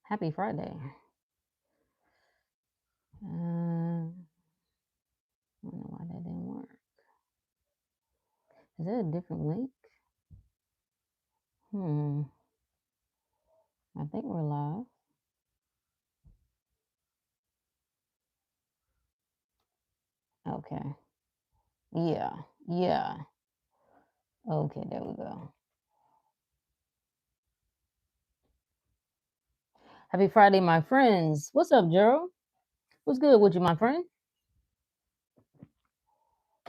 Happy Friday. I don't know why that didn't work. Is that a different link? I think we're live. Okay. Yeah. Okay, there we go. Happy Friday, my friends. What's up, Gerald? What's good with you, my friend?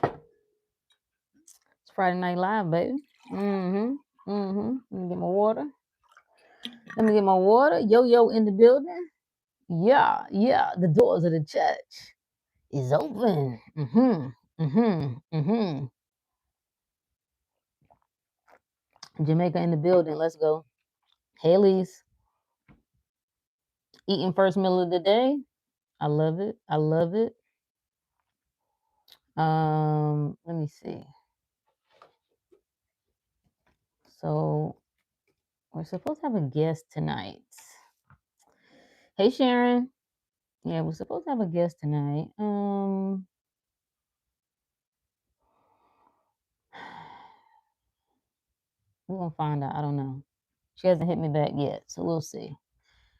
It's Friday Night Live, baby. Let me get my water. Yo in the building. Yeah. The doors of the church is open. Jamaica in the building. Let's go. Haley's eating first meal of the day. I love it. Let me see. So we're supposed to have a guest tonight. Hey Sharon. Yeah, we're supposed to have a guest tonight. We're gonna find out. I don't know. She hasn't hit me back yet, so we'll see.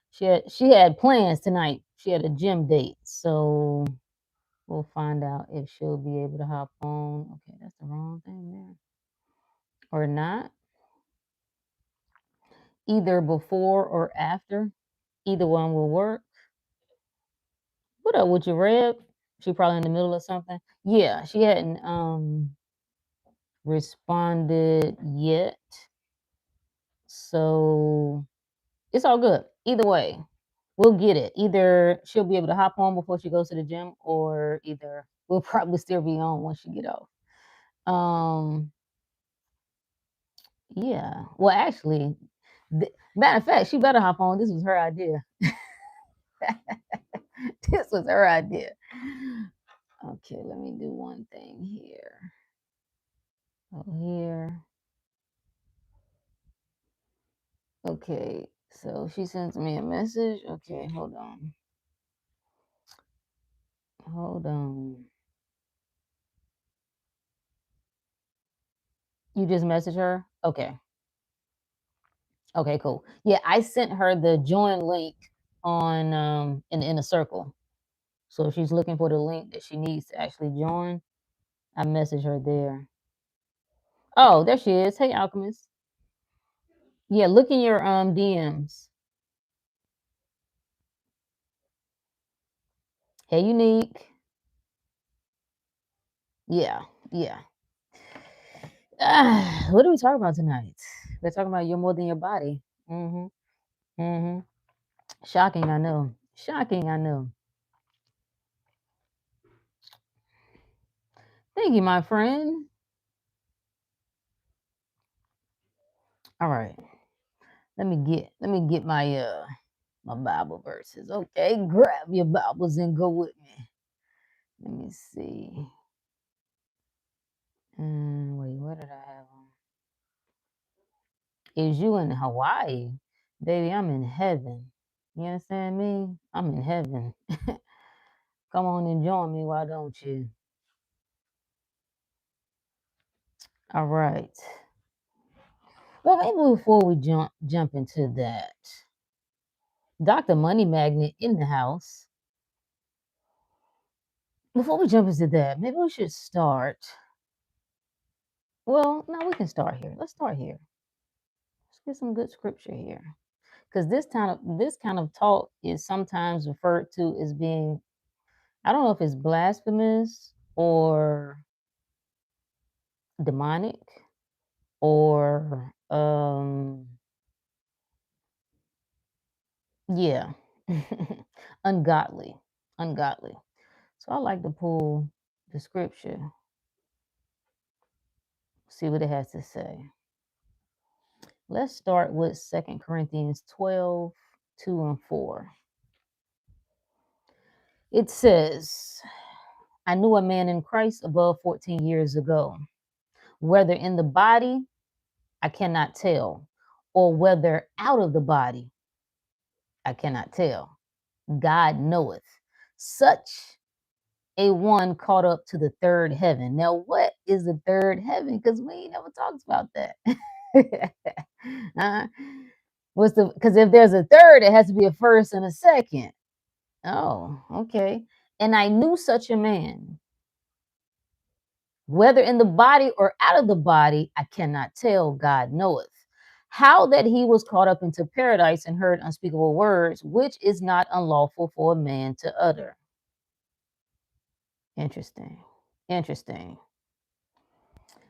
She had plans tonight. She had a gym date, so we'll find out if she'll be able to hop on. Okay, that's the wrong thing there. Or not. Either before or after. Either one will work. What up with you, Reb? She probably in the middle of something. Yeah, she hadn't responded yet. So it's all good. Either way, we'll get it. Either she'll be able to hop on before she goes to the gym, or either we'll probably still be on once she get off. Yeah. Well, actually, matter of fact, she better hop on. This was her idea. This was her idea. Okay, let me do one thing here. Oh, here. Okay, so she sends me a message. Okay, hold on. You just message her? Okay. Okay, cool. Yeah, I sent her the join link on in the inner circle. So if she's looking for the link that she needs to actually join, I message her there. Oh, there she is. Hey, Alchemist. Yeah, look in your DMs. Hey, Unique. Yeah. What are we talking about tonight? We're talking about you're more than your body. Mm-hmm. Mm-hmm. Shocking, I know. Thank you, my friend. All right. Let me get my Bible verses. Okay, grab your Bibles and go with me. Let me see. Wait, what did I have on? Is you in Hawaii? Baby, I'm in heaven. You understand me? I'm in heaven. Come on and join me, why don't you? All right. Well, maybe before we jump into that, Dr. Money Magnet in the house. Before we jump into that, maybe we should start. Well, no, we can start here. Let's start here. Let's get some good scripture here. Because this kind of talk is sometimes referred to as being, I don't know if it's blasphemous or demonic or yeah. ungodly. So I like to pull the scripture, see what it has to say. Let's start with 2 Corinthians 12, 2 and 4. It says, I knew a man in Christ above 14 years ago, whether in the body, I cannot tell, or whether out of the body, I cannot tell. God knoweth. Such a one caught up to the third heaven. Now, what is the third heaven? Because we ain't never talked about that. uh, what's the? Because if there's a third, it has to be a first and a second. Oh, okay. And I knew such a man, whether in the body or out of the body, I cannot tell. God knoweth. How that he was caught up into paradise and heard unspeakable words, which is not unlawful for a man to utter. Interesting. Interesting.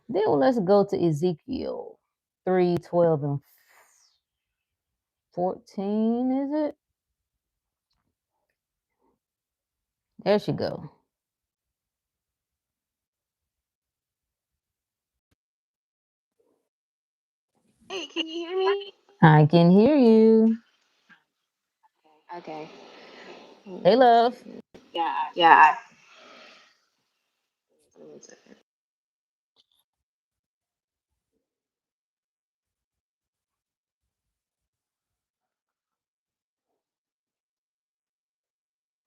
Then let's go to Ezekiel 3:12 and 14, is it? There she go. Hey, can you hear me? I can hear you. Okay. Hey, love. Yeah, yeah. One second.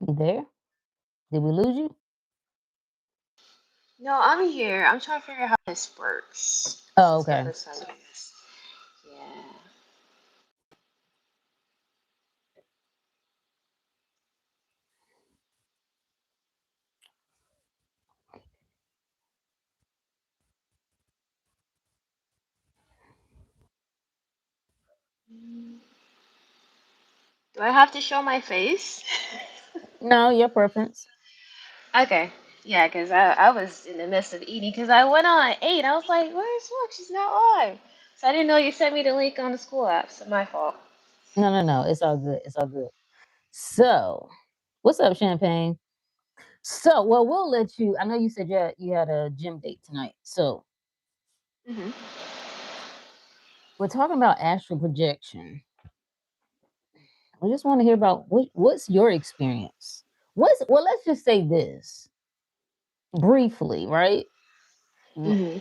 You there? Did we lose you? No, I'm here. I'm trying to figure out how this works. This Oh, is my okay. first time doing this. Yeah. Do I have to show my face? No, your preference. Okay. Yeah, because I was in the midst of eating because I went on at 8. I was like, where's Rook? She's not live. So I didn't know you sent me the link on the school app. So my fault. No, no, no. It's all good. It's all good. So, what's up, Champagne? So, well, we'll let you. I know you said you had a gym date tonight. So, Hmm. we're talking about astral projection. I just want to hear about what's your experience. Well, let's just say this briefly, right? Hmm.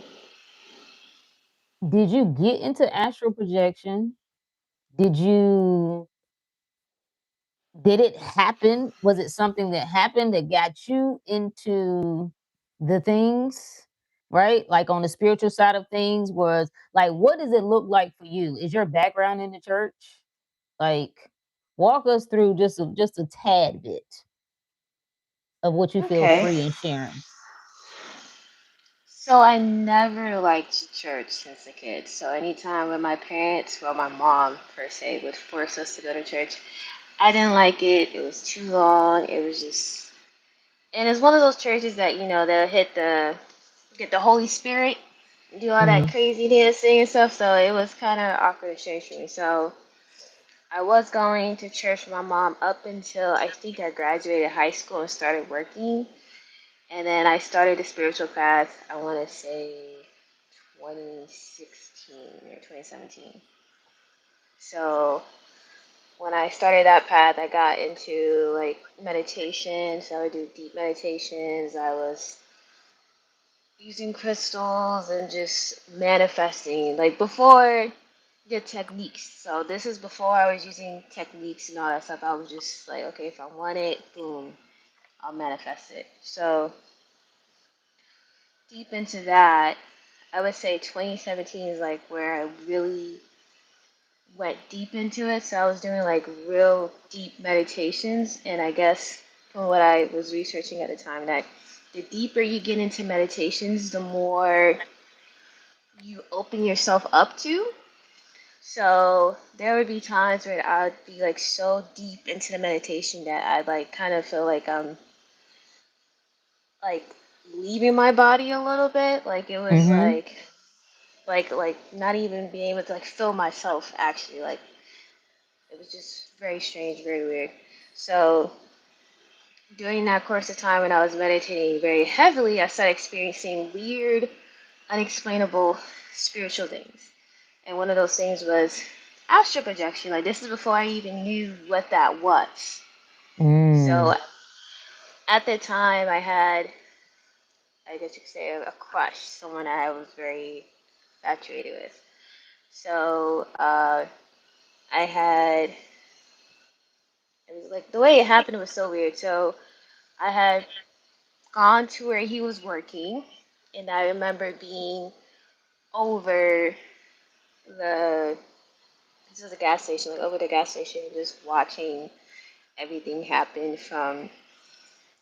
Did you get into astral projection? Did you did it happen? Was it something that happened that got you into the things, right? Like on the spiritual side of things, was like, what does it look like for you? Is your background in the church? Like, walk us through just a tad bit of what you feel Okay. free in sharing. So I never liked church since a kid. So anytime when my parents, well, my mom per se, would force us to go to church, I didn't like it. It was too long. It was just, and it's one of those churches that they'll get the Holy Spirit, do all that Mm-hmm. crazy dancing and stuff. So it was kind of awkward and strange for me. So I was going to church with my mom up until I think I graduated high school and started working. And then I started the spiritual path, I want to say 2016 or 2017. So when I started that path, I got into like meditation. So I would do deep meditations. I was using crystals and just manifesting. Like before the techniques. So this is before I was using techniques and all that stuff. I was just like, okay, if I want it, boom, I'll manifest it. So deep into that, I would say 2017 is like where I really went deep into it. So I was doing like real deep meditations, and I guess from what I was researching at the time, that the deeper you get into meditations, the more you open yourself up to. So there would be times where I'd be like so deep into the meditation that I'd like kind of feel like I'm like leaving my body a little bit. Like it was Mm-hmm. like not even being able to like feel myself actually. Like it was just very strange, very weird. So during that course of time when I was meditating very heavily, I started experiencing weird, unexplainable spiritual things. And one of those things was astral projection. Like this is before I even knew what that was. Mm. So at the time, I had, I guess you could say, a crush, someone that I was very infatuated with. So I had It was like the way it happened was so weird. So I had gone to where he was working, and I remember being over the this is a gas station, like over the gas station, just watching everything happen from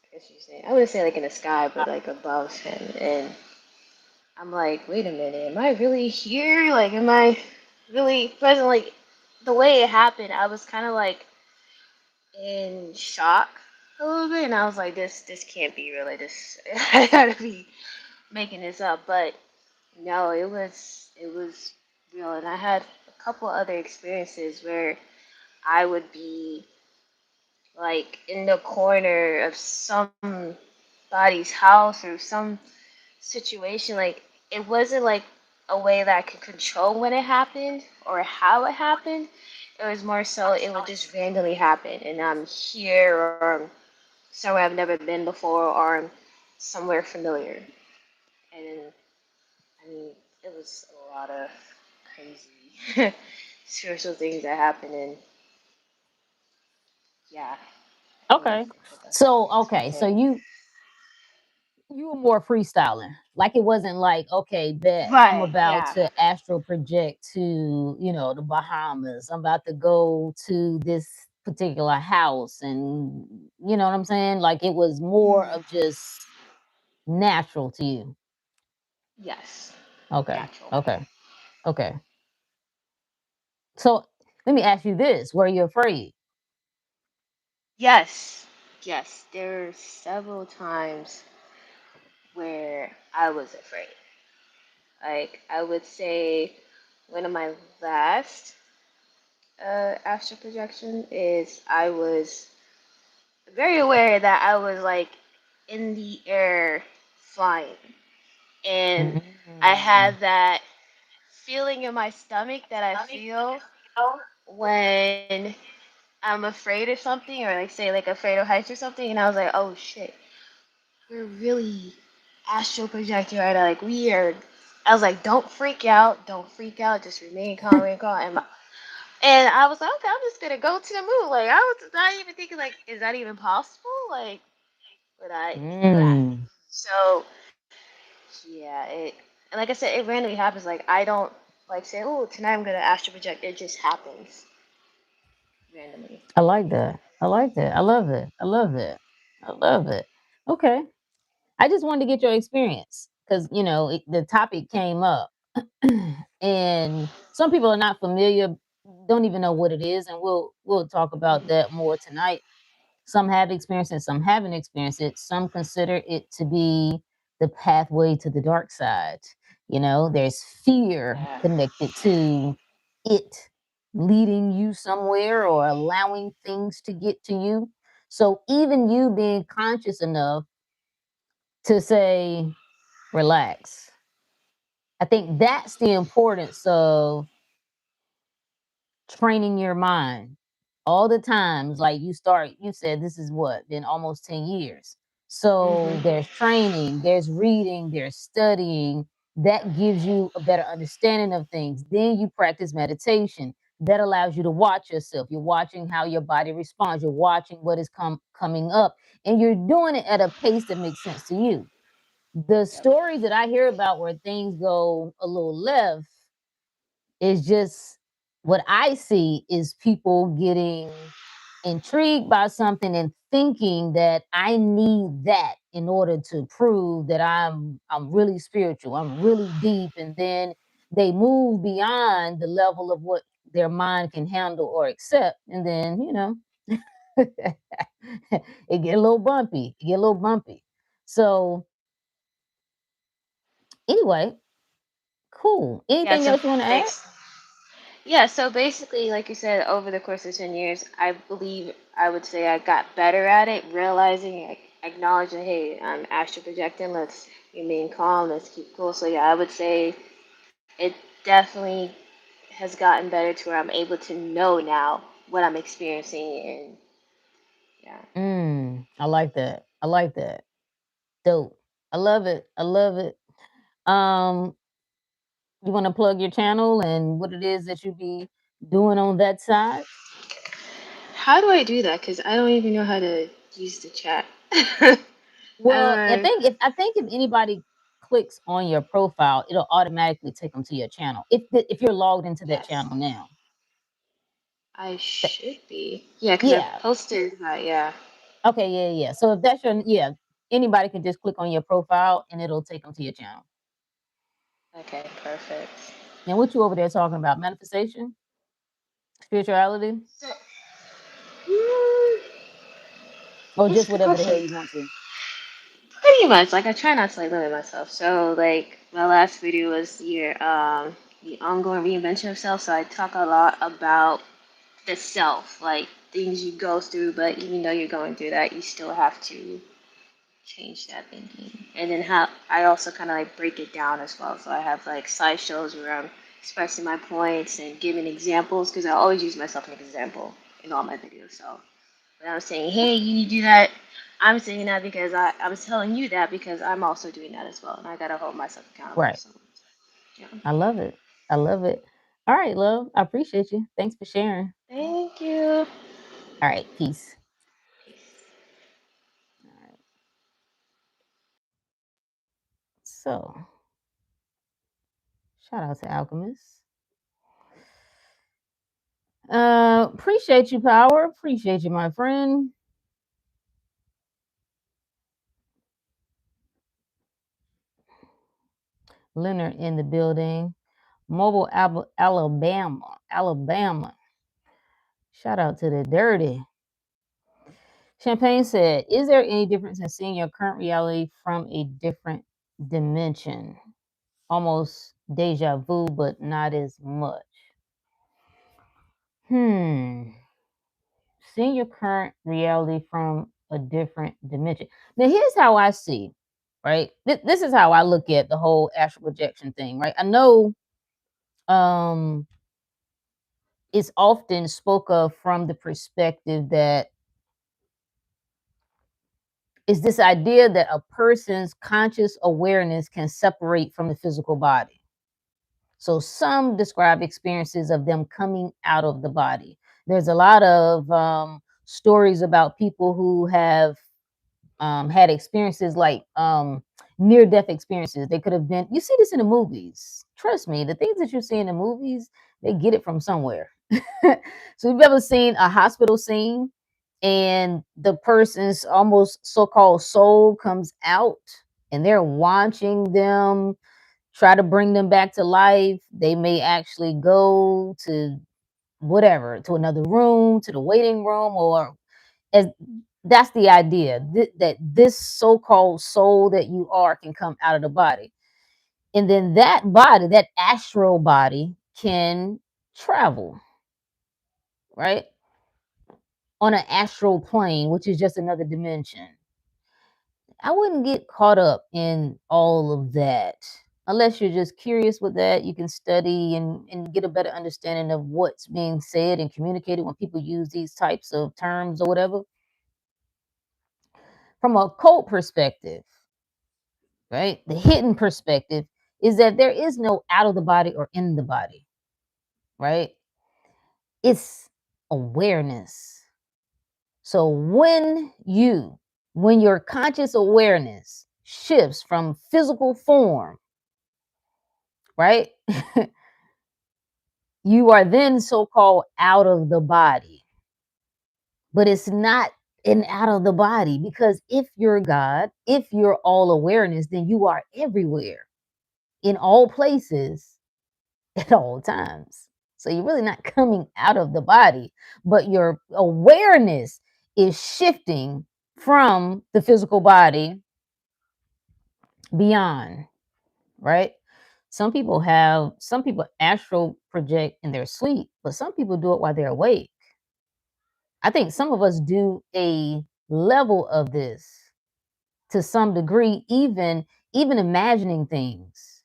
I guess you say I wouldn't say like in the sky, but like above him, and I'm like, wait a minute, am I really here? Like, am I really present? Like, the way it happened, I was kind of like in shock a little bit, and I was like, this can't be real. Like, this I gotta be making this up. But no, it was real, and I had a couple other experiences where I would be like in the corner of somebody's house or some situation. Like it wasn't like a way that I could control when it happened or how it happened. It was more so it would just randomly happen, and I'm here or I'm somewhere I've never been before or I'm somewhere familiar. And then, I mean, it was a lot of crazy spiritual things that happened, and yeah, I'm like, Okay. what the fuck So just okay, so happened? you were more freestyling. Like it wasn't like, okay, bet I'm Right, about yeah. to astral project to, the Bahamas. I'm about to go to this particular house and you know what I'm saying? Like it was more Mhm. of just natural to you. Yes, Okay. natural. Okay. Okay. So let me ask you this. Were you afraid? Yes, yes. There were several times where I was afraid. Like I would say, one of my last astral projection is I was very aware that I was like in the air flying, and I Mm. had that feeling in my stomach that I feel when I'm afraid of something, or like say like afraid of heights or something, and I was like, oh shit, we're really astral projecting right now. Like we are. I was like, don't freak out, don't freak out, just remain calm. And I was like, okay, I'm just gonna go to the moon. Like I was not even thinking like, is that even possible? Like, would I do that? Mm. So yeah, and like I said, it randomly happens. Like I don't like say, oh, tonight I'm gonna astral project. It just happens randomly. I like that. I like that. I love it. I love it. I love it. Okay. I just wanted to get your experience because the topic came up, and some people are not familiar, don't even know what it is, and we'll talk about Hmm. that more tonight. Some have experienced it, some haven't experienced it. Some consider it to be the pathway to the dark side. There's fear Yeah. connected to it leading you somewhere or allowing things to get to you. So even you being conscious enough to say, relax. I think that's the importance of training your mind all the times. Like you said, this is what, been almost 10 years. So Hmm. there's training, there's reading, there's studying. That gives you a better understanding of things. Then you practice meditation. That allows you to watch yourself. You're watching how your body responds. You're watching what is coming up. And you're doing it at a pace that makes sense to you. The Yep. stories that I hear about where things go a little left is just what I see is people getting intrigued by something and thinking that I need that in order to prove that I'm really spiritual, I'm really deep, and then they move beyond the level of what their mind can handle or accept, and then it get a little bumpy. It get a little bumpy. So anyway, cool. Yeah. Anything So else you want to add? thanks. Yeah. So basically, like you said, over the course of 10 years, I believe I would say I got better at it, realizing, acknowledging, hey, I'm astral projecting. Let's remain calm. Let's keep cool. So yeah, I would say it definitely has gotten better to where I'm able to know now what I'm experiencing, and yeah. I like that. I like that. Dope. I love it. I love it. Um, you want to plug your channel and what it is that you be doing on that side? how do I do that? Because I don't even know how to use the chat. Well, uh, I think if anybody clicks on your profile, it'll automatically take them to your channel. If you're logged into that yes, channel now. I Th- should be. Yeah, because I Yeah. posted that. Yeah. Okay. Yeah. So if that's your anybody can just click on your profile and it'll take them to your channel. Okay, perfect. And what you over there talking about? Manifestation, spirituality, So, mm, or that's just a good whatever the hell question. you want to. Pretty much. Like I try not to like limit myself. So like my last video was the ongoing reinvention of self. So I talk a lot about the self, like things you go through, but even though you're going through that, you still have to change that thinking. And then how I also kind of like break it down as well. So I have like side shows where I'm expressing my points and giving examples because I always use myself as an example in all my videos. So when I'm saying, hey, you need to do that, I'm saying that because I'm telling you that because I'm also doing that as well. And I got to hold myself accountable. Right. So, yeah. I love it. I love it. All right, love. I appreciate you. Thanks for sharing. Thank you. All right. Peace. Peace. All right. So, shout out to Alchemist. Appreciate you, Power. Appreciate you, my friend. Leonard in the building. Mobile, Alabama. Alabama. Shout out to the dirty. Champagne said, is there any difference in seeing your current reality from a different dimension? Almost deja vu, but not as much. Seeing your current reality from a different dimension. Now, here's how I see, right? This is how I look at the whole astral projection thing, right? I know um it's often spoke of from the perspective that is this idea that a person's conscious awareness can separate from the physical body. So some describe experiences of them coming out of the body. There's a lot of stories about people who have had experiences like near death experiences. They could have been, you see this in the movies. Trust me, the things that you see in the movies, they get it from somewhere. So, you've ever seen a hospital scene and the person's almost so called soul comes out and they're watching them try to bring them back to life? They may actually go to whatever, to another room, to the waiting room, or as that's the idea that this so-called soul that you are can come out of the body, and then that body, that astral body, can travel, right, on an astral plane, which is just another dimension. I wouldn't get caught up in all of that unless you're just curious with that. You can study and get a better understanding of what's being said and communicated when people use these types of terms or whatever. From a cult perspective, right? The hidden perspective is that there is no out of the body or in the body, right? It's awareness. So when your conscious awareness shifts from physical form, right? You are then so-called out of the body. But it's not an out of the body, because if you're God, if you're all awareness, then you are everywhere, in all places, at all times. So you're really not coming out of the body, but your awareness is shifting from the physical body beyond, right? Some people astral project in their sleep, but some people do it while they're awake. I think some of us do a level of this to some degree, even imagining things,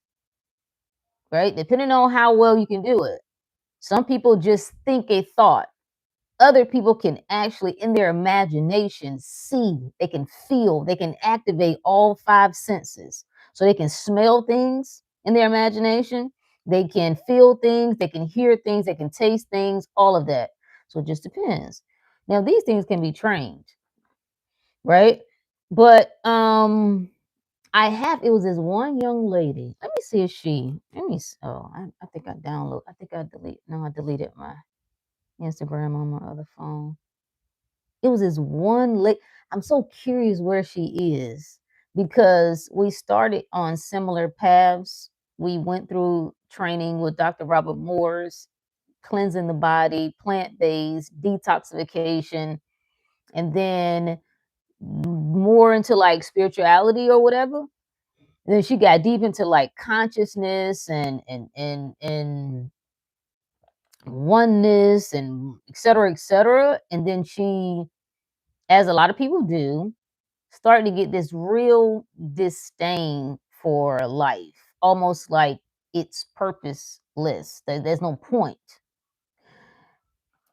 right? Depending on how well you can do it. Some people just think a thought. Other people can actually, in their imagination, see, they can feel, they can activate all five senses. So they can smell things in their imagination, they can feel things, they can hear things, they can taste things, all of that. So it just depends. Now these things can be trained, right? But it was this one young lady. Let me see if she let me oh I think I deleted my Instagram on my other phone. It was this one lady. I'm so curious where she is because we started on similar paths. We went through training with Dr. Robert Moore's cleansing the body, plant-based, detoxification, and then more into like spirituality or whatever. And then she got deep into like consciousness and oneness and et cetera, et cetera. And then she, as a lot of people do, started to get this real disdain for life, almost like it's purposeless. There's no point.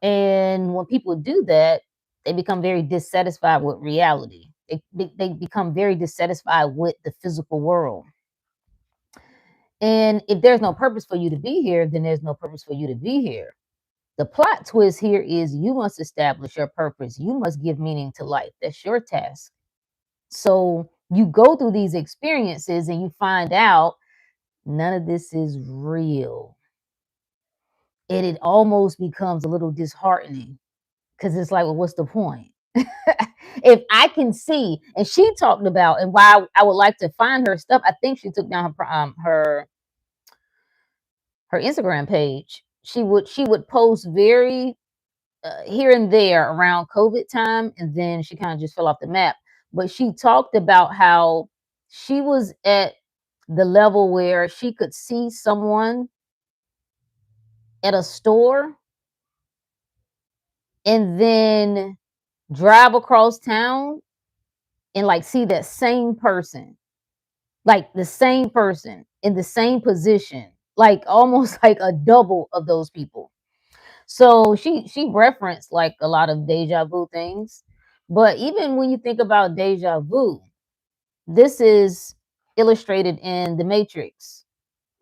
And when people do that, they become very dissatisfied with reality. They become very dissatisfied with the physical world. And if there's no purpose for you to be here, then there's no purpose for you to be here. The plot twist here is you must establish your purpose. You must give meaning to life. That's your task. So you go through these experiences and you find out none of this is real. And it almost becomes a little disheartening because it's like, well, what's the point? If I can see, and she talked about, and why I would like to find her stuff. I think she took down her Instagram page. She would post very here and there around COVID time, and then she kind of just fell off the map. But she talked about how she was at the level where she could see someone at a store and then drive across town and like see that same person, like the same person in the same position, like almost like a double of those people. So she referenced like a lot of deja vu things. But even when you think about deja vu, this is illustrated in The Matrix,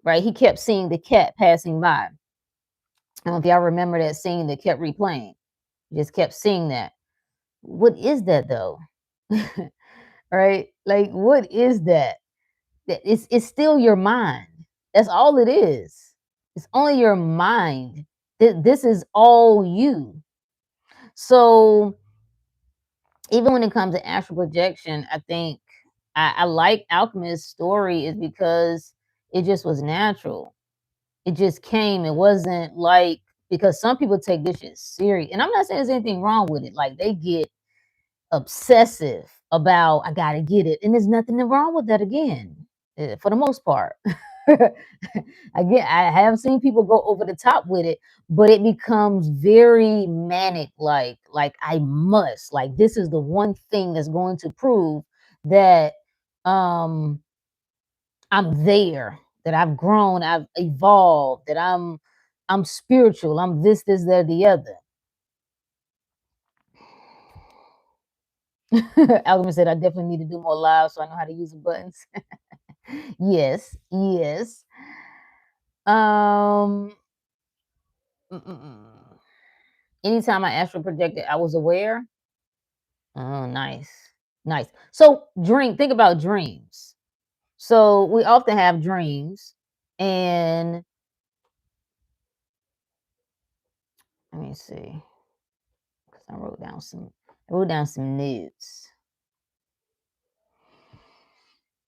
right? He kept seeing the cat passing by. I don't know if y'all remember that scene that kept replaying. He just kept seeing that. What is that though? Right? Like, what is that? It's still your mind. That's all it is. It's only your mind. This is all you. So even when it comes to astral projection, I think I like Alchemist's story is because it just was natural. It just came. It wasn't like because some people take this shit serious, and I'm not saying there's anything wrong with it. Like they get obsessive about I gotta get it, and there's nothing wrong with that. Again, for the most part. Again, I have seen people go over the top with it, but it becomes very manic. Like I must, like this is the one thing that's going to prove that um I'm there, that I've grown, I've evolved, that I'm spiritual, I'm this, that, the other. Alchemist said I definitely need to do more live so I know how to use the buttons. Yes, yes. Um anytime I astral projected, I was aware. Oh, nice. Nice. So think about dreams. So we often have dreams and let me see. Because I wrote down some notes.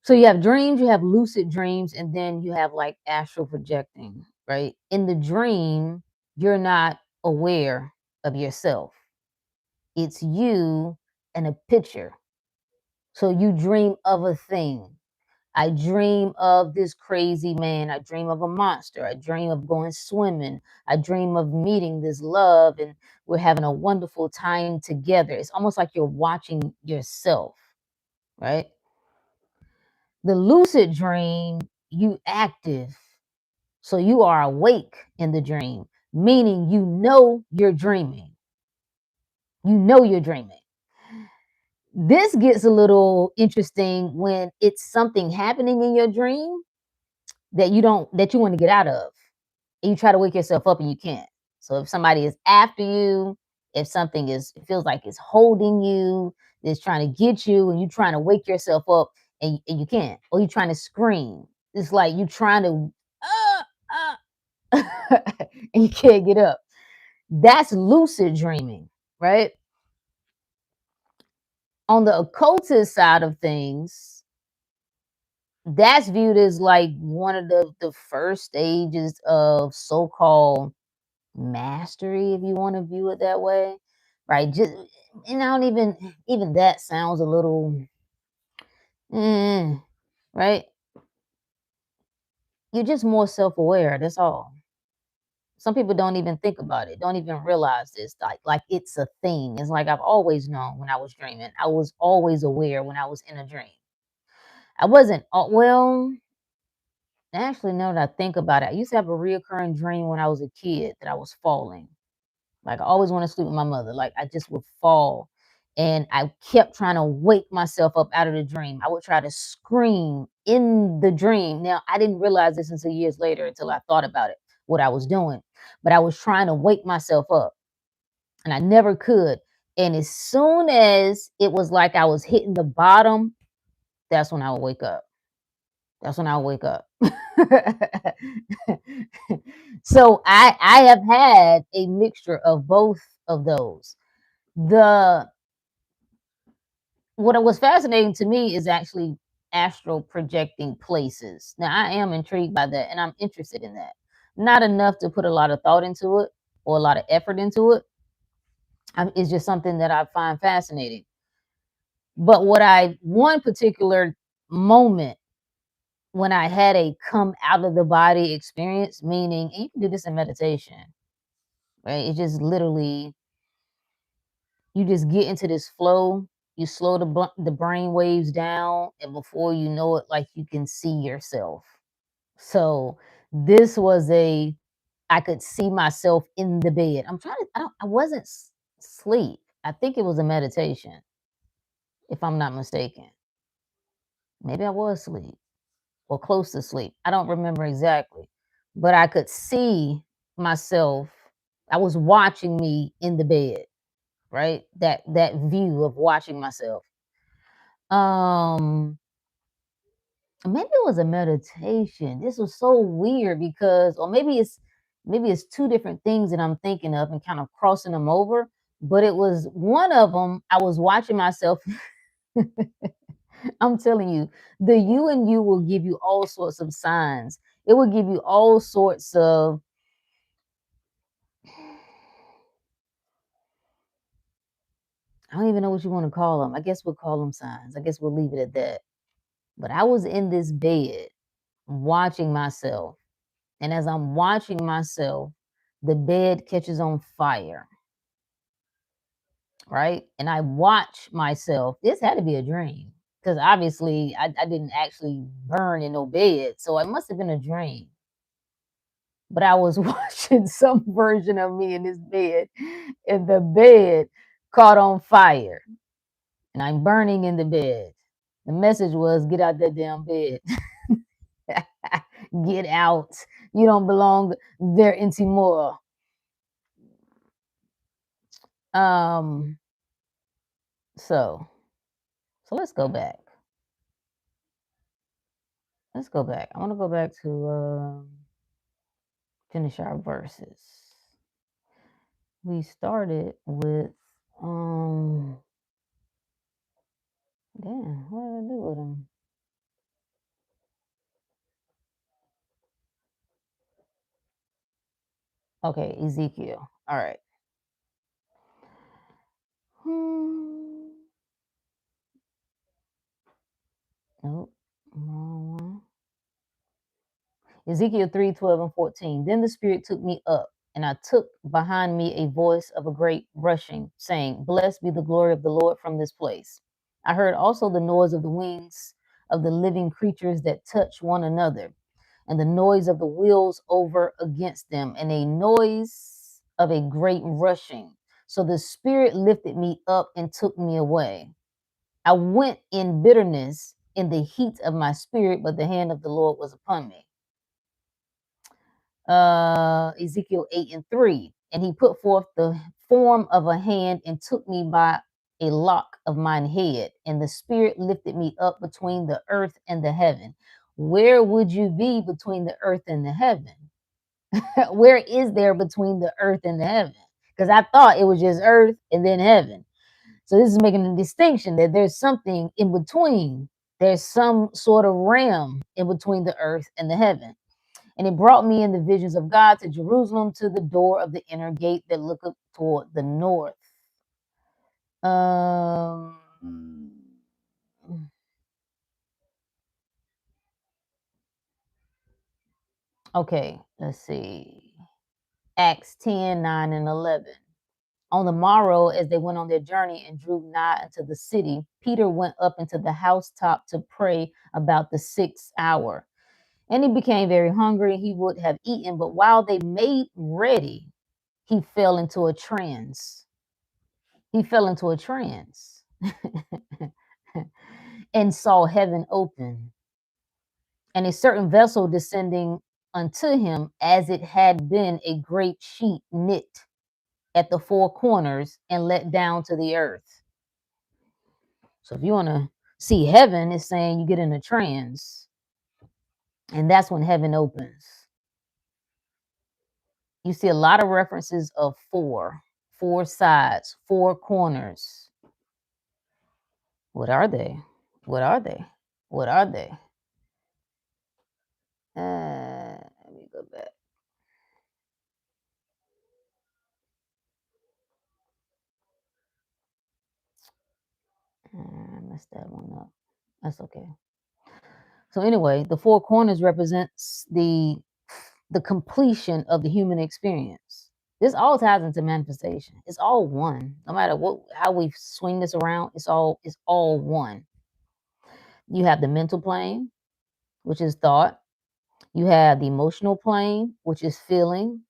So you have dreams, you have lucid dreams, and then you have like astral projecting, right? In the dream, you're not aware of yourself. It's you and a picture. So you dream of a thing. I dream of this crazy man. I dream of a monster. I dream of going swimming. I dream of meeting this love and we're having a wonderful time together. It's almost like you're watching yourself, right? The lucid dream, you active. So you are awake in the dream, meaning you know you're dreaming. You know you're dreaming. This gets a little interesting when it's something happening in your dream that you want to get out of. And you try to wake yourself up and you can't. So if somebody is after you, if something is, it feels like it's holding you, it's trying to get you, and you're trying to wake yourself up, and you can't, or you're trying to scream. It's like you're trying to, and you can't get up. That's lucid dreaming, right? On the occultist side of things, that's viewed as like one of the first stages of so-called mastery, if you want to view it that way, right? Just, and I don't even that sounds a little, right? You're just more self-aware. That's all. Some people don't even think about it, don't even realize this, like it's a thing. It's like I've always known when I was dreaming. I was always aware when I was in a dream. I wasn't, well, actually, now that I think about it, I used to have a reoccurring dream when I was a kid that I was falling. Like I always want to sleep with my mother. Like I just would fall. And I kept trying to wake myself up out of the dream. I would try to scream in the dream. Now, I didn't realize this until years later, until I thought about it, what I was doing. But I was trying to wake myself up and I never could. And as soon as it was like I was hitting the bottom, that's when I would wake up. That's when I would wake up. So I have had a mixture of both of those. The What was fascinating to me is actually astral projecting places. Now I am intrigued by that and I'm interested in that. Not enough to put a lot of thought into it or a lot of effort into it. It's just something that I find fascinating. But one particular moment when I had a come out of the body experience, meaning, and you can do this in meditation, right? It's just literally, you just get into this flow, you slow the brain waves down, and before you know it, like you can see yourself. So this was I could see myself in the bed. I wasn't sleep. I think it was a meditation, if I'm not mistaken. Maybe I was asleep or close to sleep. I don't remember exactly, but I could see myself. I was watching me in the bed, right? That view of watching myself. Um, Maybe it was a meditation. This was so weird because, or maybe it's two different things that I'm thinking of and kind of crossing them over. But it was one of them. I was watching myself. I'm telling you, the you and you will give you all sorts of signs. It will give you all sorts of, I don't even know what you want to call them. I guess we'll call them signs. I guess we'll leave it at that. But I was in this bed watching myself. And as I'm watching myself, the bed catches on fire, right? And I watch myself. This had to be a dream because obviously I didn't actually burn in no bed. So it must have been a dream. But I was watching some version of me in this bed, and the bed caught on fire, and I'm burning in the bed. The message was, get out that damn bed. Get out. You don't belong there anymore. Um, so let's go back. Let's go back. I want to go back to finish our verses. We started with damn, what did I do with them? Okay, Ezekiel. All right. Nope. Wrong one. Ezekiel 3, 12, and 14. Then the Spirit took me up, and I took behind me a voice of a great rushing, saying, Blessed be the glory of the Lord from this place. I heard also the noise of the wings of the living creatures that touch one another, and the noise of the wheels over against them, and a noise of a great rushing. So the Spirit lifted me up and took me away. I went in bitterness in the heat of my spirit, but the hand of the Lord was upon me. Ezekiel 8 and 3. And he put forth the form of a hand and took me by a lock of mine head. And the Spirit lifted me up between the earth and the heaven. Where would you be between the earth and the heaven? Where is there between the earth and the heaven? Because I thought it was just earth and then heaven. So this is making a distinction that there's something in between. There's some sort of realm in between the earth and the heaven. And it brought me in the visions of God to Jerusalem, to the door of the inner gate that looketh toward the north. Um, okay, let's see. Acts 10, 9, and 11. On the morrow, as they went on their journey and drew nigh unto the city, Peter went up into the housetop to pray about the 6th hour. And he became very hungry. He would have eaten, but while they made ready, he fell into a trance. He fell into a trance and saw heaven open, and a certain vessel descending unto him, as it had been a great sheet knit at the four corners and let down to the earth. So if you want to see heaven, it's saying you get in a trance, and that's when heaven opens. You see a lot of references of four sides, four corners. What are they? What are they? What are they? Let me go back. I messed that one up. That's okay. So anyway, the four corners represents the completion of the human experience. This all ties into manifestation. It's all one. No matter what how we swing this around, it's all one. You have the mental plane, which is thought. You have the emotional plane, which is feeling.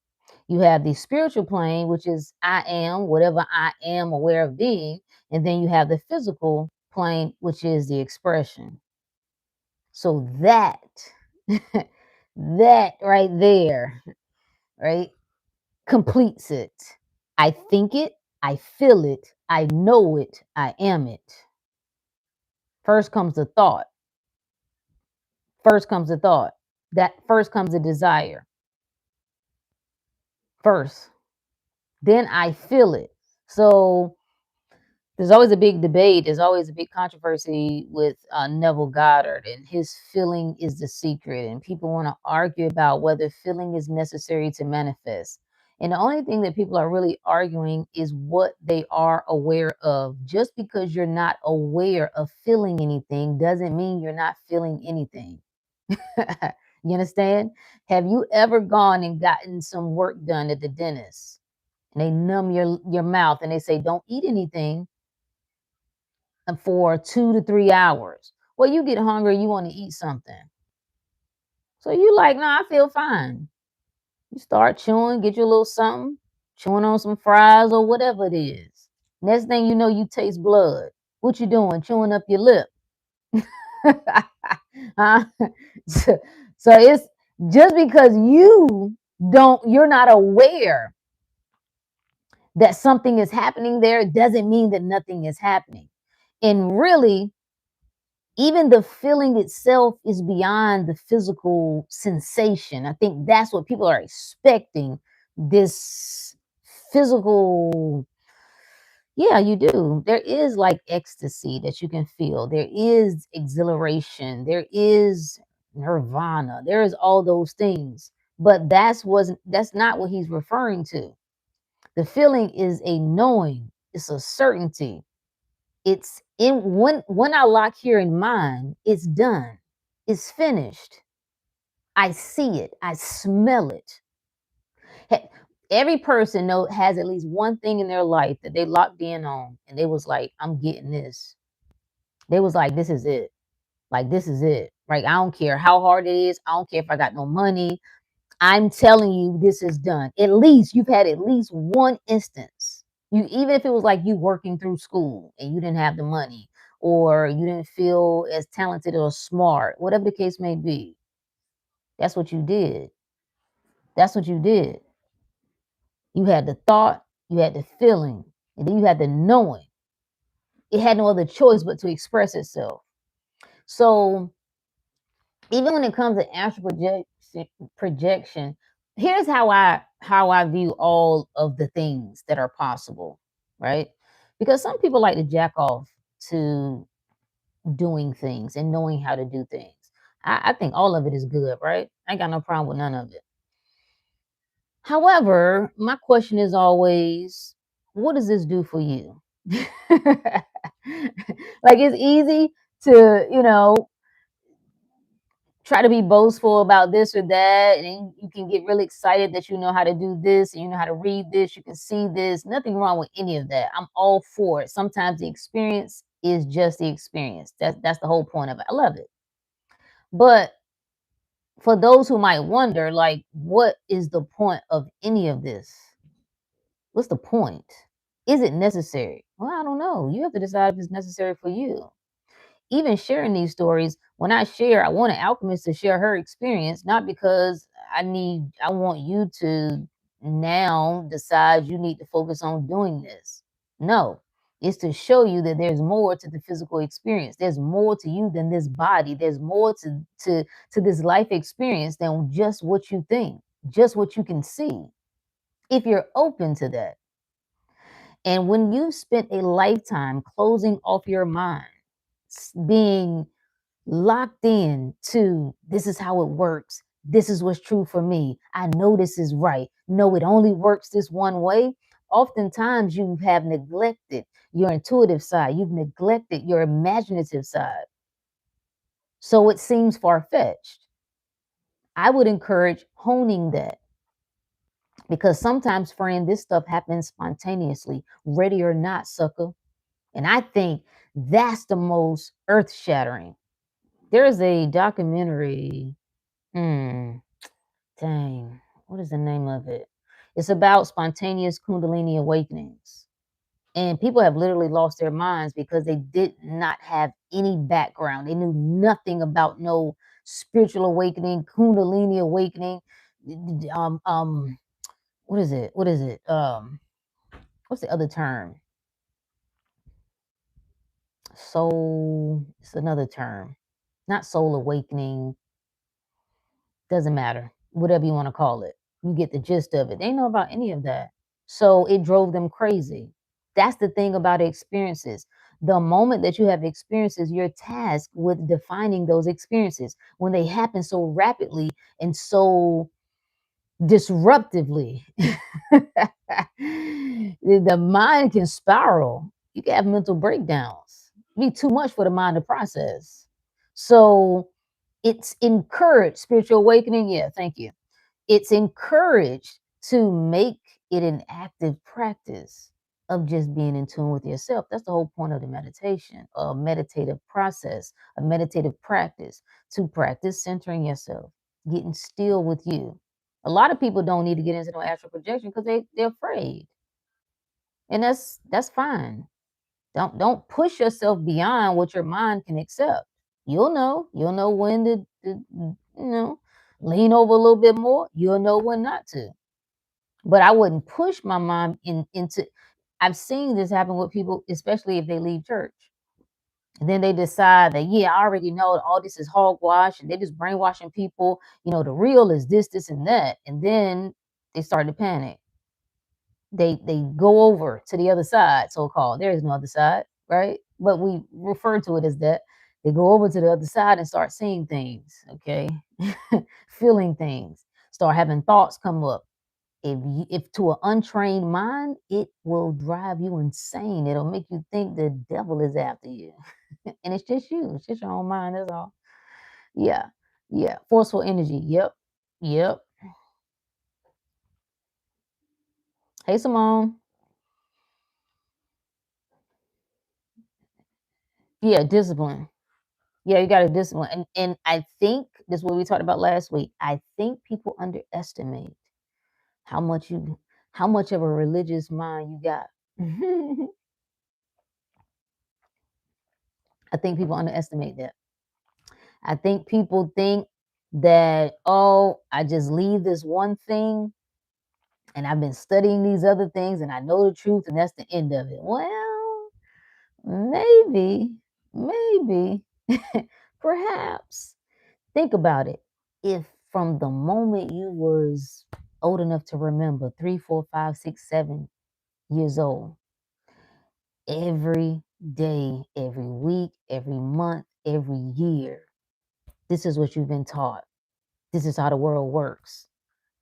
You have the spiritual plane, which is I am, whatever I am aware of being. And then you have the physical plane, which is the expression. So that, that right there, right, completes it. I think it, I feel it, I know it, I am it. First comes the thought. First comes the thought. That first comes the desire. First. Then I feel it. So there's always a big debate. There's always a big controversy with Neville Goddard, and his feeling is the secret. And people want to argue about whether feeling is necessary to manifest. And the only thing that people are really arguing is what they are aware of. Just because you're not aware of feeling anything doesn't mean you're not feeling anything. You understand? Have you ever gone and gotten some work done at the dentist? And they numb your mouth and they say, don't eat anything for 2 to 3 hours. Well, you get hungry, you want to eat something. So you like, nah, I feel fine. You start chewing, get you a little something, chewing on some fries or whatever it is. Next thing you know, you taste blood. What you doing? Chewing up your lip. Huh? so, so it's just because you're not aware that something is happening there doesn't mean that nothing is happening. And really, even the feeling itself is beyond the physical sensation. I think that's what people are expecting, this physical. Yeah, you do. There is like ecstasy that you can feel. There is exhilaration. There is nirvana. There is all those things. But that's not what he's referring to. The feeling is a knowing. It's a certainty. It's in when I lock here in mind, it's done. It's finished. I see it. I smell it. Every person has at least one thing in their life that they locked in on, and they was like, "I'm getting this." They was like, "This is it. Like this is it." Right? I don't care how hard it is. I don't care if I got no money. I'm telling you, this is done. At least you've had at least one instance. Even if it was like you working through school and you didn't have the money, or you didn't feel as talented or smart, whatever the case may be. That's what you did. That's what you did. You had the thought, you had the feeling, and then you had the knowing. It had no other choice but to express itself. So even when it comes to astral projection, here's how I view all of the things that are possible, right? Because some people like to jack off to doing things and knowing how to do things. I think all of it is good, right? I ain't got no problem with none of it. However, my question is always, what does this do for you? Like it's easy to, try to be boastful about this or that, and you can get really excited that you know how to do this and you know how to read this, you can see this. Nothing wrong with any of that. I'm all for it. Sometimes the experience is just the experience. That's the whole point of it. I love it. But for those who might wonder, like, what is the point of any of this? What's the point? Is it necessary? Well, I don't know. You have to decide if it's necessary for you. Even sharing these stories, when I share, I want an alchemist to share her experience, not because I want you to now decide you need to focus on doing this. No, it's to show you that there's more to the physical experience. There's more to you than this body. There's more to this life experience than just what you think, just what you can see. If you're open to that. And when you've spent a lifetime closing off your mind, being locked in to this is how it works. This is what's true for me. I know this is right. No, it only works this one way. Oftentimes, you have neglected your intuitive side, you've neglected your imaginative side. So it seems far fetched. I would encourage honing that because sometimes, friend, this stuff happens spontaneously, ready or not, sucker. And I think that's the most earth shattering. There's a documentary. Hmm. Dang. What is the name of it? It's about spontaneous Kundalini awakenings. And people have literally lost their minds because they did not have any background. They knew nothing about no spiritual awakening, Kundalini awakening. Um, um, what is it? What is it? What's the other term? Soul. It's another term. Not soul awakening. Doesn't matter. Whatever you want to call it. You get the gist of it. They know about any of that. So it drove them crazy. That's the thing about experiences. The moment that you have experiences, you're tasked with defining those experiences. When they happen so rapidly and so disruptively, the mind can spiral. You can have mental breakdowns. It'd be too much for the mind to process. So it's encouraged spiritual awakening. Yeah, thank you. It's encouraged to make it an active practice of just being in tune with yourself. That's the whole point of the meditation, a meditative process, a meditative practice to practice centering yourself, getting still with you. A lot of people don't need to get into no astral projection because they're afraid. And that's fine. Don't push yourself beyond what your mind can accept. You'll know when to lean over a little bit more. You'll know when not to. But I wouldn't push my mind into. I've seen this happen with people, especially if they leave church. And then they decide that, yeah, I already know all this is hogwash and they're just brainwashing people. The real is this, and that. And then they start to panic. They go over to the other side, so called. There is no other side, right? But we refer to it as that. They go over to the other side and start seeing things, okay? Feeling things, start having thoughts come up. If to an untrained mind, it will drive you insane. It'll make you think the devil is after you. And it's just you. It's just your own mind, that's all. Yeah. Yeah. Forceful energy. Yep. Yep. Hey, Simone. Yeah, discipline. Yeah, you got to discipline. And I think this is what we talked about last week. I think people underestimate how much you how much of a religious mind you got. I think people underestimate that. I think people think that, oh, I just leave this one thing And I've been studying these other things and I know the truth and that's the end of it. Well, maybe, perhaps. Think about it. If from the moment you was old enough to remember, 3, 4, 5, 6, 7 years old, every day, every week, every month, every year, this is what you've been taught. This is how the world works.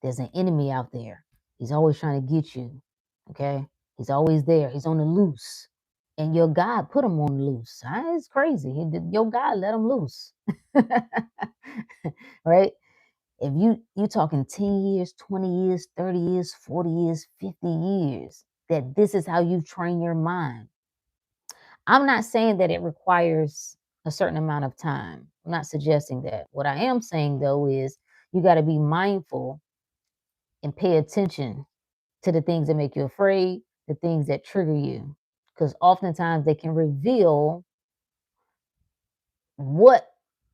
There's an enemy out there. He's always trying to get you. Okay? He's always there. He's on the loose. And your God put him on the loose. It's crazy. Your God let him loose. Right? If you talking 10 years, 20 years, 30 years, 40 years, 50 years, that this is how you train your mind. I'm not saying that it requires a certain amount of time. I'm not suggesting that. What I am saying though is you got to be mindful and pay attention to the things that make you afraid, the things that trigger you. Because oftentimes they can reveal what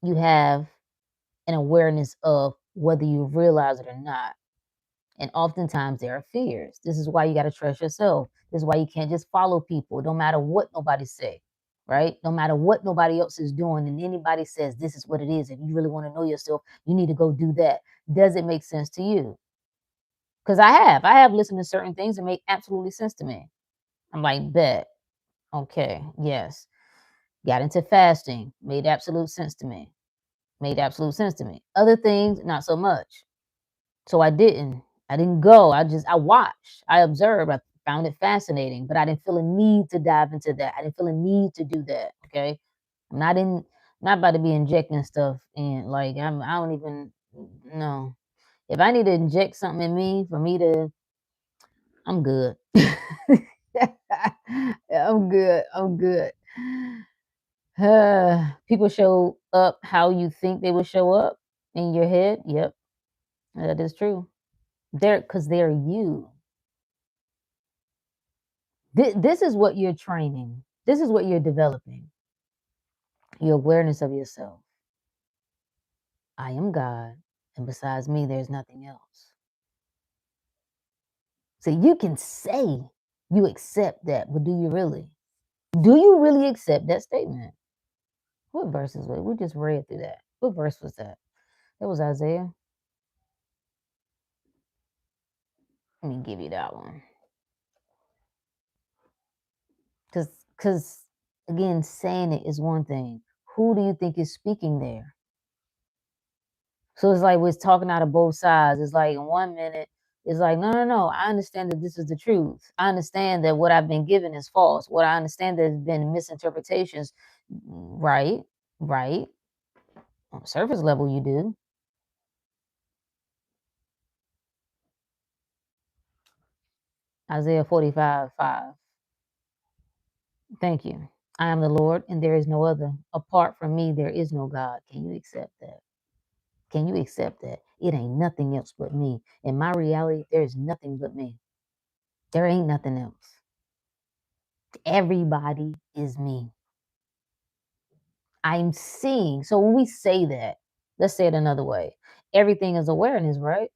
you have an awareness of, whether you realize it or not. And oftentimes there are fears. This is why you got to trust yourself. This is why you can't just follow people, no matter what nobody say, right? No matter what nobody else is doing, and anybody says this is what it is. If you really want to know yourself, you need to go do that. Does it make sense to you? Because I have listened to certain things that make absolutely sense to me. I'm like, bet, okay, yes. Got into fasting, made absolute sense to me. Made absolute sense to me. Other things, not so much. So I didn't go. I watched, I observed, I found it fascinating, but I didn't feel a need to dive into that. I didn't feel a need to do that. Okay. I'm not about to be injecting stuff in. Like I don't even know. If I need to inject something in me for me to, I'm good. I'm good. I'm good. People show up how you think they would show up in your head. Yep, that is true. Because they're you. This is what you're training. This is what you're developing. Your awareness of yourself. I am God, and besides me, there's nothing else. So you can say you accept that, but do you really? Do you really accept that statement? What verse is it? We just read through that. What verse was that? That was Isaiah. Let me give you that one. Because again, saying it is one thing. Who do you think is speaking there? So it's like we're talking out of both sides. It's like in 1 minute, it's like, no. I understand that this is the truth. I understand that what I've been given is false. What I understand there's been misinterpretations. Right, right. On the surface level, you do. Isaiah 45:5. Thank you. I am the Lord, and there is no other. Apart from me, there is no God. Can you accept that? Can you accept that? It ain't nothing else but me. In my reality, there is nothing but me. There ain't nothing else. Everybody is me. I'm seeing. So when we say that, let's say it another way. Everything is awareness, right?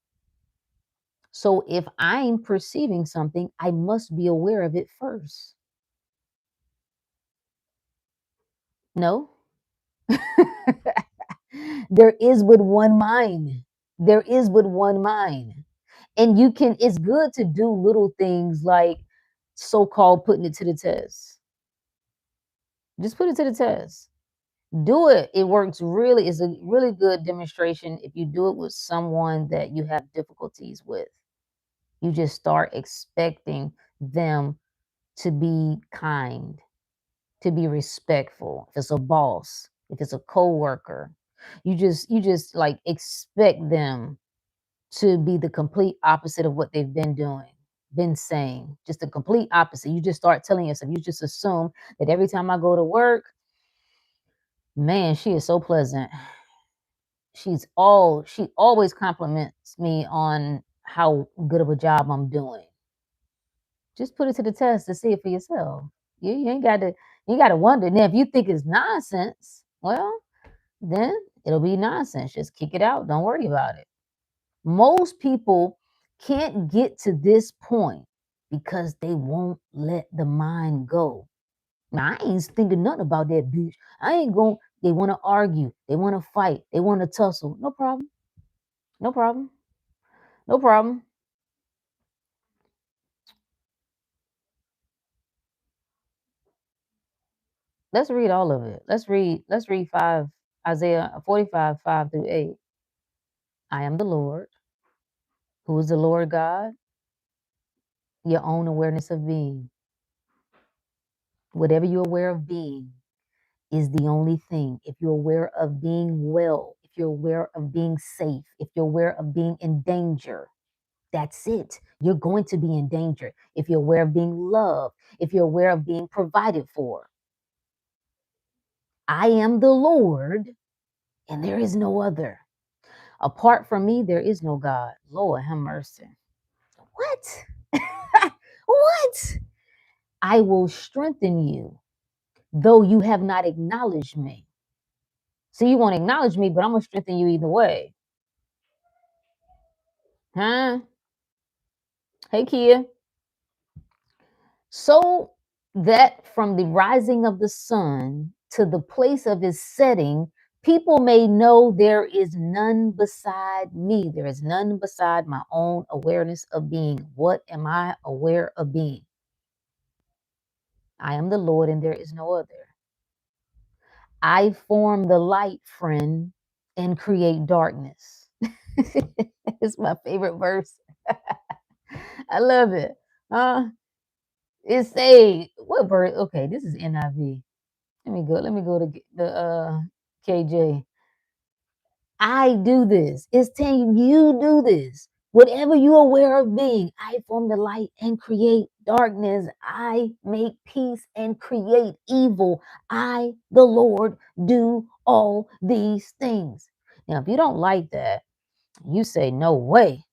So if I'm perceiving something, I must be aware of it first. No? There is but one mind. There is but one mind. And it's good to do little things like so-called putting it to the test. Just put it to the test. Do it. It works really. It's a really good demonstration if you do it with someone that you have difficulties with. You just start expecting them to be kind, to be respectful. If it's a boss, if it's a coworker, you just like expect them to be the complete opposite of what they've been doing, been saying. Just the complete opposite. You just start telling yourself, you just assume that every time I go to work, man, she is so pleasant. She always compliments me on how good of a job I'm doing. Just put it to the test to see it for yourself. You ain't got to wonder. Now, if you think it's nonsense, well, then it'll be nonsense. Just kick it out. Don't worry about it. Most people can't get to this point because they won't let the mind go. Now, I ain't thinking nothing about that bitch. I ain't going, they want to argue. They want to fight. They want to tussle. No problem. No problem. No problem. Let's read all of it. Let's read Isaiah 45, 5 through 8. I am the Lord. Who is the Lord God? Your own awareness of being. Whatever you're aware of being is the only thing. If you're aware of being well, if you're aware of being safe, if you're aware of being in danger, that's it. You're going to be in danger. If you're aware of being loved, if you're aware of being provided for. I am the Lord, and there is no other. Apart from me, there is no God. Lord, have mercy. What? What? I will strengthen you, though you have not acknowledged me. So you won't acknowledge me, but I'm going to strengthen you either way. Huh? Hey, Kia. So that from the rising of the sun to the place of his setting, people may know there is none beside me. There is none beside my own awareness of being. What am I aware of being? I am the Lord and there is no other. I form the light, friend, and create darkness. It's my favorite verse. I love it. It's a what verse? Okay, this is NIV. Let me go to the KJ. I do this. It's telling you do this. Whatever you're aware of being, I form the light and create darkness. I make peace and create evil. I, the Lord, do all these things. Now, if you don't like that, you say, no way.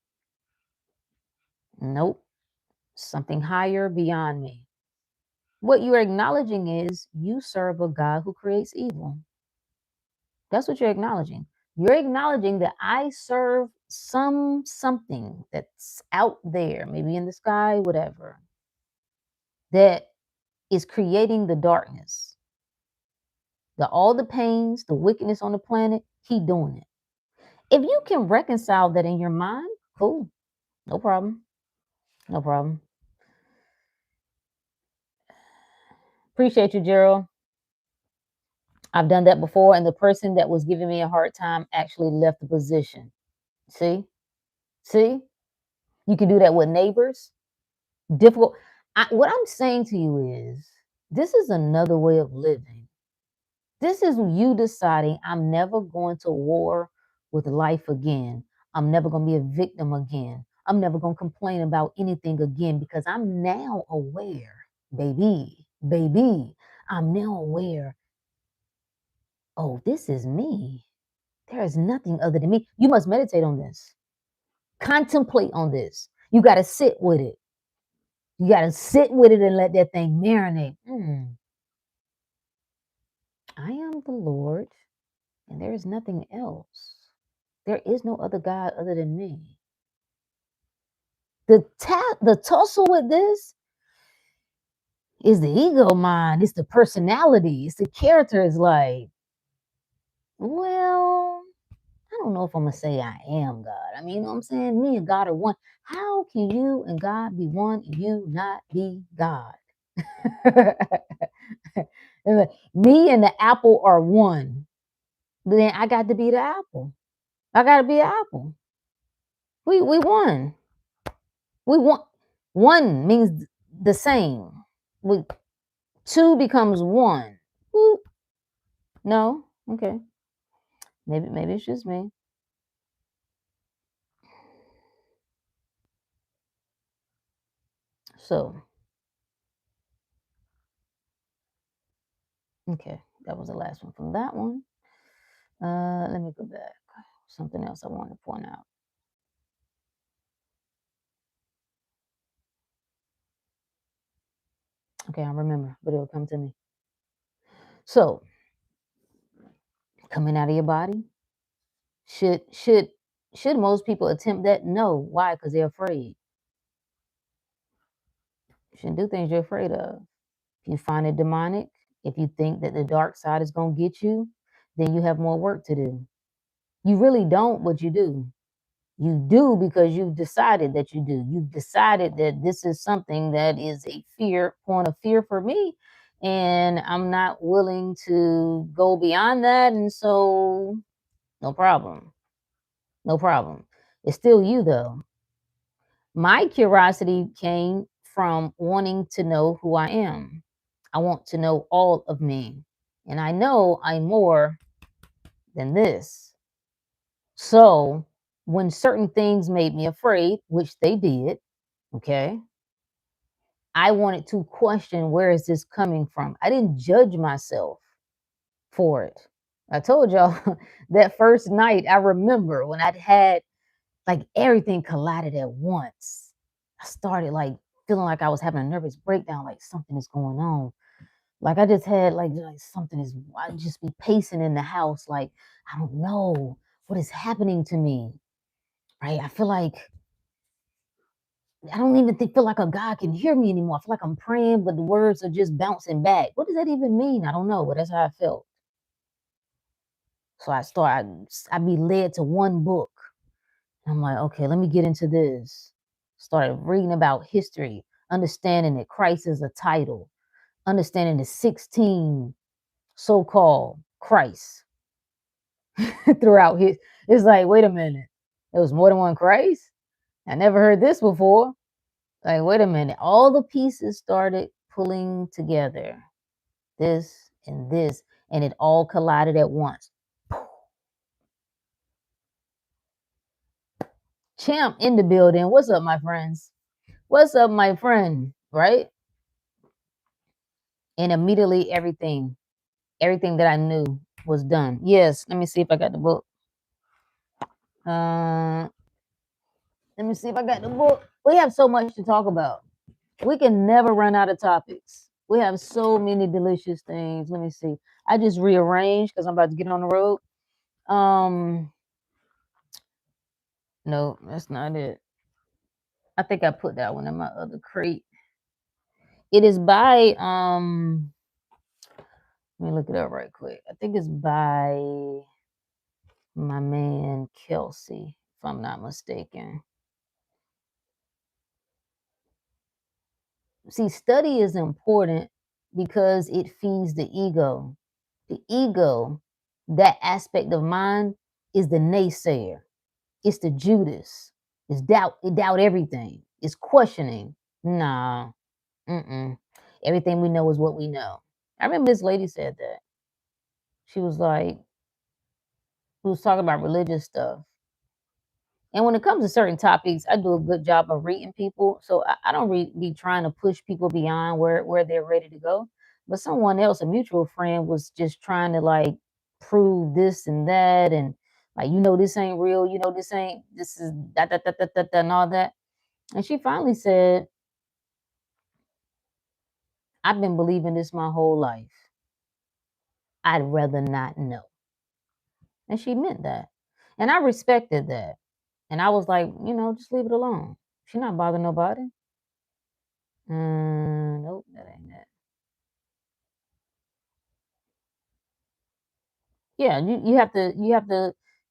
Nope. Something higher beyond me. What you're acknowledging is you serve a God who creates evil. That's what you're acknowledging. You're acknowledging that I serve something that's out there, maybe in the sky, whatever, that is creating the darkness. All the pains, the wickedness on the planet, he doing it. If you can reconcile that in your mind, cool. No problem. No problem. Appreciate you, Gerald. I've done that before, and the person that was giving me a hard time actually left the position. See? See? You can do that with neighbors. Difficult. What I'm saying to you is this is another way of living. This is you deciding I'm never going to war with life again. I'm never going to be a victim again. I'm never going to complain about anything again because I'm now aware, baby, I'm now aware. Oh, this is me. There is nothing other than me. You must meditate on this. Contemplate on this. You got to sit with it. You got to sit with it and let that thing marinate. I am the Lord, and there is nothing else. There is no other God other than me. The tussle with this is the ego mind. It's the personality. It's the character. It's like, well, I don't know if I'm going to say I am God. I mean, you know what I'm saying? Me and God are one. How can you and God be one and you not be God? Me and the apple are one. Then I got to be the apple. I got to be an apple. We won. We won. One means the same. Two becomes one. Whoop. No, okay. Maybe it's just me. So, okay, that was the last one from that one. Let me go back. Something else I want to point out. Okay, I remember, but it'll come to me. So, coming out of your body should Should most people attempt that? No. Why? Because they're afraid. You shouldn't do things you're afraid of. If you find it demonic, if you think that the dark side is going to get you, then you have more work to do. You really don't, but you do. You do because you've decided that you do. You've decided that this is something that is a point of fear for me. And I'm not willing to go beyond that. And so, no problem. No problem. It's still you, though. My curiosity came from wanting to know who I am. I want to know all of me. And I know I'm more than this. So when certain things made me afraid, which they did, okay, I wanted to question, where is this coming from? I didn't judge myself for it. I told y'all that first night, I remember when I'd had like everything collided at once. I started like feeling like I was having a nervous breakdown, like something is going on. Like I just had like something is, I'd just be pacing in the house, like, I don't know what is happening to me. Right? I feel like I don't even feel like a God can hear me anymore. I feel like I'm praying, but the words are just bouncing back. What does that even mean? I don't know, but that's how I felt. So I'd be led to one book. I'm like, okay, let me get into this. Started reading about history, understanding that Christ is a title, understanding the 16 so-called Christ throughout his. It's like, wait a minute, there was more than one Christ? I never heard this before. Like, wait a minute. All the pieces started pulling together. This and this, and it all collided at once. Champ in the building. What's up, my friends? What's up, my friend? Right? And immediately everything that I knew was done. Yes, let me see if I got the book. Let me see if I got the book. We have so much to talk about. We can never run out of topics. We have so many delicious things. Let me see. I just rearranged because I'm about to get on the road. No, that's not it. I think I put that one in my other crate. It is by let me look it up right quick. I think it's by my man Kelsey, if I'm not mistaken. See, study is important because it feeds the ego. The ego, that aspect of mind, is the naysayer. It's the Judas. It's doubt. It doubt everything. It's questioning. Nah. Everything we know is what we know. I remember this lady said that. She was like, we was talking about religious stuff. And when it comes to certain topics, I do a good job of reading people. So I don't be trying to push people beyond where they're ready to go. But someone else, a mutual friend, was just trying to like prove this and that. And like, this ain't real. This is that, and all that. And she finally said, I've been believing this my whole life. I'd rather not know. And she meant that. And I respected that. And I was like, just leave it alone. She's not bothering nobody. Nope, that ain't it. Yeah,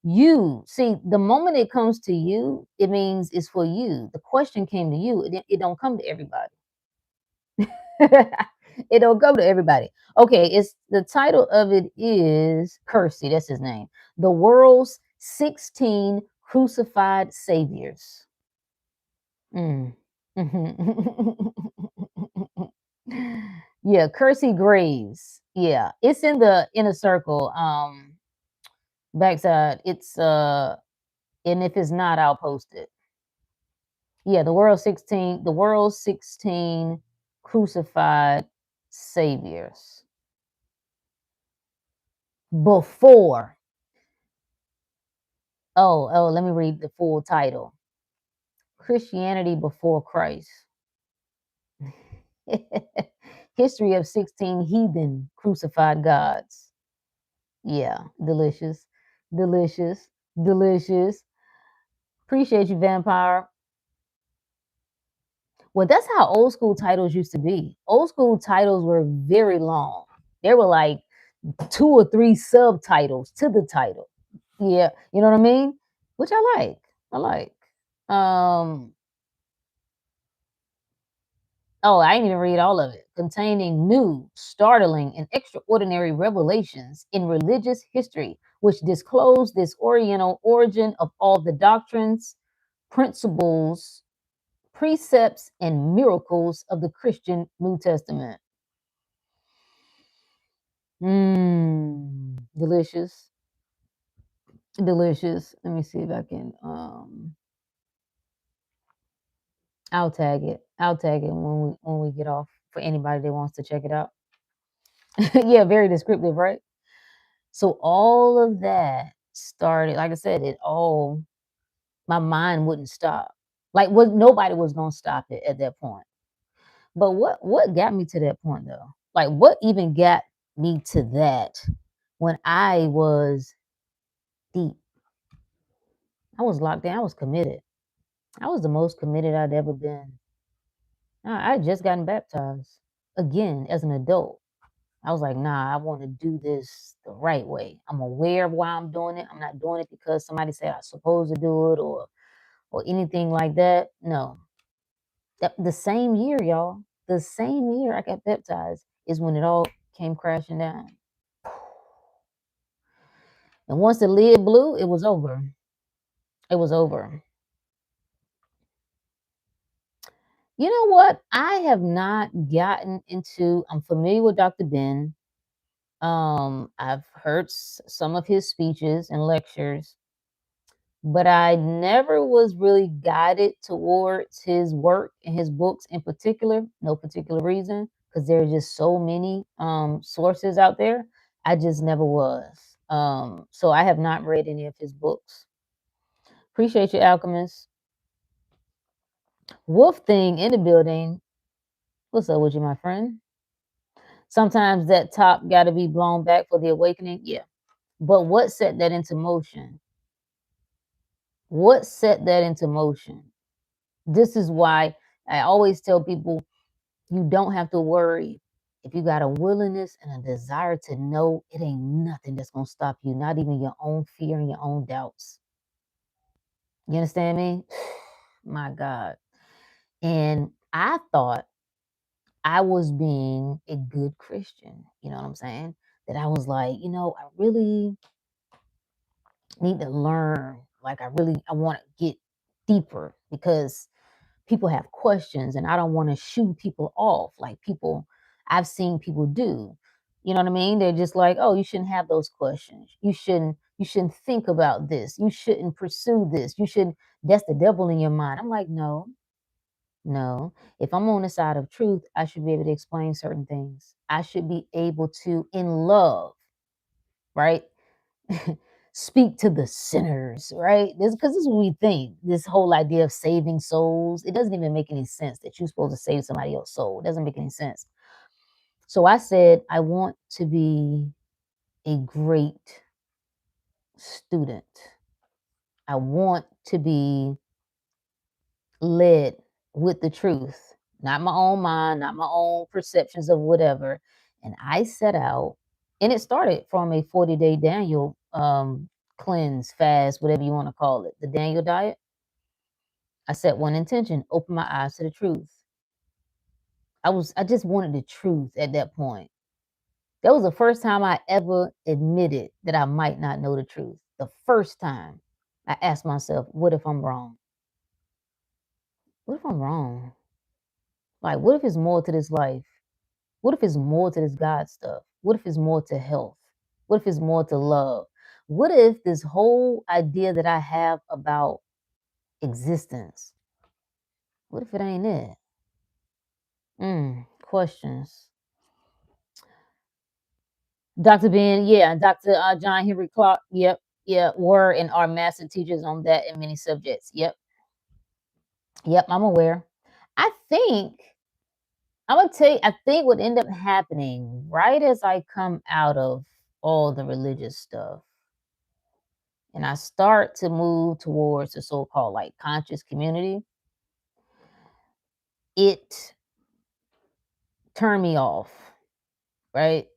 you see, the moment it comes to you, it means it's for you. The question came to you. It don't come to everybody. It don't come to everybody. Okay, it's the title of it is Kersey, that's his name. The World's 16 Crucified Saviors. Mm. Yeah, Kersey Graves. Yeah, it's in the inner circle. Backside. It's and if it's not, I'll post it. Yeah, the world's 16 crucified saviors. Before. Oh, let me read the full title. Christianity Before Christ. History of 16 heathen crucified gods. Yeah, delicious, delicious, delicious. Appreciate you, vampire. Well, that's how old school titles used to be. Old school titles were very long. They were like 2 or 3 subtitles to the title. Yeah, you know what I mean? Which I like. I like. Um, oh, I didn't even read all of it. Containing new, startling, and extraordinary revelations in religious history, which disclose this Oriental origin of all the doctrines, principles, precepts, and miracles of the Christian New Testament. Mmm, delicious, delicious. Let me see if I can. I'll tag it. I'll tag it when we get off for anybody that wants to check it out. Yeah, very descriptive, right? So all of that started, like I said, it all my mind wouldn't stop. Like what nobody was gonna stop it at that point. But what got me to that point though? Like what even got me to that when I was deep? I was locked in, I was committed. I was the most committed I'd ever been. I just gotten baptized again as an adult. I was like, nah, I want to do this the right way. I'm aware of why I'm doing it. I'm not doing it because somebody said I'm supposed to do it or anything like that. No. The same year, y'all, the same year I got baptized is when it all came crashing down. And once the lid blew, it was over. It was over. You know what? I have not gotten into, I'm familiar with Dr. Ben. I've heard some of his speeches and lectures, but I never was really guided towards his work and his books in particular. No particular reason, because there are just so many sources out there. I just never was. So I have not read any of his books. Appreciate you, Alchemist. Wolf thing in the building. What's up with you, my friend? Sometimes that top got to be blown back for the awakening. Yeah. But what set that into motion? What set that into motion? This is why I always tell people you don't have to worry. If you got a willingness and a desire to know, it ain't nothing that's going to stop you, not even your own fear and your own doubts. You understand me? My God. And I thought I was being a good Christian. You know what I'm saying? That I was like, I really need to learn. Like, I want to get deeper because people have questions and I don't want to shoo people off like people I've seen people do. You know what I mean? They're just like, "Oh, you shouldn't have those questions. You shouldn't think about this. You shouldn't pursue this. You should That's the devil in your mind." I'm like, "No. No. If I'm on the side of truth, I should be able to explain certain things. I should be able to in love, right? Speak to the sinners, right? This is what we think. This whole idea of saving souls, it doesn't even make any sense that you're supposed to save somebody else's soul. It doesn't make any sense. So I said, I want to be a great student. I want to be led with the truth, not my own mind, not my own perceptions of whatever. And I set out, and it started from a 40-day Daniel cleanse, fast, whatever you want to call it, the Daniel diet. I set one intention: open my eyes to the truth. I just wanted the truth at that point. That was the first time I ever admitted that I might not know the truth. The first time I asked myself, what if I'm wrong? What if I'm wrong? Like, what if it's more to this life? What if it's more to this God stuff? What if it's more to health? What if it's more to love? What if this whole idea that I have about existence, what if it ain't it? Questions. Dr. Ben, yeah, Dr. John Henry Clark, yep, yeah, were and are master teachers on that in many subjects. Yep, I'm aware. I think, I'm gonna tell you, I think what ended up happening right as I come out of all the religious stuff and I start to move towards the so-called like conscious community, it turned me off, right?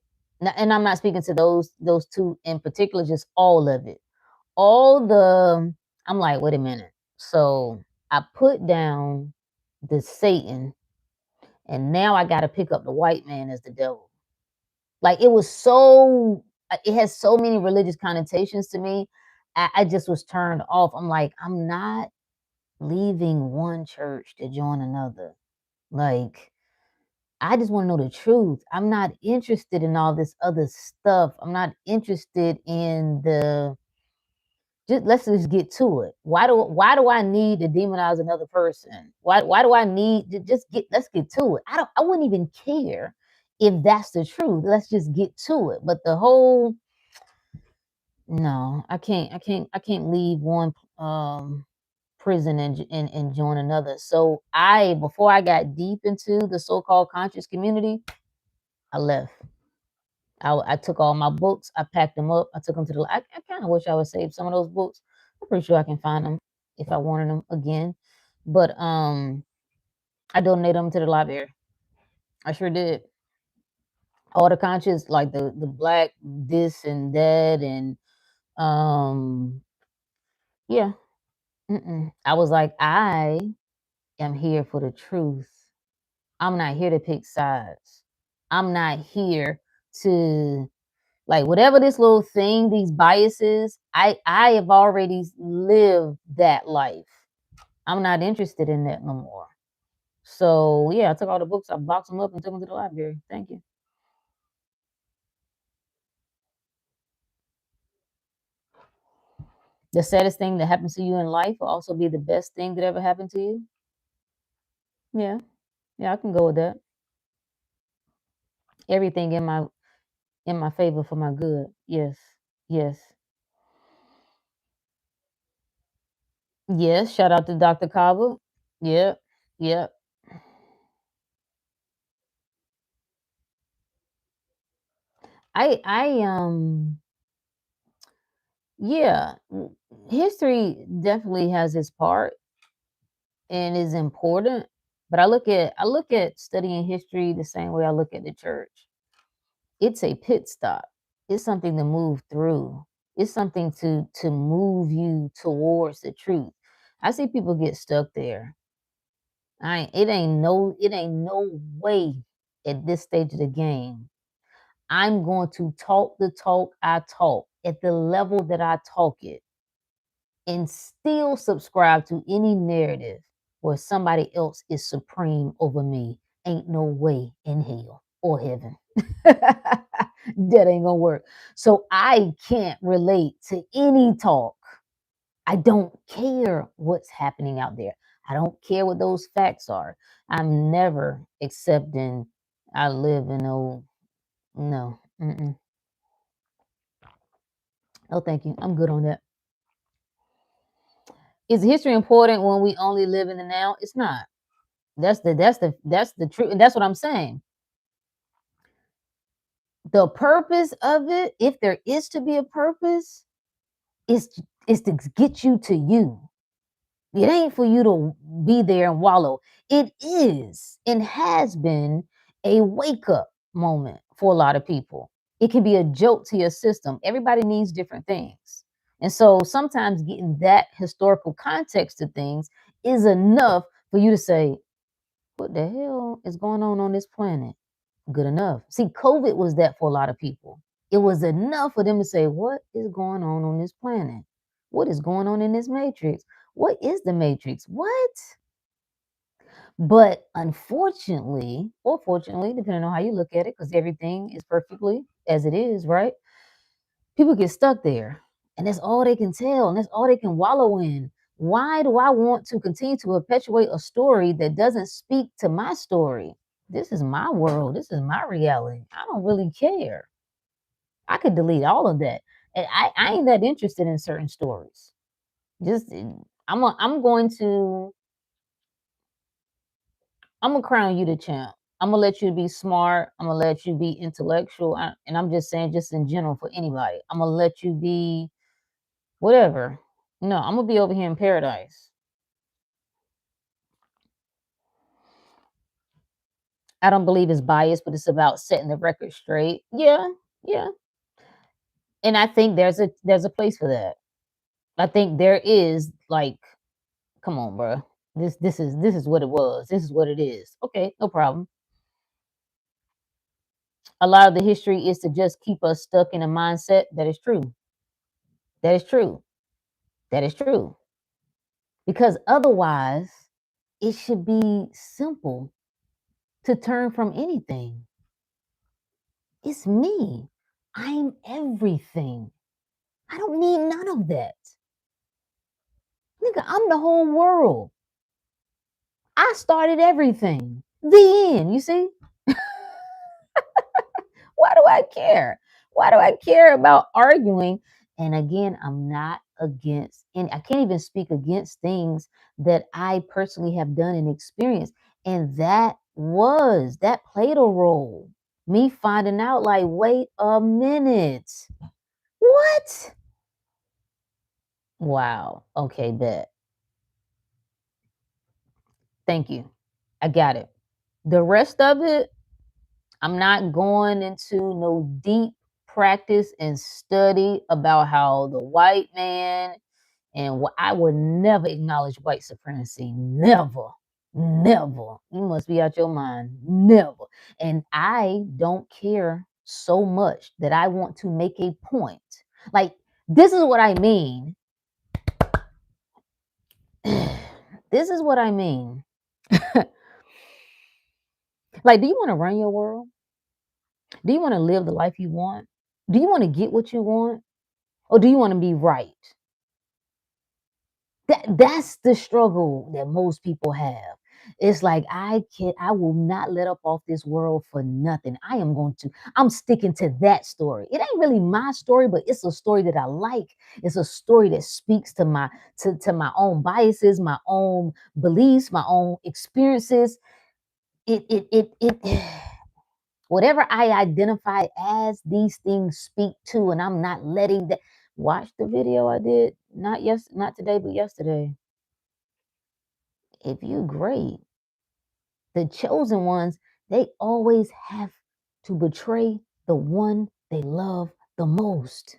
And I'm not speaking to those two in particular, just all of it. All the I'm like, wait a minute. So I put down the Satan, and now I got to pick up the white man as the devil. Like it was so, it has so many religious connotations to me. I just was turned off. I'm like, I'm not leaving one church to join another. Like, I just want to know the truth. I'm not interested in all this other stuff. I'm not interested in the just let's just get to it. Why do I need to demonize another person? Why do I need to just get let's get to it? I wouldn't even care if that's the truth. Let's just get to it. But the whole no, I can't leave one prison and join another. So I before I got deep into the so-called conscious community, I left. I took all my books, I packed them up, I took them to the. I kind of wish I would save some of those books. I'm pretty sure I can find them if I wanted them again, but I donated them to the library. I sure did. All the conscious, like the black this and that, and um yeah, I was like, I am here for the truth. I'm not here to pick sides. I'm not here to like whatever this little thing, these biases, I have already lived that life. I'm not interested in that no more. So yeah, I took all the books, I boxed them up and took them to the library. Thank you. The saddest thing that happens to you in life will also be the best thing that ever happened to you. Yeah, yeah, I can go with that. Everything in my favor for my good. Yes, yes, yes. Shout out to Dr. Kaba. Yep, yep. I yeah, history definitely has its part and is important, but I look at studying history the same way I look at the church. It's a pit stop. It's something to move through. It's something to move you towards the truth. I see people get stuck there. It ain't no way at this stage of the game. I'm going to talk the talk I talk at the level that I talk it and still subscribe to any narrative where somebody else is supreme over me. Ain't no way in hell or heaven. That ain't gonna work. So I can't relate to any talk. I don't care what's happening out there. I don't care what those facts are. I'm never accepting I live in no. No, thank you. I'm good on that. Is history important when we only live in the now? It's not. That's the truth, and that's what I'm saying. The purpose of it, if there is to be a purpose, is is to get you to you. It ain't for you to be there and wallow. It is and has been a wake up moment for a lot of people. It can be a jolt to your system. Everybody needs different things. And so sometimes getting that historical context to things is enough for you to say, what the hell is going on this planet? Good enough. See, COVID was that for a lot of people. It was enough for them to say, what is going on this planet? What is going on in this matrix? What is the matrix? What? But unfortunately, or fortunately, depending on how you look at it, because everything is perfectly as it is, right? People get stuck there. And that's all they can tell, and that's all they can wallow in. Why do I want to continue to perpetuate a story that doesn't speak to my story? This is my world. This is my reality. I don't really care. I could delete all of that. And I ain't that interested in certain stories. Just I'm gonna crown you the champ. I'm gonna let you be smart. I'm gonna let you be intellectual. And I'm just saying, just in general for anybody, I'm gonna let you be Whatever. No, I'm gonna be over here in paradise. I don't believe it's biased, but it's about setting the record straight. Yeah, yeah. And I think there's a place for that. I think there is like, come on, bro. This is what it was. This is what it is. Okay, no problem. A lot of the history is to just keep us stuck in a mindset that is true. That is true. That is true. Because otherwise, it should be simple to turn from anything. It's me. I'm everything. I don't need none of that. Nigga, I'm the whole world. I started everything. The end. You see? Why do I care? Why do I care about arguing? And again, I'm not against, and I can't even speak against things that I personally have done and experienced. And that played a role. Me finding out, like, wait a minute. What? Wow. Okay, bet. Thank you. I got it. The rest of it, I'm not going into no deep practice and study about how the white man and what I would never acknowledge white supremacy. Never. Never. You must be out your mind. Never. And I don't care so much that I want to make a point. Like, this is what I mean. This is what I mean. Like, do you want to run your world? Do you want to live the life you want? Do you want to get what you want? Or do you want to be right? That's the struggle that most people have. It's like I will not let up off this world for nothing. I'm sticking to that story. It ain't really my story, but it's a story that I like. It's a story that speaks to my own biases, my own beliefs, my own experiences. It whatever I identify as, these things speak to, and I'm not letting that. Watch the video I did not today, but yesterday. If you great, the chosen ones, they always have to betray the one they love the most.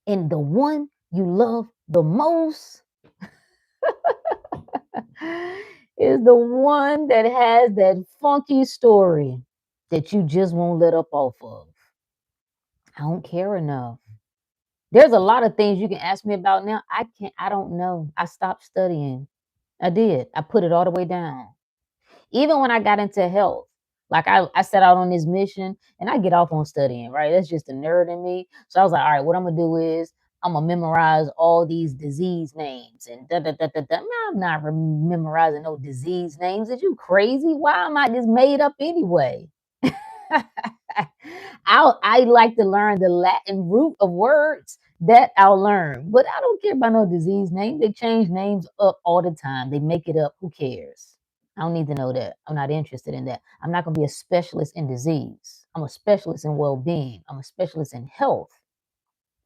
And the one you love the most is the one that has that funky story that you just won't let up off of. I don't care enough. There's a lot of things you can ask me about now. I don't know. I stopped studying. I did. I put it all the way down. Even when I got into health, like I set out on this mission and I get off on studying, right? That's just a nerd in me. So I was like, all right, what I'm gonna do is I'm gonna memorize all these disease names and da da da da da. Man, I'm not memorizing no disease names. Are you crazy? Why am I just made up anyway? I like to learn the Latin root of words that I'll learn, but I don't care about no disease name. They change names up all the time. They make it up. Who cares? I don't need to know that. I'm not interested in that. I'm not going to be a specialist in disease. I'm a specialist in well-being. I'm a specialist in health,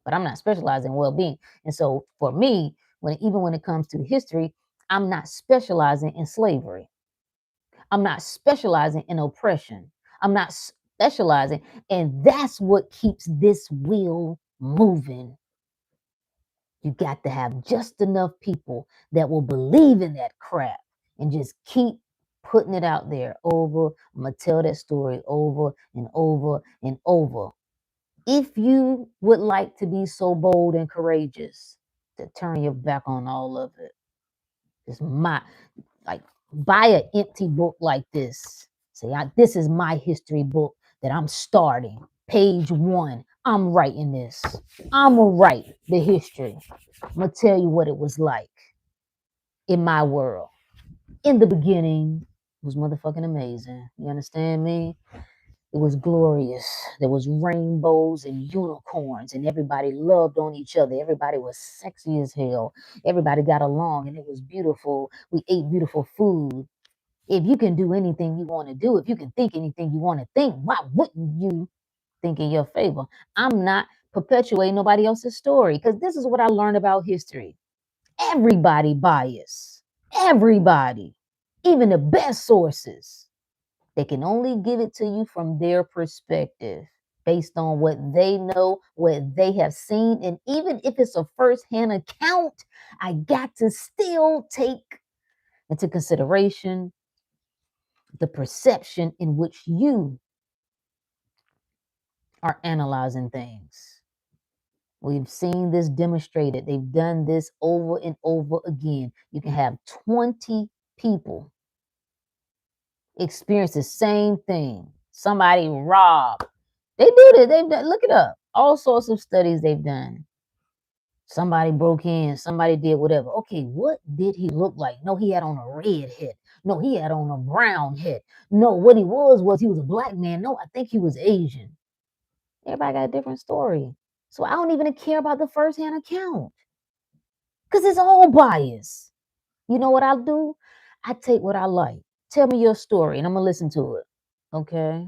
but I'm not specialized in well-being. And so for me, even when it comes to history, I'm not specializing in slavery. I'm not specializing in oppression. I'm not specializing. And that's what keeps this wheel moving. You got to have just enough people that will believe in that crap and just keep putting it out there over. I'm going to tell that story over and over and over. If you would like to be so bold and courageous to turn your back on all of it, it's like, buy an empty book like this. Say, this is my history book that I'm starting. Page 1. I'm writing this. I'm going to write the history. I'm going to tell you what it was like in my world. In the beginning, it was motherfucking amazing. You understand me? It was glorious. There was rainbows and unicorns, and everybody loved on each other. Everybody was sexy as hell. Everybody got along, and it was beautiful. We ate beautiful food. If you can do anything you want to do, if you can think anything you want to think, why wouldn't you think in your favor? I'm not perpetuate nobody else's story. Because this is what I learned about history. Everybody bias. Everybody. Even the best sources. They can only give it to you from their perspective, based on what they know, what they have seen. And even if it's a first-hand account, I got to still take into consideration the perception in which you are analyzing things. We've seen this demonstrated. They've done this over and over again. You can have 20 people experience the same thing. Somebody robbed. They did it. They've done, look it up. All sorts of studies they've done. Somebody broke in. Somebody did whatever. Okay, what did he look like? No, he had on a red hat. No, he had on a brown hat. No, what he was he was a black man. No, I think he was Asian. Everybody got a different story. So I don't even care about the first-hand account because it's all bias. You know what I'll do? I take what I like. Tell me your story and I'm going to listen to it. Okay.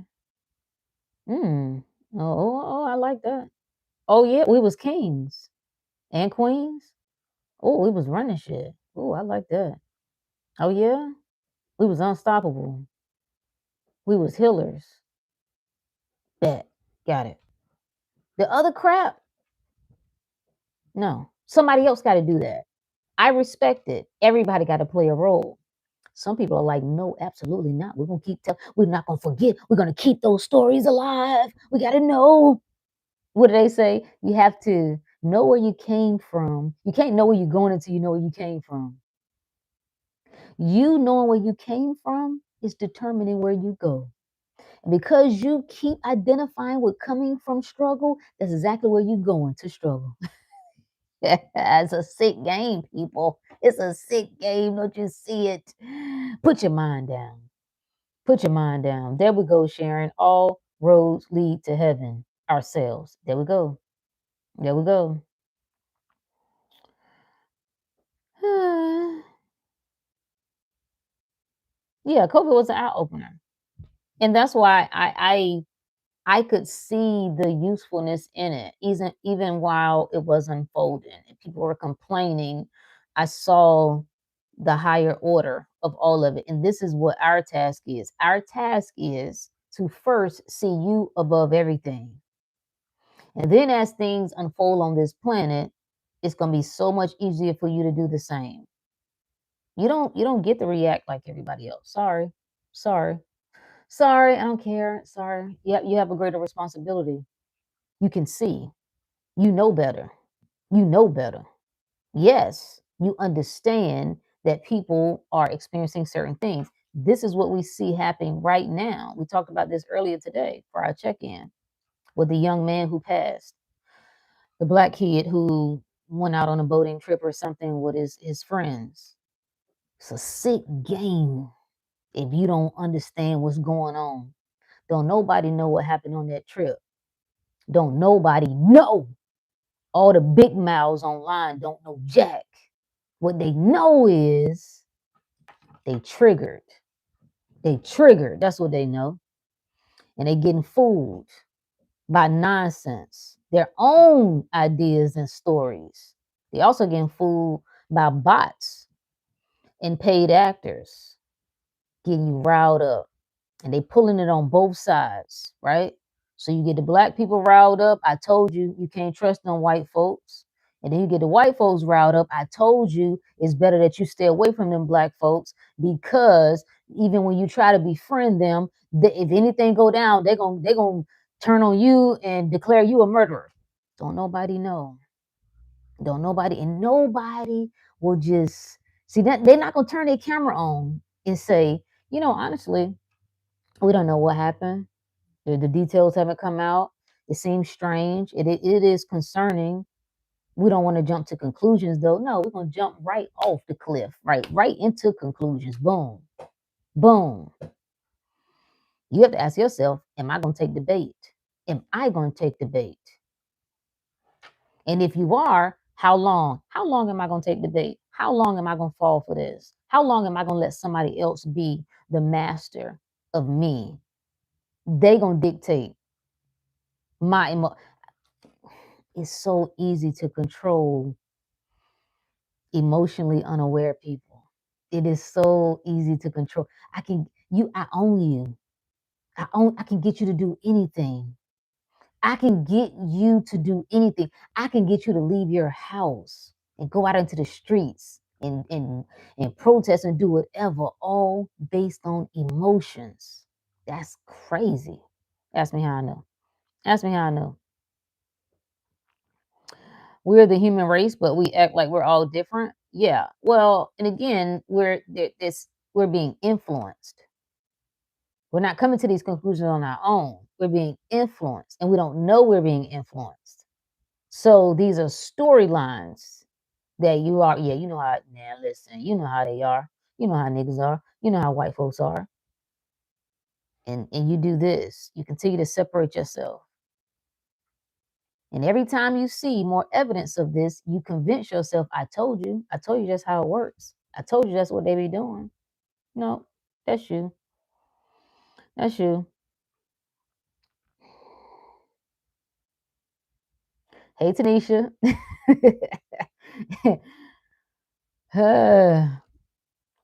Oh, I like that. Oh, yeah, we was kings and queens. Oh, we was running shit. Oh, I like that. Oh, yeah, we was unstoppable. We was healers. Bet. Got it. The other crap, no. Somebody else got to do that. I respect it. Everybody got to play a role. Some people are like, no, absolutely not. We're going to keep telling, we're not going to forget. We're going to keep those stories alive. We got to know. What do they say? You have to know where you came from. You can't know where you're going until you know where you came from. You knowing where you came from is determining where you go. And because you keep identifying with coming from struggle, that's exactly where you're going, to struggle. It's a sick game, people. It's a sick game. Don't you see it? Put your mind down. Put your mind down. There we go, Sharon. All roads lead to heaven. Ourselves. There we go. There we go. Yeah, COVID was an eye opener. And that's why I could see the usefulness in it, even while it was unfolding and people were complaining. I saw the higher order of all of it. And this is what our task is. Our task is to first see you above everything. And then as things unfold on this planet, it's going to be so much easier for you to do the same. You don't get to react like everybody else. Sorry. Sorry. Sorry, I don't care. Sorry. You have a greater responsibility. You can see. You know better. You know better. Yes, you understand that people are experiencing certain things. This is what we see happening right now. We talked about this earlier today for our check-in with the young man who passed, the black kid who went out on a boating trip or something with his friends. It's a sick game if you don't understand what's going on. Don't nobody know what happened on that trip. Don't nobody know. All the big mouths online don't know jack. What they know is they triggered. They triggered. That's what they know. And they getting fooled by nonsense, their own ideas and stories. They also getting fooled by bots and paid actors getting you riled up. And they pulling it on both sides, right? So you get the black people riled up. I told you you can't trust them white folks. And then you get the white folks riled up. I told you it's better that you stay away from them black folks, because even when you try to befriend them, if anything go down, they're gonna turn on you and declare you a murderer. Don't nobody know. Don't nobody, and nobody will just see that they're not gonna turn their camera on and say, honestly, we don't know what happened. The details haven't come out. It seems strange. It is concerning. We don't want to jump to conclusions, though. No, we're going to jump right off the cliff, right into conclusions. Boom, boom. You have to ask yourself, am I going to take the bait? Am I going to take the bait? And if you are, how long? How long am I going to take the bait? How long am I going to fall for this? How long am I going to let somebody else be the master of me? They going to dictate my It's so easy to control emotionally unaware people. It is so easy to control. I own you. I can get you to do anything. I can get you to do anything. I can get you to leave your house and go out into the streets and protest and do whatever, all based on emotions. That's crazy. Ask me how I know. Ask me how I know. We're the human race, but we act like we're all different. Yeah. Well, and again, we're being influenced. We're not coming to these conclusions on our own. We're being influenced, and we don't know we're being influenced. So these are storylines that you are, yeah, you know how, now listen, you know how they are. You know how niggas are. You know how white folks are. And you do this. You continue to separate yourself. And every time you see more evidence of this, you convince yourself, I told you. I told you that's how it works. I told you that's what they be doing. No, that's you. That's you. Hey, Tanisha.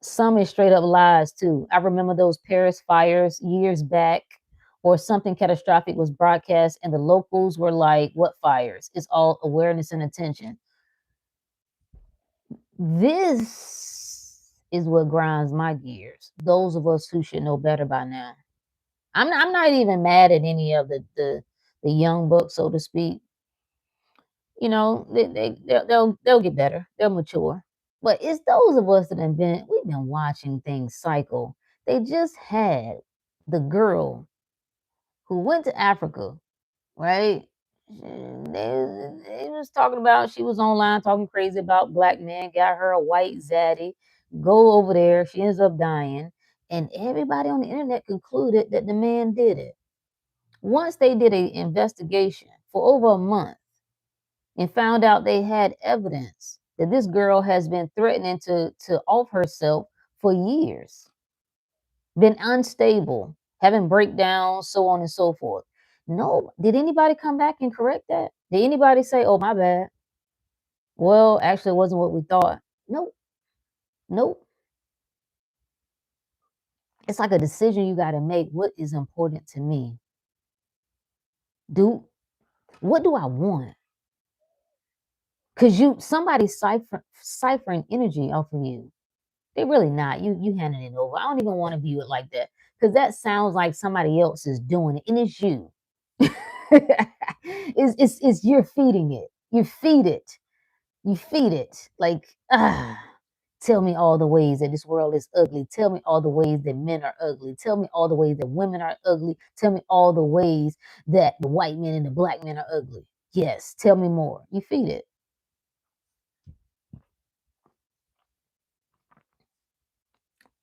Some is straight up lies too. I remember those Paris fires years back, or something catastrophic was broadcast, and the locals were like, "What fires? It's all awareness and attention." This is what grinds my gears. Those of us who should know better by now. I'm not even mad at any of the young bucks, so to speak. You know, they'll get better. They'll mature. But it's those of us that we've been watching things cycle. They just had the girl who went to Africa, right? They was talking about, she was online talking crazy about black men, got her a white zaddy, go over there, she ends up dying, and everybody on the internet concluded that the man did it. Once they did an investigation for over a month and found out they had evidence that this girl has been threatening to off herself for years, been unstable, having breakdowns, so on and so forth. No, did anybody come back and correct that? Did anybody say, "Oh, my bad"? Well, actually, it wasn't what we thought. Nope, nope. It's like a decision you got to make. What is important to me? Do what do I want? Cause somebody ciphering energy off of you. They really not. You handing it over. I don't even want to view it like that. Cause that sounds like somebody else is doing it. And it's you. It's you're feeding it. You feed it. You feed it. Like, tell me all the ways that this world is ugly. Tell me all the ways that men are ugly. Tell me all the ways that women are ugly. Tell me all the ways that the white men and the black men are ugly. Yes, tell me more. You feed it.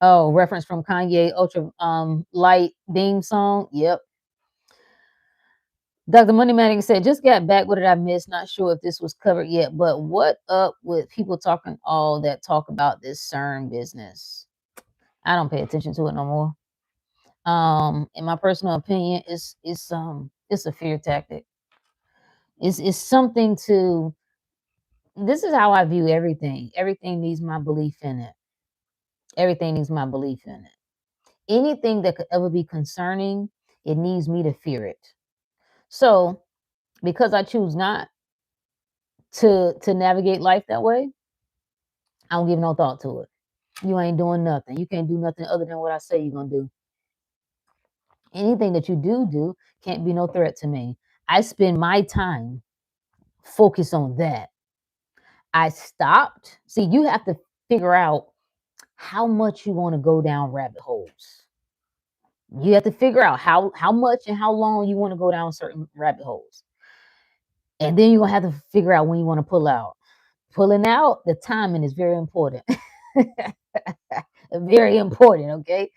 Oh, reference from Kanye Ultra Light Beam song. Yep. Dr. Moneymatic said, just got back. What did I miss? Not sure if this was covered yet, but what up with people talking all that talk about this CERN business? I don't pay attention to it no more. In my personal opinion, it's a fear tactic. It's something to, this is how I view everything. Everything needs my belief in it. Everything needs my belief in it. Anything that could ever be concerning, it needs me to fear it. So because I choose not to navigate life that way, I don't give no thought to it. You ain't doing nothing. You can't do nothing other than what I say you're gonna do. Anything that you do can't be no threat to me. I spend my time focused on that. I stopped. See, you have to figure out how much you want to go down rabbit holes. You have to figure out how much and how long you want to go down certain rabbit holes. And then you're gonna have to figure out when you want to pull out. Pulling out, the timing is very important. Very important, okay?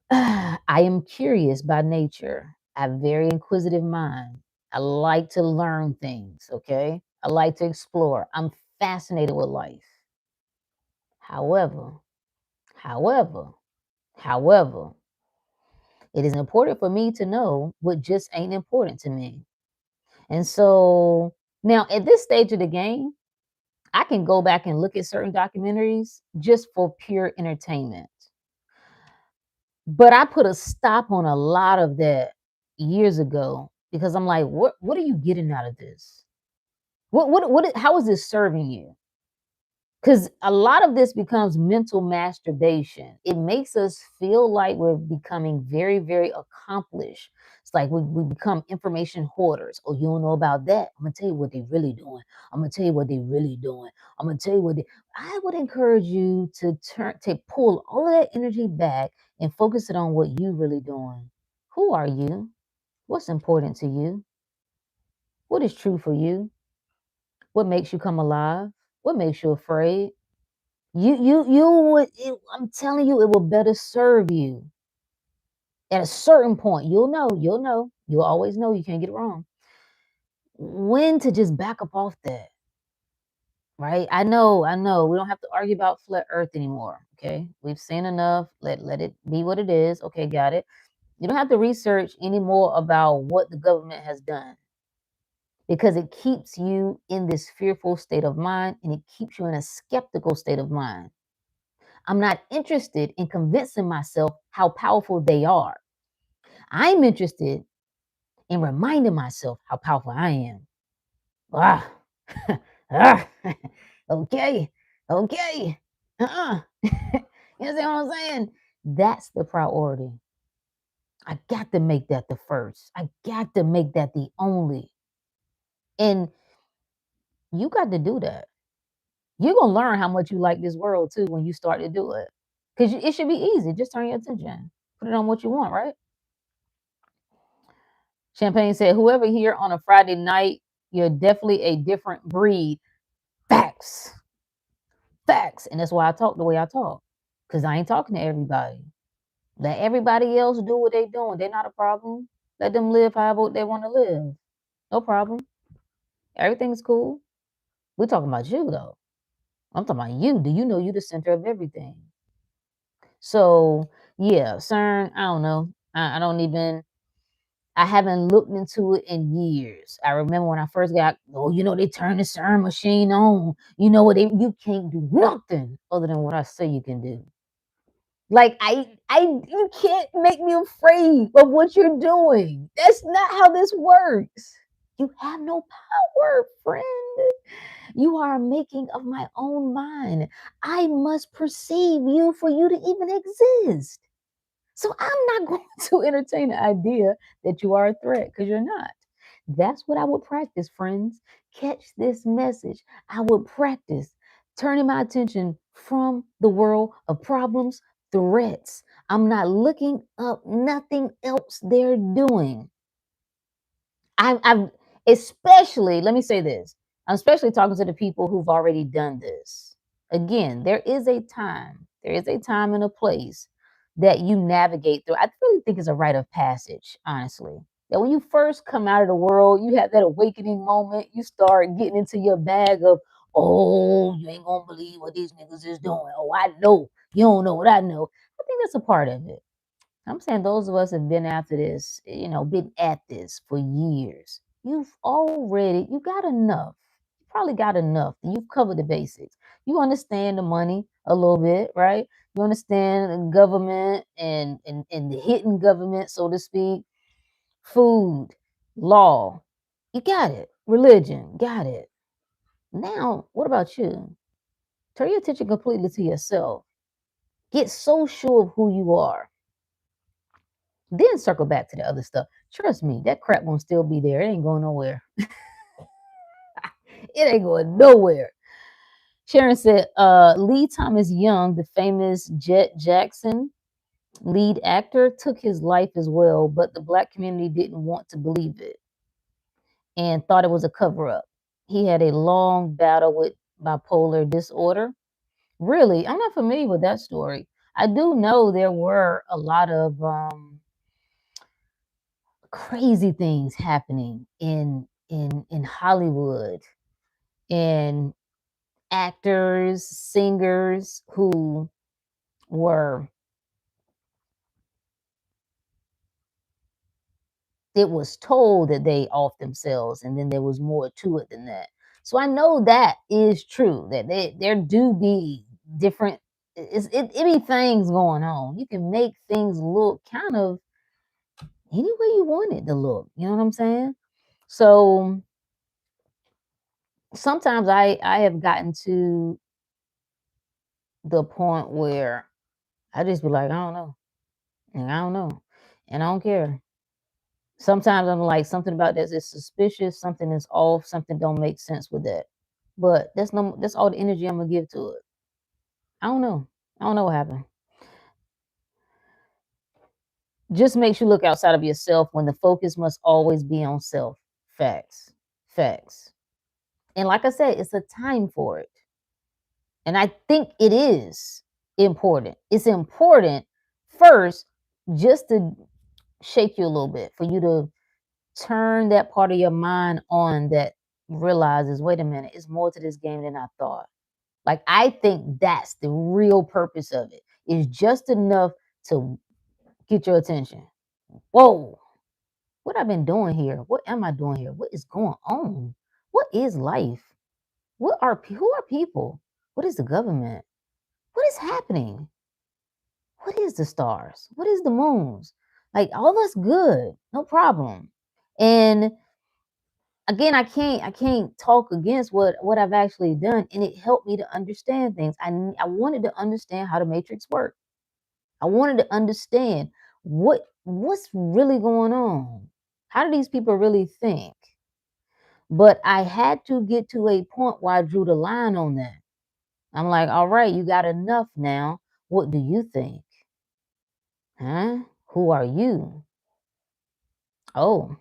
I am curious by nature. I have a very inquisitive mind. I like to learn things, okay? I like to explore. I'm fascinated with life. However, however, however, it is important for me to know what just ain't important to me. And so now at this stage of the game, I can go back and look at certain documentaries just for pure entertainment. But I put a stop on a lot of that years ago because I'm like, what are you getting out of this? How is this serving you? Because a lot of this becomes mental masturbation. It makes us feel like we're becoming very, very accomplished. It's like we become information hoarders. Oh, you don't know about that? I'm gonna tell you what they're really doing. I'm gonna tell you what they're really doing. I'm gonna tell you what they. I would encourage you to pull all of that energy back and focus it on what you really doing. Who are you? What's important to you? What is true for you? What makes you come alive? What makes you afraid? You would I'm telling you, it will better serve you. At a certain point, you'll always know, you can't get it wrong. When to just back up off that, right? I know. We don't have to argue about flat earth anymore. Okay. We've seen enough. Let it be what it is. Okay, got it. You don't have to research anymore about what the government has done because it keeps you in this fearful state of mind and it keeps you in a skeptical state of mind. I'm not interested in convincing myself how powerful they are. I'm interested in reminding myself how powerful I am. Ah, ah, okay, okay. You understand what I'm saying? That's the priority. I got to make that the first. I got to make that the only. And you got to do that. You're going to learn how much you like this world too when you start to do it. Because it should be easy. Just turn your attention. Put it on what you want, right? Champagne said, whoever here on a Friday night, you're definitely a different breed. Facts. Facts. And that's why I talk the way I talk. Because I ain't talking to everybody. Let everybody else do what they doing. They're not a problem. Let them live however they want to live. No problem. Everything's cool. We're talking about you though. I'm talking about you. Do you know you the center of everything? So yeah, CERN, I don't know. I don't even I haven't looked into it in years. I remember when I first got, oh, they turned the CERN machine on. You know what? You can't do nothing other than what I say you can do. Like you can't make me afraid of what you're doing. That's not how this works. You have no power, friend. You are a making of my own mind. I must perceive you for you to even exist. So I'm not going to entertain the idea that you are a threat because you're not. That's what I would practice, friends. Catch this message. I would practice turning my attention from the world of problems, threats. I'm not looking up nothing else they're doing. I'm especially, let me say this, I'm especially talking to the people who've already done this. Again, there is a time and a place that you navigate through. I really think it's a rite of passage, honestly. That when you first come out of the world, you have that awakening moment, you start getting into your bag of, oh, you ain't gonna believe what these niggas is doing. Oh, I know. You don't know what I know. I think that's a part of it. I'm saying those of us have been after this, been at this for years. You got enough. You probably got enough. You've covered the basics. You understand the money a little bit, right? You understand the government and the hidden government, so to speak, food, law. You got it. Religion, got it. Now, what about you? Turn your attention completely to yourself. Get so sure of who you are. Then circle back to the other stuff. Trust me, that crap won't still be there. It ain't going nowhere. It ain't going nowhere. Sharon said, Lee Thomas Young, the famous Jet Jackson lead actor, took his life as well, but the black community didn't want to believe it and thought it was a cover up. He had a long battle with bipolar disorder. Really, I'm not familiar with that story. I do know there were a lot of crazy things happening in Hollywood and actors, singers who were it was told that they off themselves, and then there was more to it than that. So I know that is true, that there do be different, it be things going on. You can make things look kind of any way you want it to look. You know what I'm saying? So sometimes I have gotten to the point where I just be like, I don't know, and I don't know, and I don't care. Sometimes I'm like, something about this is suspicious, something is off, something don't make sense with that. But that's all the energy I'm gonna give to it. I don't know. I don't know what happened. Just makes you look outside of yourself when the focus must always be on self. Facts. Facts. And like I said, it's a time for it. And I think it is important. It's important first just to shake you a little bit, for you to turn that part of your mind on that realizes, wait a minute, it's more to this game than I thought. Like, I think that's the real purpose of it, is just enough to get your attention. Whoa, what I've been doing here? What am I doing here? What is going on? What is life? Who are people? What is the government? What is happening? What is the stars? What is the moons? Like, all that's good, no problem. And again, I can't talk against what I've actually done, and it helped me to understand things. I wanted to understand how the matrix worked. I wanted to understand what's really going on. How do these people really think? But I had to get to a point where I drew the line on that. I'm like, all right, you got enough now. What do you think? Huh? Who are you? Oh,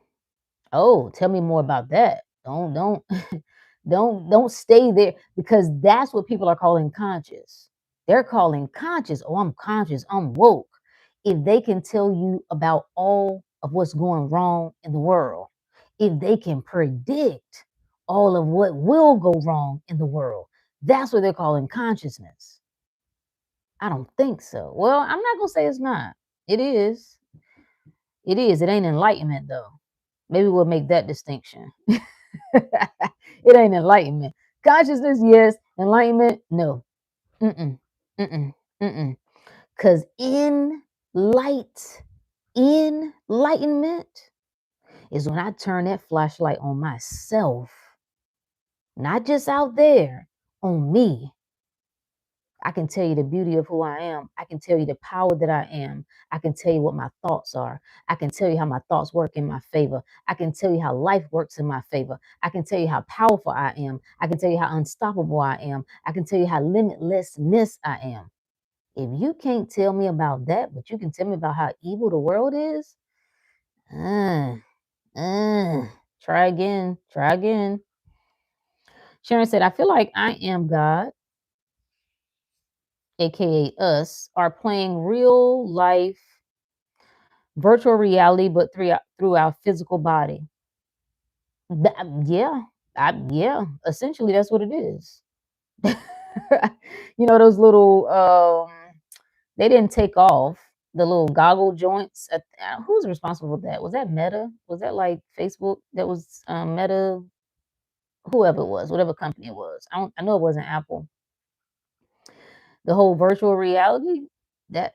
oh, tell me more about that. Don't don't stay there, because that's what people are calling conscious. They're calling conscious. Oh, I'm conscious. I'm woke. If they can tell you about all of what's going wrong in the world, if they can predict all of what will go wrong in the world, that's what they're calling consciousness. I don't think so. Well, I'm not gonna say it's not. It is. It is. It ain't enlightenment though. Maybe we'll make that distinction. It ain't enlightenment. Consciousness, yes. Enlightenment, no. Mm-mm. Mm-mm. Mm-mm. Because enlightenment is when I turn that flashlight on myself, not just out there, on me. I can tell you the beauty of who I am. I can tell you the power that I am. I can tell you what my thoughts are. I can tell you how my thoughts work in my favor. I can tell you how life works in my favor. I can tell you how powerful I am. I can tell you how unstoppable I am. I can tell you how limitlessness I am. If you can't tell me about that, but you can tell me about how evil the world is, uh, uh, try again. Try again. Sharon said, I feel like I am God, aka us, are playing real life virtual reality, but through our physical body. Yeah, yeah. Essentially, that's what it is. You know those little they didn't take off the little goggle joints. Who's responsible for that? Was that Meta? Was that like Facebook? That was Meta. Whoever it was, whatever company it was. I know it wasn't Apple. The whole virtual reality, that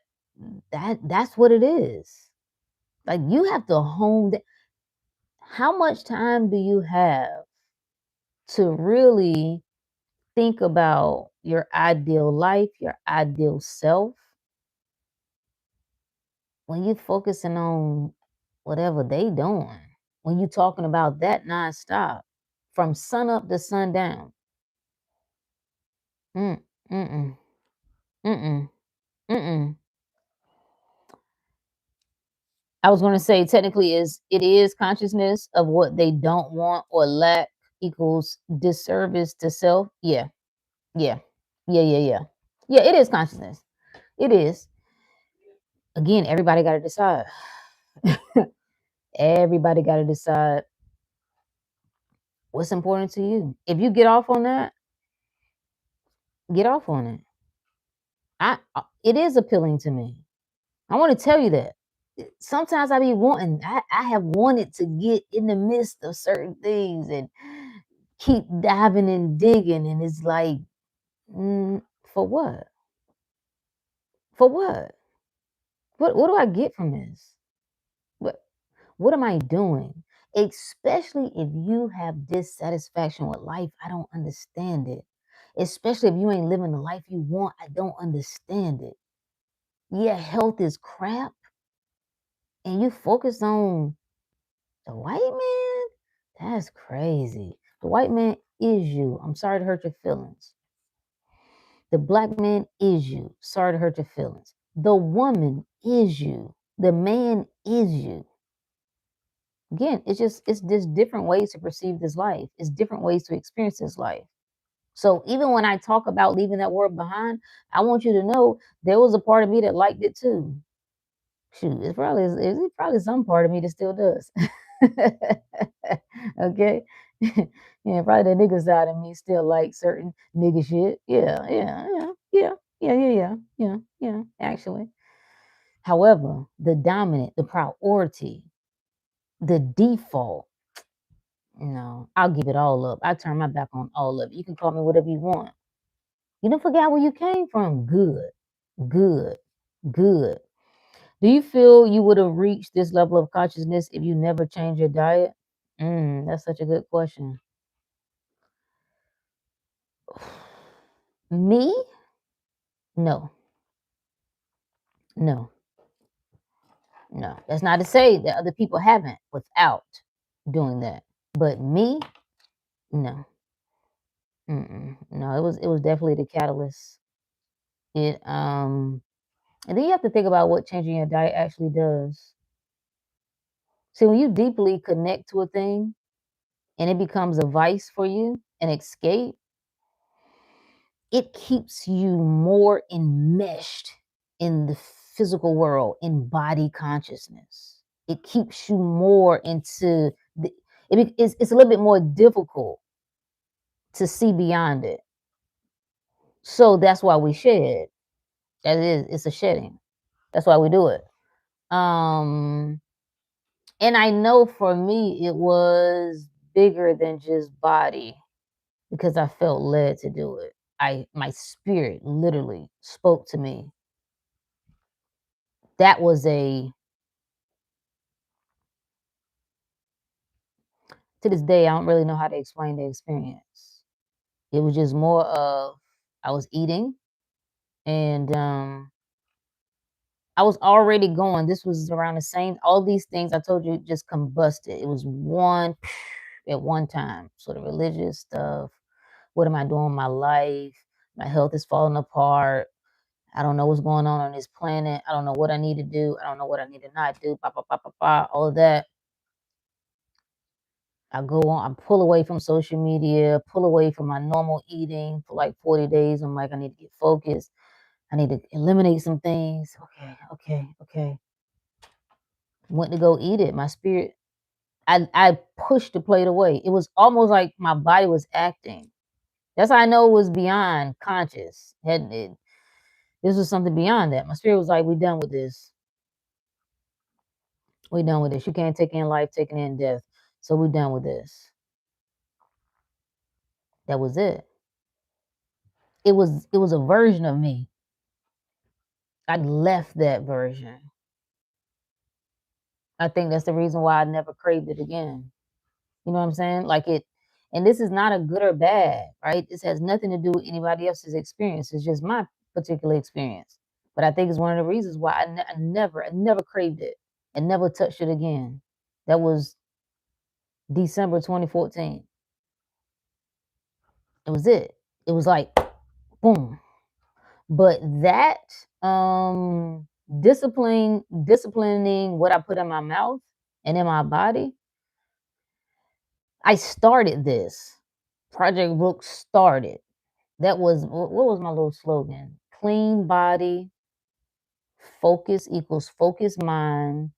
that's what it is. Like, you have to hone that. How much time do you have to really think about your ideal life, your ideal self, when you're focusing on whatever they doing? When you're talking about that nonstop, from sun up to sundown. Mm, mm-mm, mm-mm, mm-mm. I was going to say, technically, it is consciousness of what they don't want or lack equals disservice to self. Yeah, yeah, yeah, yeah, yeah. Yeah, it is consciousness. It is. Again, everybody got to decide. Everybody got to decide what's important to you. If you get off on that, get off on it. It is appealing to me. I want to tell you that. sometimes I be wanting, I have wanted to get in the midst of certain things and keep diving and digging, and it's like, for what? For what? What do I get from this? What what am I doing? Especially if you have dissatisfaction with life, I don't understand it. Especially if you ain't living the life you want, I don't understand it. Yeah, health is crap, and you focus on the white man? That's crazy. The white man is you. I'm sorry to hurt your feelings. The black man is you. Sorry to hurt your feelings. The woman is you. The man is you. Again, it's just different ways to perceive this life. It's different ways to experience this life. So even when I talk about leaving that world behind, I want you to know there was a part of me that liked it too. Shoot, it's probably some part of me that still does. Okay. Yeah, probably the nigga side of me still like certain nigga shit. Yeah, actually. However, the dominant, the priority, the default, no, I'll give it all up. I turn my back on all of it. You can call me whatever you want. You don't forget where you came from. Good, good, good. Do you feel you would have reached this level of consciousness if you never changed your diet? That's such a good question. Me? No, no, no. That's not to say that other people haven't without doing that. But me? No. No, it was definitely the catalyst. It and then you have to think about what changing your diet actually does. See, when you deeply connect to a thing and it becomes a vice for you, an escape, it keeps you more enmeshed in the physical world, in body consciousness. It keeps you more into it's a little bit more difficult to see beyond it. So that's why we shed. It's a shedding. That's why we do it. Um, and I know for me it was bigger than just body because I felt led to do it. My spirit literally spoke to me. That was to this day I don't really know how to explain the experience. It was just more of I was eating and I was already going. This was around the same all these things I told you just combusted. It was one at one time. So the religious stuff, what am I doing in my life? My health is falling apart. I don't know what's going on this planet. I don't know what I need to do. I don't know what I need to not do. All of that. I go on, I pull away from social media, pull away from my normal eating for like 40 days. I'm like, I need to get focused. I need to eliminate some things. Okay. Went to go eat it. My spirit, I pushed the plate away. It was almost like my body was acting. That's how I know it was beyond conscious. This was something beyond that. My spirit was like, we done with this. We done with this. You can't take in life, taking in death. So we done with this. That was it. It was a version of me. I left that version. I think that's the reason why I never craved it again. You know what I'm saying? Like it, and this is not a good or bad, right? This has nothing to do with anybody else's experience. It's just my particular experience. But I think it's one of the reasons why I never craved it and never touched it again. That was December 2014. It was it. It was like boom. But that disciplining what I put in my mouth and in my body, I started this. Project Rook started. That was what was my little slogan? Clean body, focus equals focused mind,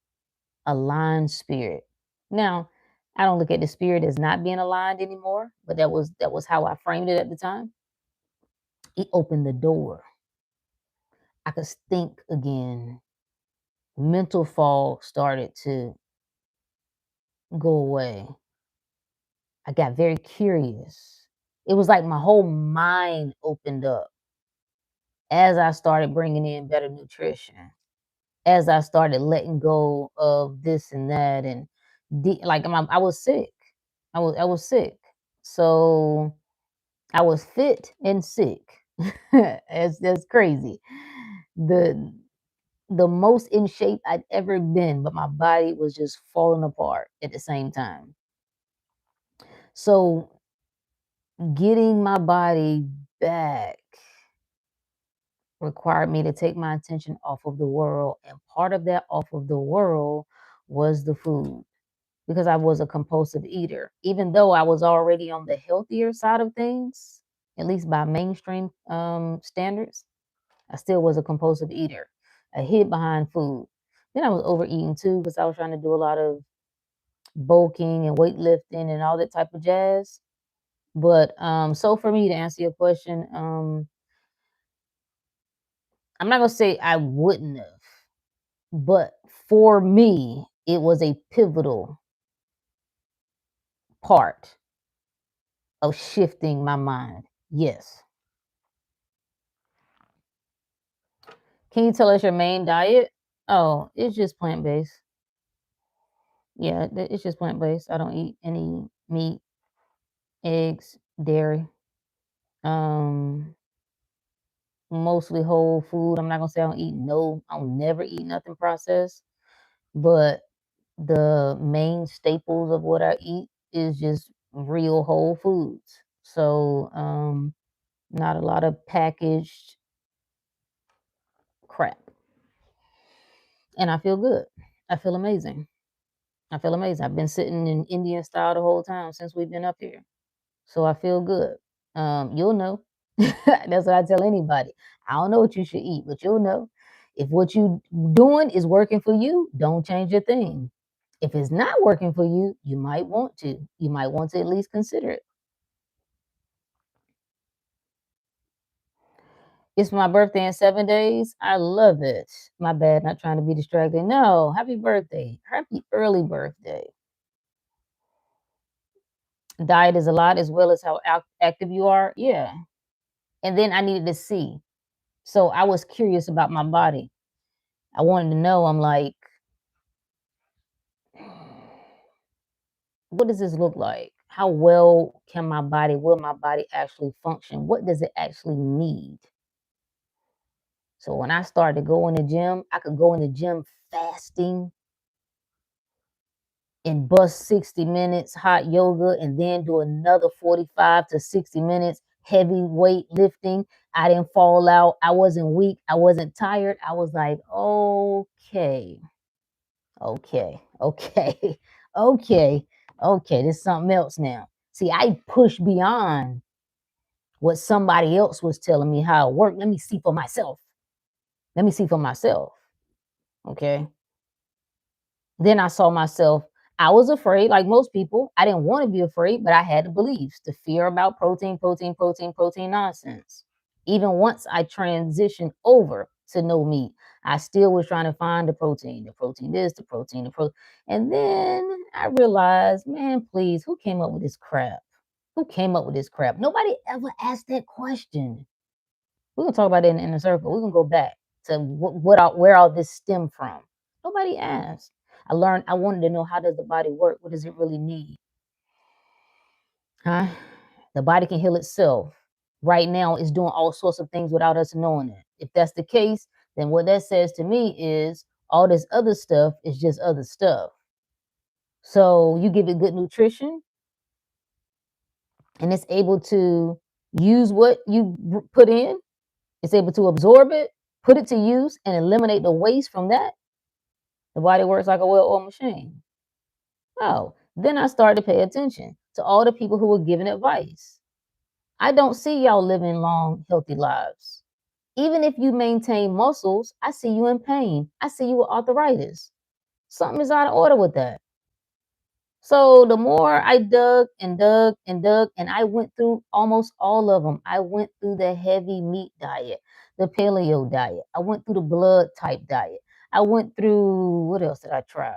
aligned spirit. Now, I don't look at the spirit as not being aligned anymore, but that was how I framed it at the time. It opened the door. I could think again. mental fog started to go away. I got very curious. It was like my whole mind opened up as I started bringing in better nutrition, as I started letting go of this and that, and like I was sick. I was sick. So I was fit and sick. That's crazy. The the most in shape I'd ever been, but my body was just falling apart at the same time. So getting my body back required me to take my attention off of the world. And part of that off of the world was the food because I was a compulsive eater. Even though I was already on the healthier side of things, at least by mainstream standards, I still was a compulsive eater. I hid behind food. Then I was overeating too because I was trying to do a lot of bulking and weightlifting and all that type of jazz. But so for me to answer your question, I'm not gonna say I wouldn't have, but for me, it was a pivotal part of shifting my mind. Yes. Can you tell us your main diet? Oh, it's just plant based. Yeah, it's just plant based. I don't eat any meat, eggs, dairy. Um, Mostly whole food. I'm not gonna say I don't eat no. I'll never eat nothing processed, but the main staples of what I eat is just real whole foods. So, not a lot of packaged crap. And I feel good. I feel amazing. I feel amazing. I've been sitting in Indian style the whole time since we've been up here. So I feel good. You'll know. That's what I tell anybody. I don't know what you should eat, but you'll know. If what you doing is working for you, don't change a thing. If it's not working for you, you might want to. You might want to at least consider it. It's my birthday in 7 days. I love it. My bad, not trying to be distracted. No, happy birthday. Happy early birthday. Diet is a lot as well as how active you are. Yeah. And then I needed to see. So I was curious about my body. I wanted to know, I'm like, what does this look like? How well will my body actually function? What does it actually need? So when I started to go in the gym, I could go in the gym fasting and bust 60 minutes hot yoga and then do another 45 to 60 minutes heavy weight lifting. I didn't fall out. I wasn't weak. I wasn't tired. I was like, okay, okay, okay, okay. This is something else now. See, I pushed beyond what somebody else was telling me how it worked. Let me see for myself. Let me see for myself. Okay. Then I saw myself. I was afraid, like most people. I didn't want to be afraid, but I had the beliefs, the fear about protein nonsense. Even once I transitioned over to no meat, I still was trying to find the protein this, the protein, the protein. And then I realized, man, please, who came up with this crap? Who came up with this crap? Nobody ever asked that question. We're gonna talk about it in the inner circle. We're gonna go back to where all this stemmed from. Nobody asked. I wanted to know, how does the body work? What does it really need? Huh? The body can heal itself. Right now, it's doing all sorts of things without us knowing it. If that's the case, then what that says to me is all this other stuff is just other stuff. So you give it good nutrition and it's able to use what you put in, it's able to absorb it, put it to use, and eliminate the waste from that. The body works like a well-oiled machine. Oh, then I started to pay attention to all the people who were giving advice. I don't see y'all living long, healthy lives. Even if you maintain muscles, I see you in pain. I see you with arthritis. Something is out of order with that. So the more I dug and dug and dug, and I went through almost all of them. I went through the heavy meat diet, the paleo diet. I went through the blood type diet. I went through, what else did I try?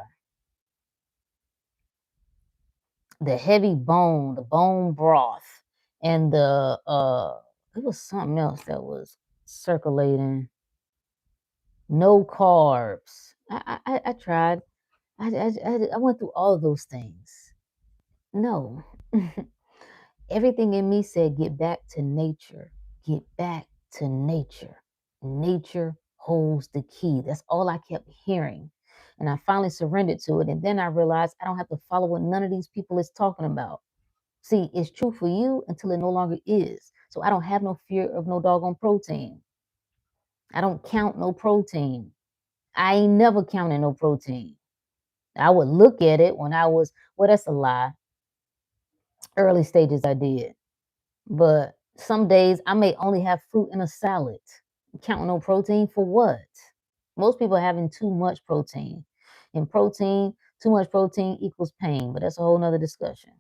The heavy bone, the bone broth, and it was something else that was circulating. No carbs. I tried. I went through all of those things. No. Everything in me said, get back to nature. Get back to nature. Nature holds the key. That's all I kept hearing. And I finally surrendered to it. And then I realized I don't have to follow what none of these people is talking about. See, it's true for you until it no longer is. So I don't have no fear of no doggone protein. I don't count no protein. I ain't never counted no protein. I would look at it when I was, well, that's a lie. Early stages I did. But some days I may only have fruit in a salad. Counting no protein for what? Most people are having too much protein. And protein, too much protein equals pain, but that's a whole nother discussion.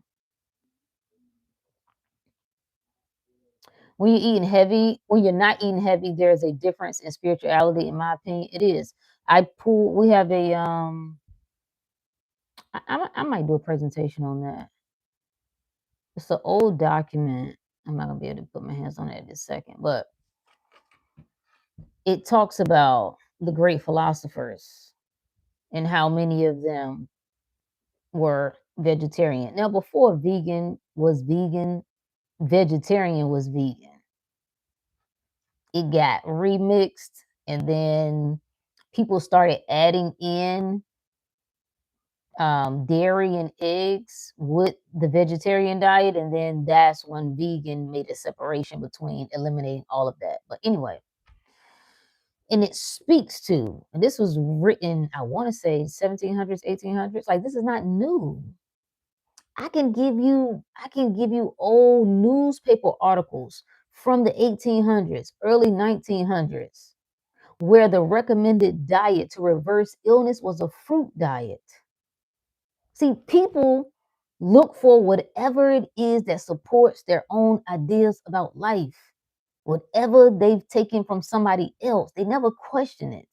When you're eating heavy, when you're not eating heavy, there's a difference in spirituality, in my opinion. It is. We have a I might do a presentation on that. It's an old document. I'm not gonna be able to put my hands on it at this second, but it talks about the great philosophers and how many of them were vegetarian. Now, before vegan was vegan, vegetarian was vegan. It got remixed, and then people started adding in dairy and eggs with the vegetarian diet, and then that's when vegan made a separation between eliminating all of that. But anyway, and it speaks to, and this was written, I want to say 1700s, 1800s. Like, this is not new. I can give you old newspaper articles from the 1800s, early 1900s, where the recommended diet to reverse illness was a fruit diet. See, people look for whatever it is that supports their own ideas about life. Whatever they've taken from somebody else, they never question it.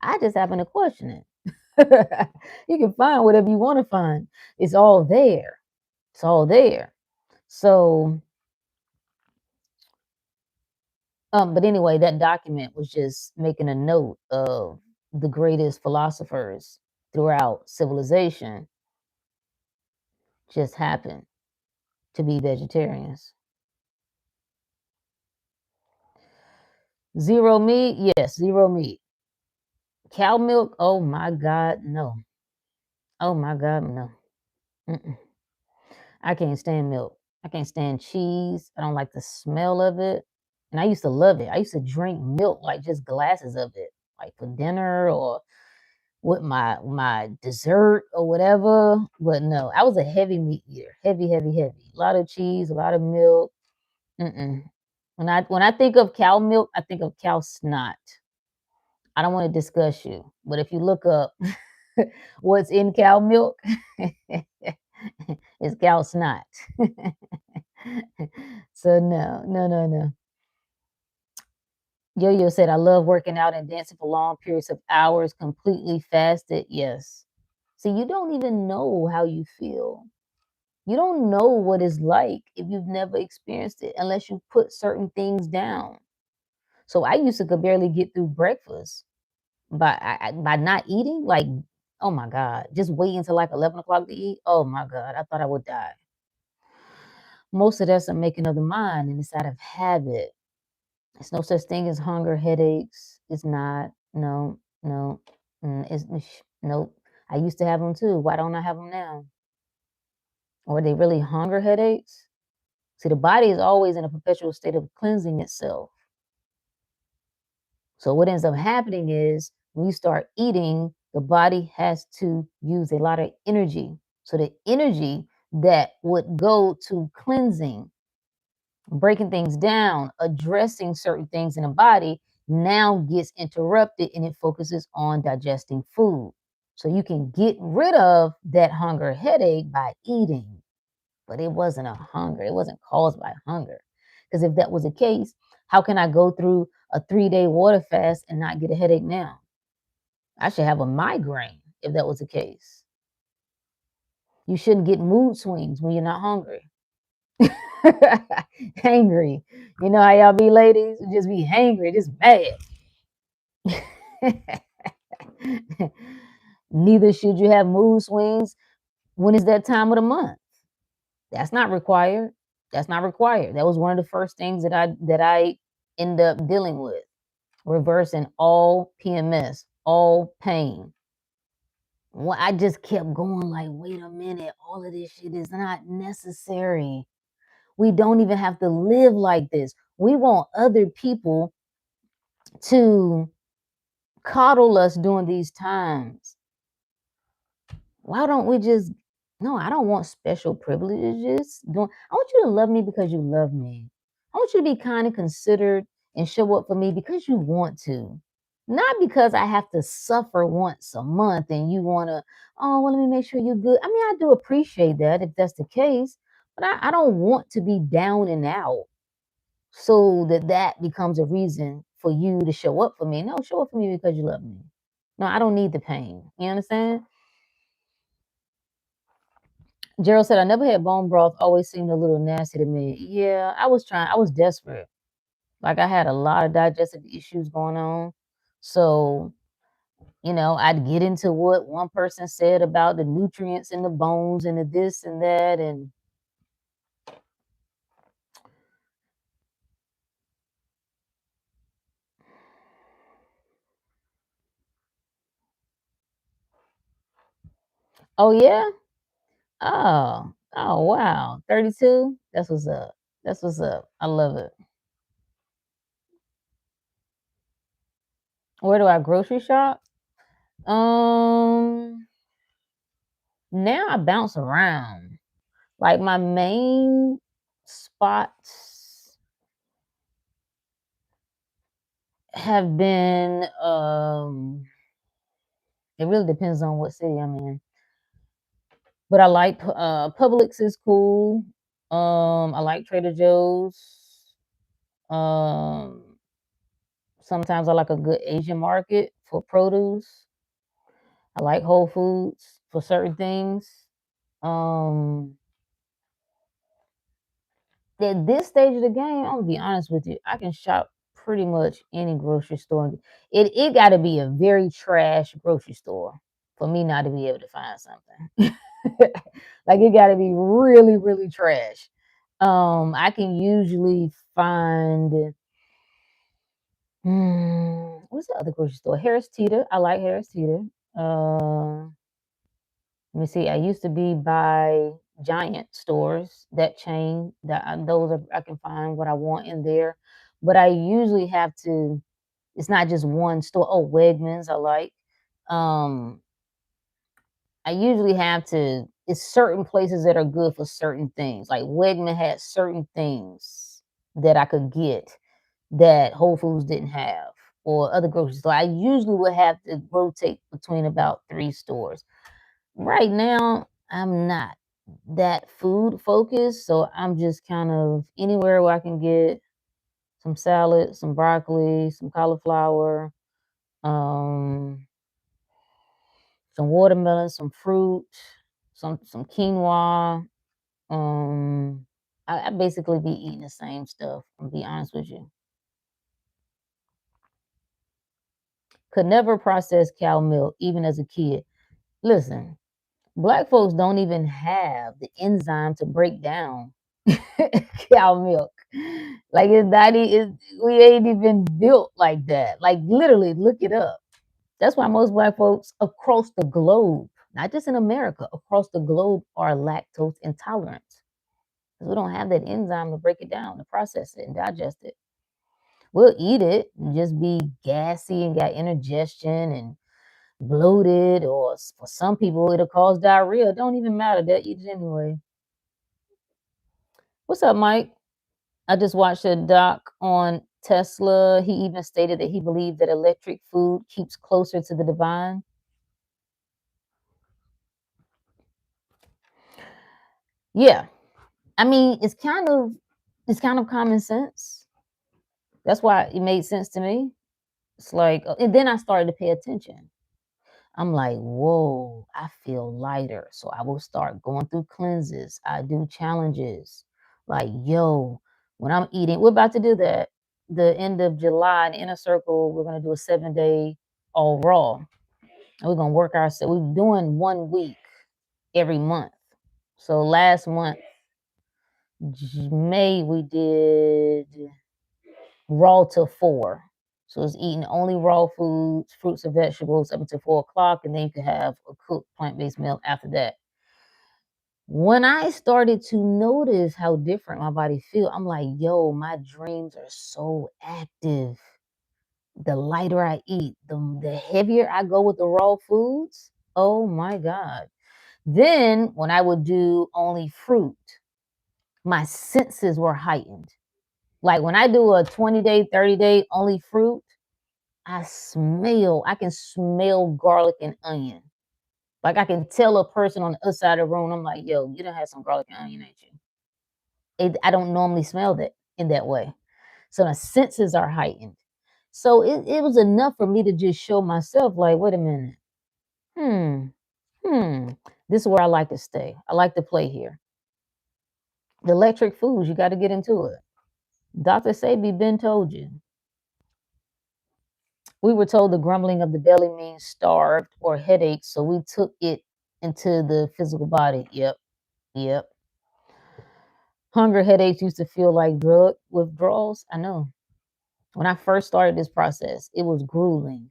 I just happen to question it. You can find whatever you want to find. It's all there. It's all there. So, but anyway, that document was just making a note of the greatest philosophers throughout civilization just happened to be vegetarians. Zero meat, yes, zero meat. Cow milk, oh my God, no. Oh my God, no. Mm-mm. I can't stand milk. I can't stand cheese. I don't like the smell of it. And I used to love it. I used to drink milk, like just glasses of it, like for dinner or with my dessert or whatever. But no, I was a heavy meat eater. Heavy, heavy, heavy. A lot of cheese, a lot of milk. Mm-mm. When I think of cow milk, I think of cow snot. I don't want to discuss you, but if you look up what's in cow milk, it's cow snot. So no, no, no, no. Yo-Yo said, I love working out and dancing for long periods of hours, completely fasted. Yes. See, you don't even know how you feel. You don't know what it's like if you've never experienced it unless you put certain things down. So I used to could barely get through breakfast by not eating. Like, oh my God, just wait until like 11 o'clock to eat. Oh my God, I thought I would die. Most of that's a making of the mind, and it's out of habit. There's no such thing as hunger headaches. It's not. No, no. Nope. I used to have them too. Why don't I have them now? Or are they really hunger headaches? See, the body is always in a perpetual state of cleansing itself. So what ends up happening is when you start eating, the body has to use a lot of energy. So the energy that would go to cleansing, breaking things down, addressing certain things in the body now gets interrupted and it focuses on digesting food. So you can get rid of that hunger headache by eating, but it wasn't a hunger. It wasn't caused by hunger. Because if that was the case, how can I go through a 3-day water fast and not get a headache now? I should have a migraine if that was the case. You shouldn't get mood swings when you're not hungry. Hangry. You know how y'all be, ladies? Just be hangry, just mad. Neither should you have mood swings when it's that time of the month. That's not required. That's not required. That was one of the first things that I end up dealing with. Reversing all PMS, all pain. Well, I just kept going like, wait a minute, all of this shit is not necessary. We don't even have to live like this. We want other people to coddle us during these times. Why don't we just, no, I don't want special privileges. I want you to love me because you love me. I want you to be kind and considered and show up for me because you want to. Not because I have to suffer once a month and you want to, oh, well, let me make sure you're good. I mean, I do appreciate that if that's the case, but I don't want to be down and out so that becomes a reason for you to show up for me. No, show up for me because you love me. No, I don't need the pain. You understand? Gerald said, I never had bone broth, always seemed a little nasty to me. Yeah, I was desperate. Like I had a lot of digestive issues going on. So, I'd get into what one person said about the nutrients in the bones and the this and that. And oh yeah? Oh wow. 32? That's what's up. That's what's up. I love it. Where do I grocery shop? Um Now I bounce around. Like my main spots have been it really depends on what city I'm in. But I like Publix is cool. I like Trader Joe's. Um Sometimes I like a good Asian market for produce. I like Whole Foods for certain things. Um at this stage of the game, I'm gonna be honest with you, I can shop pretty much any grocery store. It got to be a very trash grocery store for me not to be able to find something. Like it got to be really, really trash. I can usually find. What's the other grocery store? Harris Teeter. I like Harris Teeter. Uh, Let me see. I used to be by Giant stores, that chain. I can find what I want in there, but I usually have to. It's not just one store. Oh, Wegmans, I like. Um, I usually have to. It's certain places that are good for certain things. Like Wegman had certain things that I could get that Whole Foods didn't have, or other groceries. So I usually would have to rotate between about 3 stores. Right now, I'm not that food focused, so I'm just kind of anywhere where I can get some salad, some broccoli, some cauliflower, um, some watermelon, some fruit, some quinoa. I basically be eating the same stuff. I'll be honest with you. Could never process cow milk, even as a kid. Listen, Black folks don't even have the enzyme to break down cow milk. Like it's not we ain't even built like that. Like literally, look it up. That's why most Black folks across the globe, not just in America, across the globe, are lactose intolerant. Because we don't have that enzyme to break it down, to process it and digest it. We'll eat it and just be gassy and got indigestion and bloated, or for some people it'll cause diarrhea. It don't even matter. They'll eat it anyway. What's up, Mike? I just watched a doc on Tesla. He even stated that he believed that electric food keeps closer to the divine. Yeah. I mean, it's kind of common sense. That's why it made sense to me. It's like, and then I started to pay attention. I'm like, whoa, I feel lighter. So I will start going through cleanses. I do challenges. Like, yo, when I'm eating, we're about to do that. The end of July in Inner Circle, we're gonna do a 7-day all raw. And we're gonna work ourselves. We're doing 1 week every month. So last month, May, we did raw till 4. So it's eating only raw foods, fruits and vegetables up until 4 o'clock, and then you can have a cooked plant-based meal after that. When I started to notice how different my body feel, I'm like, yo, my dreams are so active. The lighter I eat, the heavier I go with the raw foods. Oh my God. Then when I would do only fruit, my senses were heightened. Like when I do a 20-day, 30-day only fruit, I can smell garlic and onion. Like I can tell a person on the other side of the room, I'm like, yo, you done had some garlic and onion, ain't you? I don't normally smell that in that way. So my senses are heightened. So it was enough for me to just show myself, like, wait a minute. This is where I like to stay. I like to play here. The electric foods, you got to get into it. Dr. Sebi Ben told you. We were told the grumbling of the belly means starved or headache, so we took it into the physical body. Yep. Hunger headaches used to feel like drug withdrawals. I know. When I first started this process, it was grueling.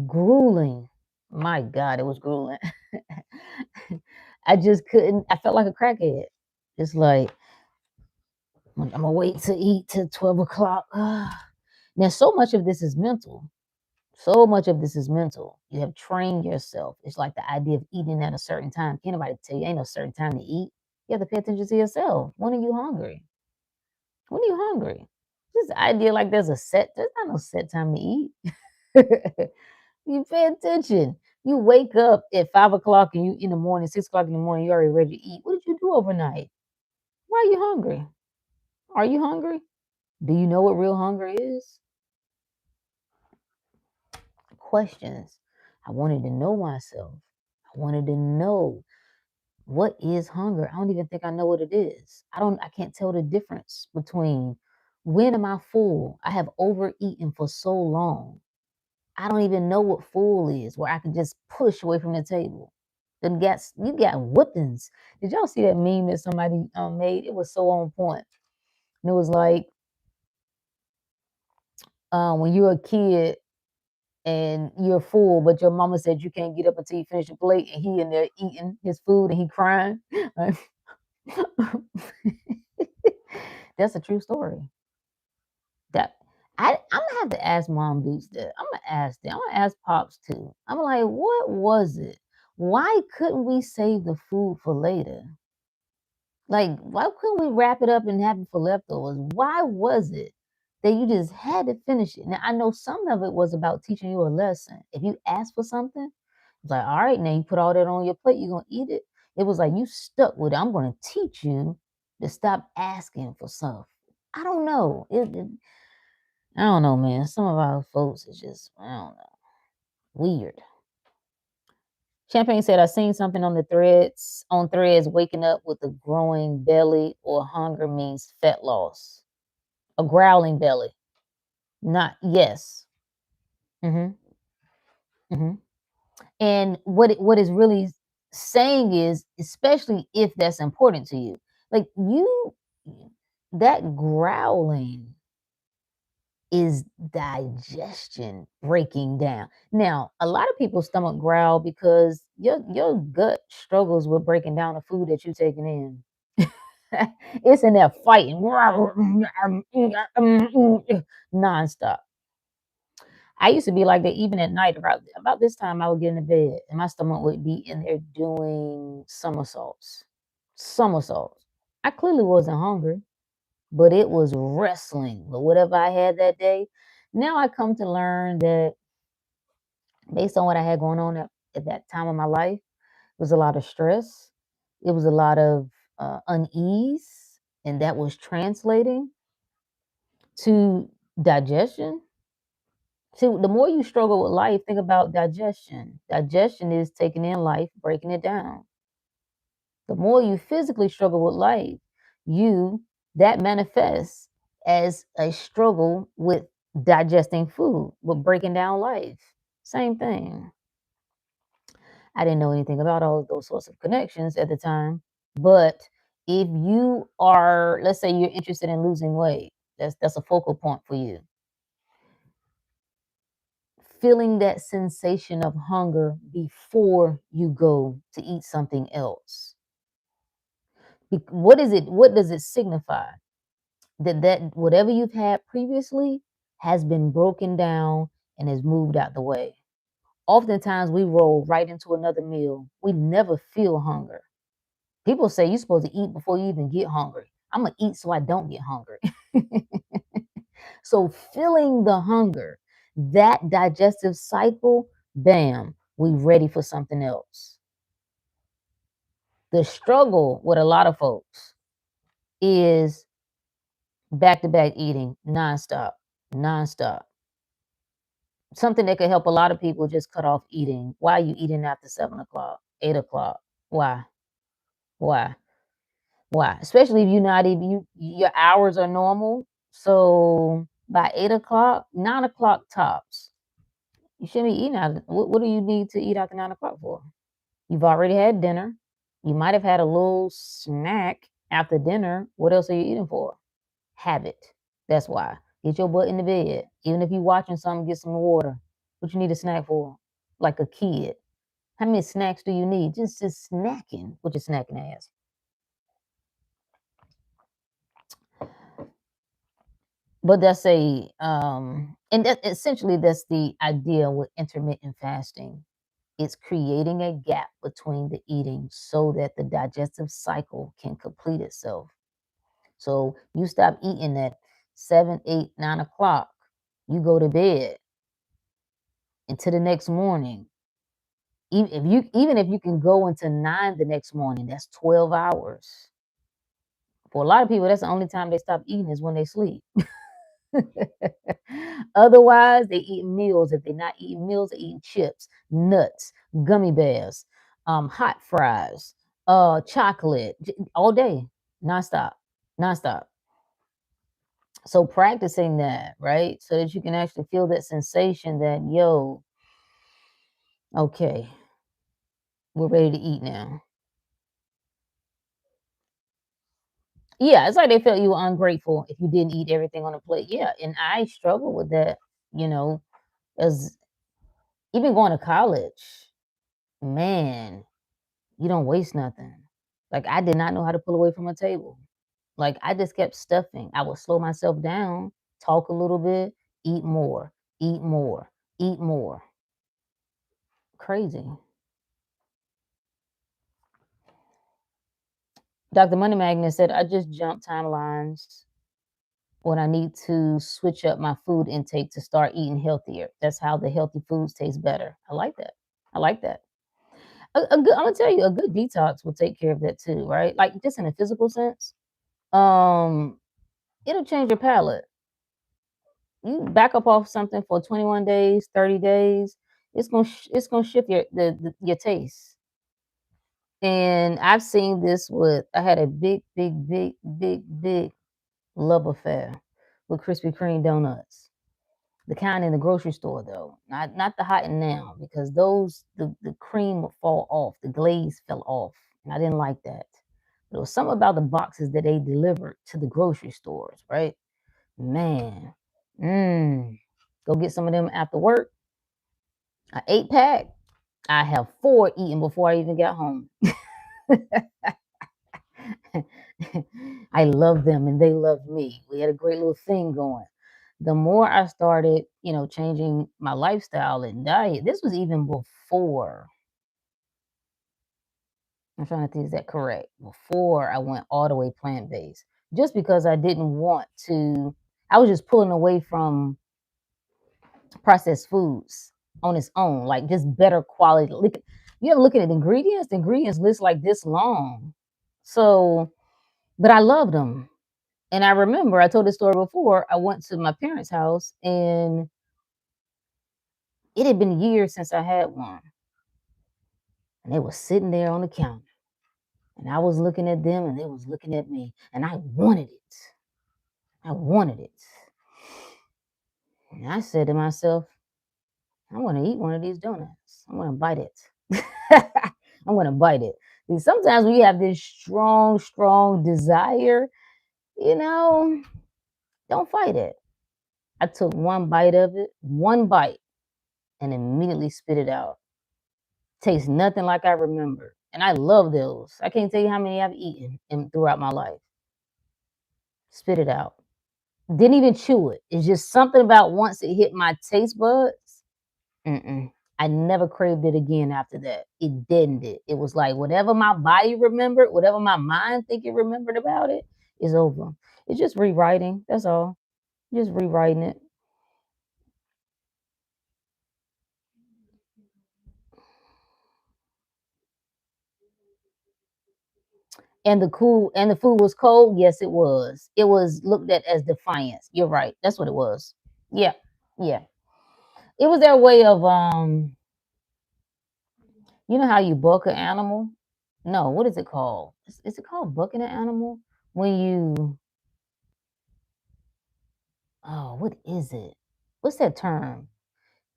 Grueling. My God, it was grueling. I just couldn't, I felt like a crackhead. It's like, I'm gonna wait to eat till 12 o'clock. Now, so much of this is mental. So much of this is mental. You have trained yourself. It's like the idea of eating at a certain time. Can't nobody tell you ain't no certain time to eat. You have to pay attention to yourself. When are you hungry? When are you hungry? This idea like there's not no set time to eat. You pay attention. You wake up at 5 o'clock and you in the morning, 6 o'clock in the morning, you're already ready to eat. What did you do overnight? Why are you hungry? Are you hungry? Do you know what real hunger is? Questions. I wanted to know myself. I wanted to know what is hunger. I don't even think I know what it is. I can't tell the difference between when am I full? I have overeaten for so long. I don't even know what full is, where I can just push away from the table. Then you got whoopings. Did y'all see that meme that somebody made? It was so on point. And it was like when you're a kid and you're full, but your mama said you can't get up until you finish your plate, and he in there eating his food and he crying. That's a true story. That I'm gonna have to ask Mom Boots that. I'm gonna ask them. I'm gonna ask Pops too. I'm like, what was it? Why couldn't we save the food for later? Like, why couldn't we wrap it up and have it for leftovers? Why was it that you just had to finish it? Now I know some of it was about teaching you a lesson. If you asked for something, it's like, all right, now you put all that on your plate, you're gonna eat it. It was like you stuck with it. I'm gonna teach you to stop asking for stuff. I don't know. I don't know, man. Some of our folks is just, I don't know, weird. Champagne said, I seen something on threads, waking up with a growing belly or hunger means fat loss. A growling belly. Not, yes. hmm hmm And what is really saying is, especially if that's important to you, like that growling is digestion breaking down. Now, a lot of people's stomach growl because your gut struggles with breaking down the food that you're taking in. It's in there fighting nonstop. I used to be like that even at night. About this time, I would get into bed and my stomach would be in there doing somersaults. Somersaults. I clearly wasn't hungry, but it was wrestling with whatever I had that day. Now I come to learn that based on what I had going on at that time of my life, it was a lot of stress. It was a lot of unease, and that was translating to digestion. See, the more you struggle with life, think about digestion. Digestion is taking in life, breaking it down. The more you physically struggle with life, you that manifests as a struggle with digesting food, with breaking down life. Same thing. I didn't know anything about all those sorts of connections at the time, but if you are, let's say you're interested in losing weight, that's a focal point for you. Feeling that sensation of hunger before you go to eat something else. What is it? What does it signify? That whatever you've had previously has been broken down and has moved out the way. Oftentimes we roll right into another meal. We never feel hunger. People say you're supposed to eat before you even get hungry. I'm gonna eat so I don't get hungry. So feeling the hunger, that digestive cycle, bam, we ready for something else. The struggle with a lot of folks is back to back eating nonstop, nonstop. Something that could help a lot of people just cut off eating. Why are you eating after 7 o'clock, 8 o'clock? Why? Why? Why? Especially if you're not even your hours are normal. So by 8 o'clock, 9 o'clock tops. You shouldn't be eating out. What do you need to eat after 9 o'clock for? You've already had dinner. You might have had a little snack after dinner. What else are you eating for? Habit. That's why. Get your butt in the bed. Even if you're watching something, get some water. What you need a snack for? Like a kid. How many snacks do you need? Just snacking. What you snacking as? But that's and that essentially that's the idea with intermittent fasting. It's creating a gap between the eating so that the digestive cycle can complete itself. So you stop eating at 7, 8, 9 o'clock. You go to bed until the next morning. Even if you can go into 9 the next morning, that's 12 hours. For a lot of people, that's the only time they stop eating is when they sleep. Otherwise, they eat meals. If they're not eating meals, they're eating chips, nuts, gummy bears, hot fries, chocolate all day, nonstop, nonstop. So practicing that, right? So that you can actually feel that sensation that, yo, okay, we're ready to eat now. Yeah, it's like they felt you were ungrateful if you didn't eat everything on the plate. Yeah, and I struggle with that, you know, as even going to college, man, you don't waste nothing. Like I did not know how to pull away from a table. Like I just kept stuffing. I would slow myself down, talk a little bit, eat more, eat more, eat more. Crazy. Dr. Money Magnet said, I just jump timelines when I need to switch up my food intake to start eating healthier. That's how the healthy foods taste better. I like that. I like that. I'm gonna tell you, a good detox will take care of that too, right? Like just in a physical sense. Um, it'll change your palate. You back up off something for 21 days, 30 days, it's gonna shift your taste. And I've seen this with I had a big love affair with Krispy Kreme donuts. The kind in the grocery store though, not the hot and now, because those the cream would fall off, the glaze fell off, and I didn't like that. There was something about the boxes that they delivered to the grocery stores, right? Man, go get some of them after work. An 8 pack. I have 4 eaten before I even got home. I love them and they love me. We had a great little thing going. The more I started, changing my lifestyle and diet, this was even before. I'm trying to think, is that correct? Before I went all the way plant based, just because I didn't want to, I was just pulling away from processed foods on its own, like just better quality. You ever looking at ingredients? The ingredients list like this long. So, but I loved them. And I remember I told this story before. I went to my parents' house and It had been years since I had one. And they was sitting there on the counter. And I was looking at them and they was looking at me. And I wanted it. I wanted it. And I said to myself, I want to eat one of these donuts. I want to bite it. I want to bite it. And sometimes when you have this strong, strong desire, you know, don't fight it. I took one bite of it, one bite, and immediately spit it out. Tastes nothing like I remember. And I love those. I can't tell you how many I've eaten throughout my life. Spit it out. Didn't even chew it. It's just something about once it hit my taste buds. I never craved it again after that. It didn't. It was like whatever my body remembered, whatever my mind think it remembered about it, is over. It's just rewriting. That's all. Just rewriting it. And the food was cold. Yes, it was. It was looked at as defiance. You're right. That's what it was. Yeah, yeah. It was their way of you know how you book an animal? No, what is it called? Is it called booking an animal? When you oh, what is it? What's that term?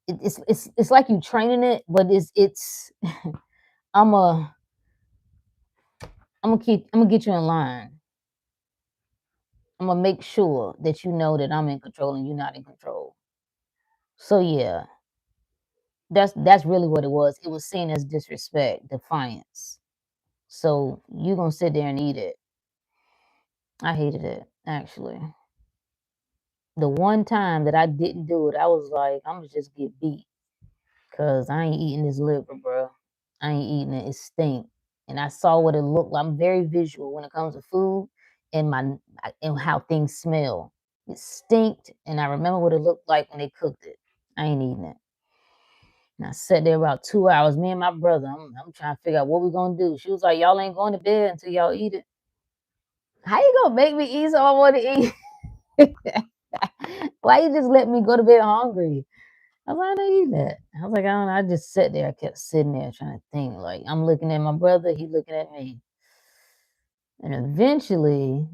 It's like you training it, but it's I'm a I'm gonna get you in line. I'm gonna make sure that you know that I'm in control and you're not in control. So yeah, that's really what it was. It was seen as disrespect, defiance. So you gonna sit there and eat it. I hated it actually. The one time that I didn't do it, I was like, I'm gonna just get beat because I ain't eating this liver, bro. I ain't eating it. It stink. And I saw what it looked like. I'm very visual when it comes to food and and how things smell. It stinked, and I remember what it looked like when they cooked it. I ain't eating it. And I sat there about 2 hours. Me and my brother, I'm trying to figure out what we gonna do. She was like, "Y'all ain't going to bed until y'all eat it." How you gonna make me eat so I want to eat? Why you just let me go to bed hungry? I was like, I don't eat that. I was like, I don't know. I just sat there. I kept sitting there trying to think. Like, I'm looking at my brother, he looking at me. And eventually,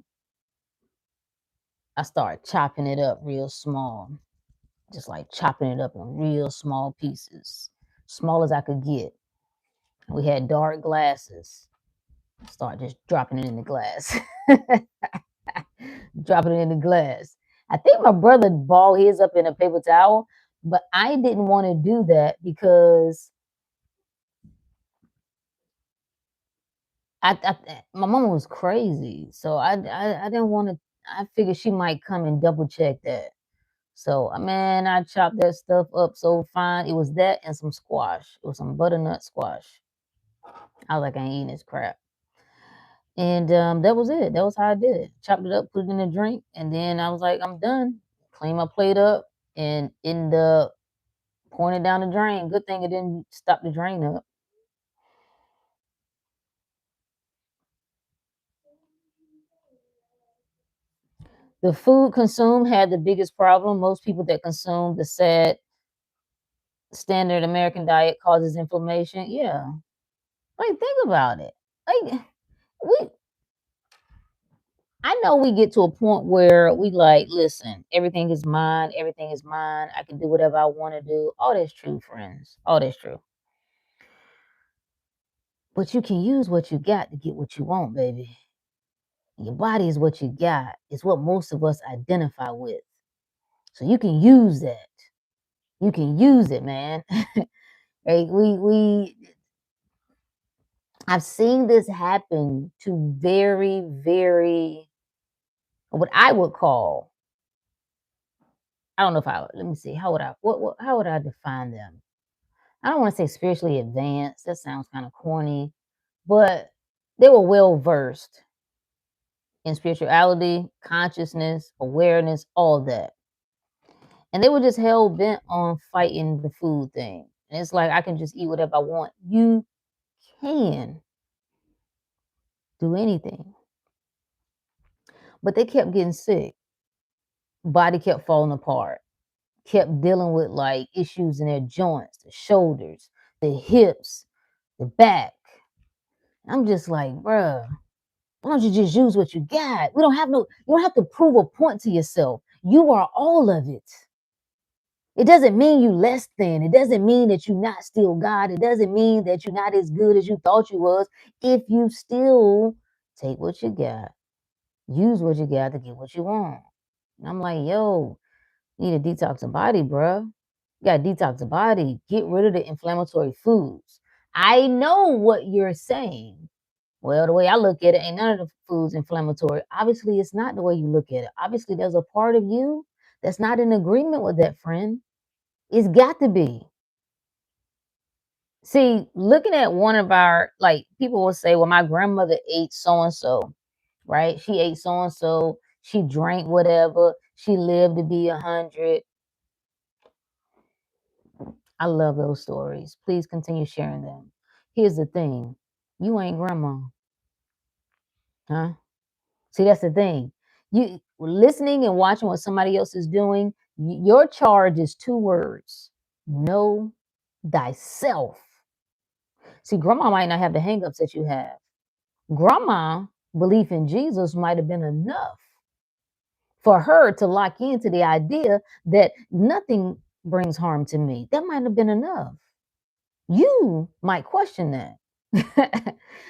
I started chopping it up real small. Just like chopping it up in real small pieces. Small as I could get. We had dark glasses. Start just dropping it in the glass. Dropping it in the glass. I think my brother balled his up in a paper towel, but I didn't want to do that because my mama was crazy, so I didn't want to. I figured she might come and double check that. So man, I chopped that stuff up so fine. It was that and some squash. It was some butternut squash. I was like, I ain't eating this crap. And that was it. That was how I did it. Chopped it up, put it in a drink, and then I was like, I'm done. Clean my plate up and end up pouring it down the drain. Good thing it didn't stop the drain up. The food consumed had the biggest problem. Most people that consume the sad standard American diet causes inflammation. Yeah. Like think about it. Like we I know we get to a point where we like, listen, everything is mine, everything is mine. I can do whatever I want to do. All that's true, friends. All that's true. But you can use what you got to get what you want, baby. Your body is what you got. It's what most of us identify with. So you can use that. You can use it, man. Right? I've seen this happen to very, very what I would call. I don't know if I let me see. How would I what how would I define them? I don't want to say spiritually advanced. That sounds kind of corny, but they were well versed in spirituality, consciousness, awareness, all that. And they were just hell bent on fighting the food thing. And it's like I can just eat whatever I want. You can do anything. But they kept getting sick. Body kept falling apart. kept dealing with like issues in their joints, the shoulders, the hips, the back. I'm just like, bruh, why don't you just use what you got? You don't have to prove a point to yourself. You are all of it. It doesn't mean you less than. It doesn't mean that you're not still God. It doesn't mean that you're not as good as you thought you was. If you still take what you got, use what you got to get what you want. And I'm like, yo, you need to detox the body, bruh. You got to detox the body. Get rid of the inflammatory foods. I know what you're saying. Well, the way I look at it, ain't none of the foods inflammatory. Obviously, it's not the way you look at it. Obviously, there's a part of you that's not in agreement with that, friend. It's got to be. See, looking at one of our, like, people will say, well, my grandmother ate so and so, right? She ate so and so. She drank whatever. She lived to be 100. I love those stories. Please continue sharing them. Here's the thing. You ain't grandma, huh? See, that's the thing. You listening and watching what somebody else is doing, your charge is 2 words. Know thyself. See, grandma might not have the hangups that you have. Grandma belief in Jesus might have been enough for her to lock into the idea that nothing brings harm to me. That might have been enough. You might question that.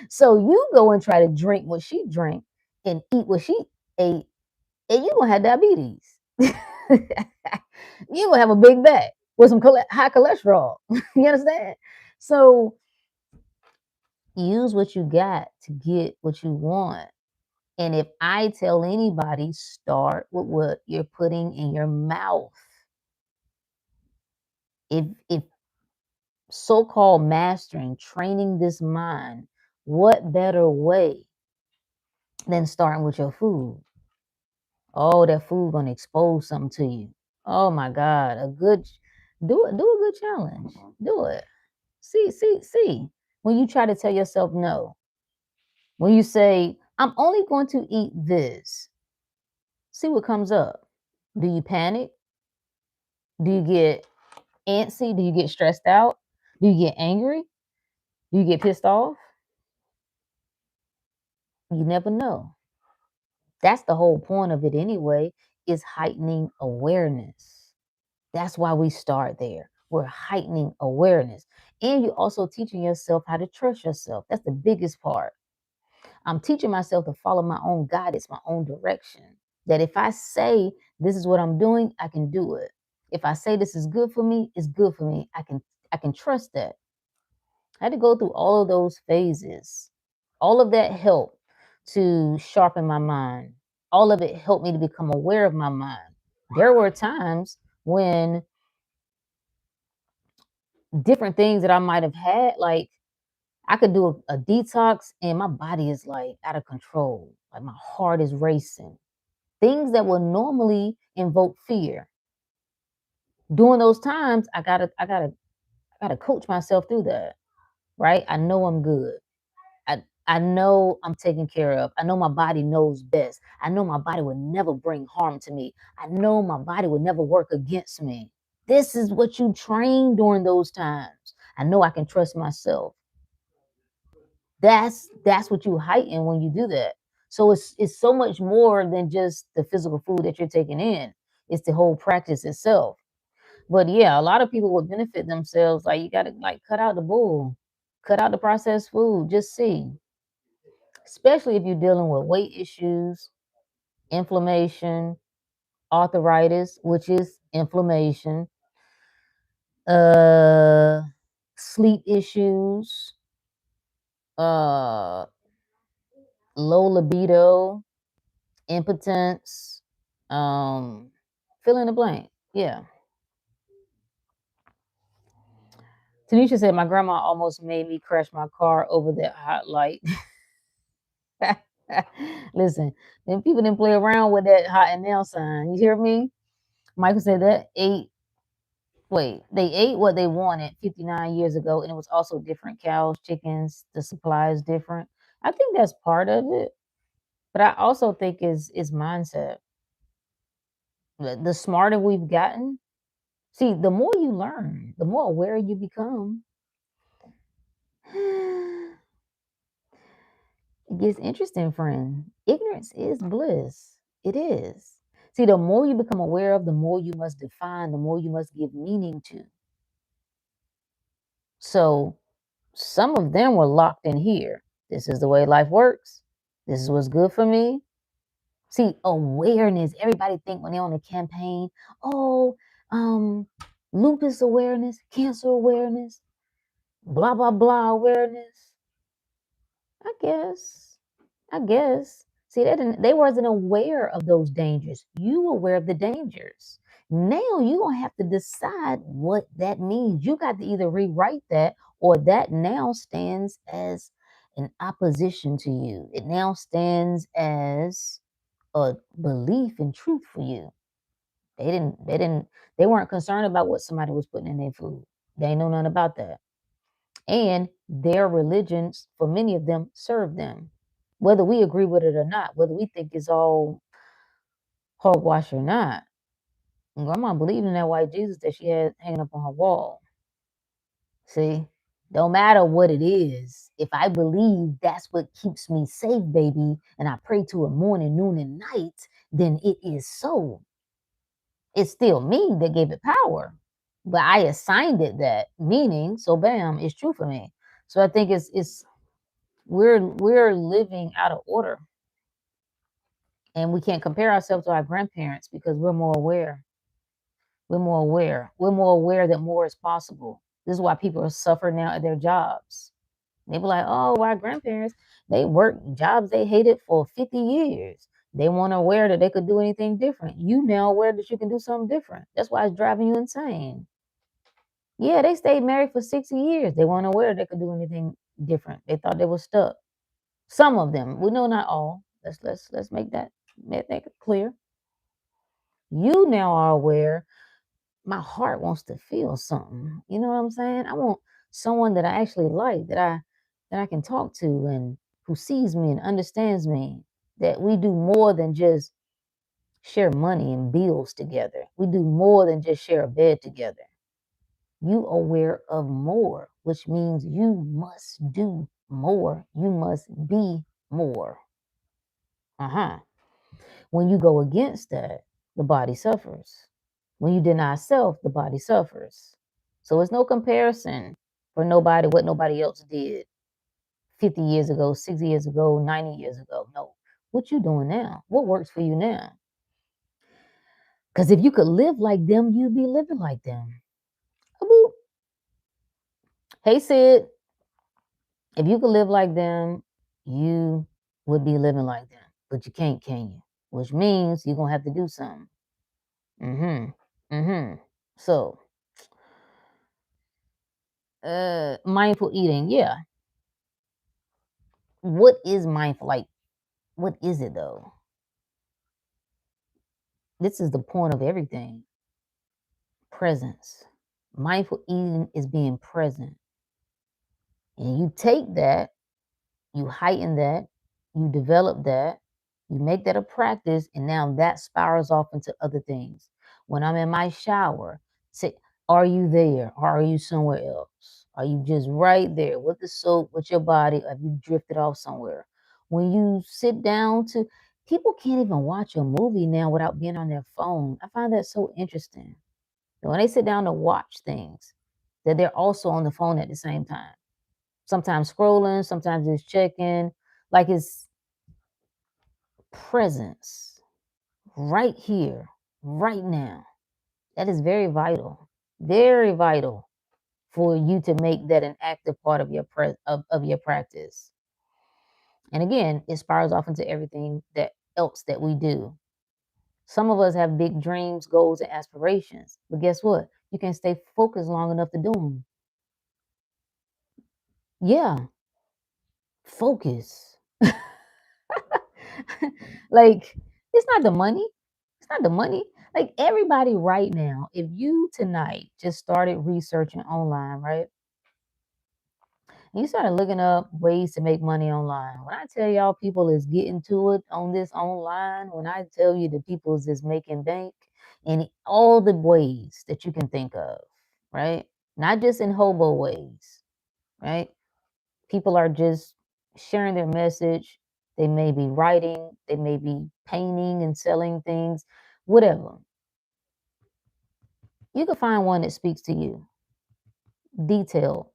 So you go and try to drink what she drank and eat what she ate, and you're gonna have diabetes. You're gonna have a big back with some high cholesterol. You understand? So use what you got to get what you want. And if I tell anybody, start with what you're putting in your mouth. If so-called mastering, training this mind, what better way than starting with your food? Oh, that food gonna expose something to you. Oh my God, do a good challenge. Do it. See. When you try to tell yourself no, when you say, I'm only going to eat this, see what comes up. Do you panic? Do you get antsy? Do you get stressed out? Do you get angry? Do you get pissed off? You never know. That's the whole point of it anyway, is heightening awareness. That's why we start there. We're heightening awareness. And you're also teaching yourself how to trust yourself. That's the biggest part. I'm teaching myself to follow my own guidance, my own direction. That if I say this is what I'm doing, I can do it. If I say this is good for me, it's good for me. I can trust that. I had to go through all of those phases. All of that helped to sharpen my mind. All of it helped me to become aware of my mind. There were times when different things that I might have had, like I could do a detox and my body is like out of control. Like my heart is racing. Things that would normally invoke fear. During those times, I gotta coach myself through that. Right? I know I'm good. I know I'm taken care of. I know my body knows best. I know my body would never bring harm to me. I know my body would never work against me. This is what you train during those times. I know I can trust myself. That's what you heighten when you do that. So it's so much more than just the physical food that you're taking in. It's the whole practice itself. But yeah, a lot of people would benefit themselves. Like you gotta like cut out the bull, cut out the processed food. Just see. Especially if you're dealing with weight issues, inflammation, arthritis, which is inflammation, uh, sleep issues, uh, low libido, impotence, fill in the blank. Yeah. Tanisha said my grandma almost made me crash my car over that hot light. Listen, then people didn't play around with that hot and now sign. You hear me? Michael said that they ate what they wanted 59 years ago, and it was also different cows, chickens, the supply is different. I think that's part of it, but I also think is mindset. The smarter we've gotten, See, the more you learn, the more aware you become. It gets interesting, friend. Ignorance is bliss. It is. See, the more you become aware of, the more you must define, the more you must give meaning to. So some of them were locked in here. This is the way life works. This is what's good for me. See, awareness. Everybody think when they're on a campaign, oh, um, lupus awareness, cancer awareness, blah blah blah awareness. I guess. I guess. See, they wasn't aware of those dangers. You were aware of the dangers. Now you gonna have to decide what that means. You got to either rewrite that, or that now stands as an opposition to you. It now stands as a belief and truth for you. They weren't concerned about what somebody was putting in their food. They know nothing about that. And their religions, for many of them, serve them. Whether we agree with it or not, whether we think it's all hogwash or not. Grandma believed in that white Jesus that she had hanging up on her wall. See? Don't matter what it is. If I believe that's what keeps me safe, baby, and I pray to it morning, noon, and night, then it is so. It's still me that gave it power. But I assigned it that meaning, so bam, it's true for me. So I think it's we're living out of order. And we can't compare ourselves to our grandparents because we're more aware. We're more aware. We're more aware that more is possible. This is why people are suffering now at their jobs. They be like, oh, our grandparents, they worked jobs they hated for 50 years. They weren't aware that they could do anything different. You now aware that you can do something different. That's why it's driving you insane. Yeah, they stayed married for 60 years. They weren't aware they could do anything different. They thought they were stuck. Some of them. We know not all. Let's make that clear. You now are aware. My heart wants to feel something. You know what I'm saying? I want someone that I actually like, that I can talk to and who sees me and understands me. That we do more than just share money and bills together. We do more than just share a bed together. You aware of more, which means you must do more. You must be more. Uh-huh. When you go against that, the body suffers. When you deny self, the body suffers. So it's no comparison for nobody, what nobody else did 50 years ago, 60 years ago, 90 years ago. No. What you doing now? What works for you now? Because if you could live like them, you'd be living like them. Aboop. Hey, Sid, if you could live like them, you would be living like them. But you can't, can you? Which means you're going to have to do something. So, mindful eating, yeah. What is mindful? Like, what is it though? This is the point of everything. Presence. Mindful eating is being present. And you take that, you heighten that, you develop that, you make that a practice, and now that spirals off into other things. When I'm in my shower, say, are you there or are you somewhere else? Are you just right there with the soap, with your body, or have you drifted off somewhere? When you sit down to, people can't even watch a movie now without being on their phone. I find that so interesting. When they sit down to watch things, that they're also on the phone at the same time. Sometimes scrolling, sometimes it's checking, like it's presence right here, right now. That is very vital for you to make that an active part of your of your practice. And again, it spirals off into everything that else that we do. Some of us have big dreams, goals, and aspirations, but guess what? You can stay focused long enough to do them. Yeah, focus. Like, it's not the money. It's not the money. Like, everybody right now, if you tonight just started researching online, right? You started looking up ways to make money online. When I tell y'all people is getting to it on this online, when I tell you the people is just making bank in all the ways that you can think of, right? Not just in hobo ways, right? People are just sharing their message. They may be writing, they may be painting and selling things, whatever. You can find one that speaks to you. Detailed.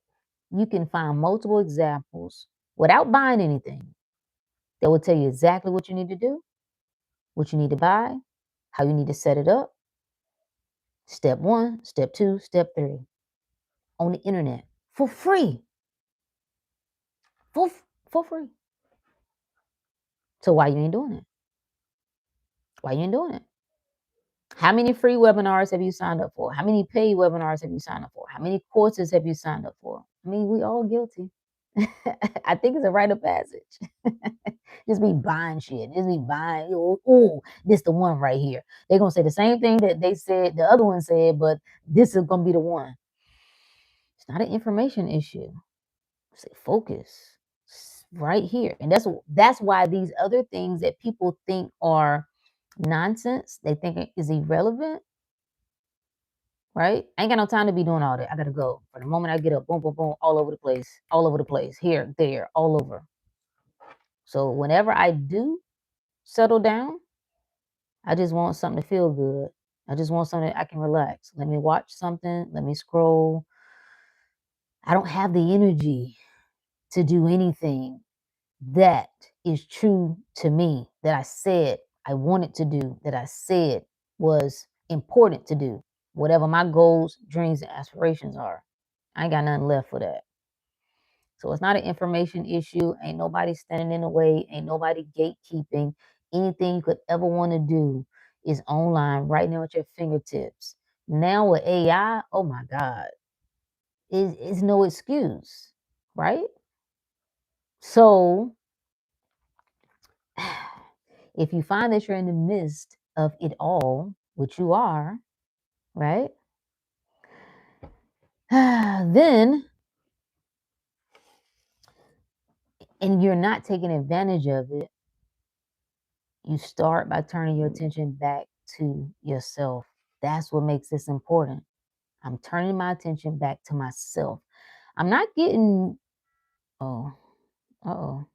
You can find multiple examples without buying anything that will tell you exactly what you need to do, what you need to buy, how you need to set it up. Step 1, step 2, step 3 on the internet for free. For, for free. So why you ain't doing it? Why you ain't doing it? How many free webinars have you signed up for? How many paid webinars have you signed up for? How many courses have you signed up for? I mean, we all guilty. I think it's a rite of passage. Just be buying shit. Just be buying. Oh, this the one right here. They're gonna say the same thing that they said the other one said, but this is gonna be the one. It's not an information issue. It's a focus. It's right here, and that's why these other things that people think are nonsense, they think it is irrelevant. Right? I ain't got no time to be doing all that. I gotta go. For the moment I get up, boom, boom, boom, all over the place, here, there, all over. So whenever I do settle down, I just want something to feel good. I just want something I can relax. Let me watch something. Let me scroll. I don't have the energy to do anything that is true to me, that I said I wanted to do, that I said was important to do. Whatever my goals, dreams, and aspirations are. I ain't got nothing left for that. So it's not an information issue. Ain't nobody standing in the way. Ain't nobody gatekeeping. Anything you could ever want to do is online right now at your fingertips. Now with AI, oh my God, is no excuse, right? So if you find that you're in the midst of it all, which you are, right? Then, and you're not taking advantage of it, you start by turning your attention back to yourself. That's what makes this important. I'm turning my attention back to myself. I'm not getting, oh, uh-oh.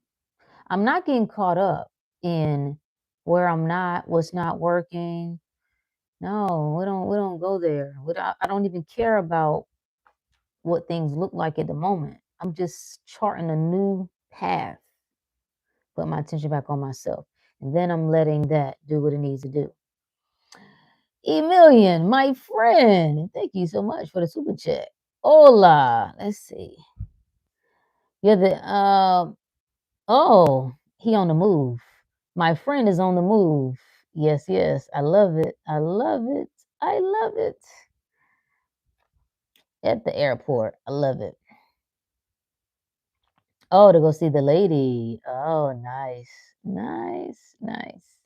I'm not getting caught up in where I'm not, what's not working. No, we don't go there. I don't even care about what things look like at the moment. I'm just charting a new path, put my attention back on myself. And then I'm letting that do what it needs to do. Emilian, my friend, thank you so much for the super chat. Hola, let's see. You're the oh, he on the move. My friend is on the move. Yes, yes. I love it. I love it. I love it. At the airport. I love it. Oh, to go see the lady. Oh, nice. Nice. Nice.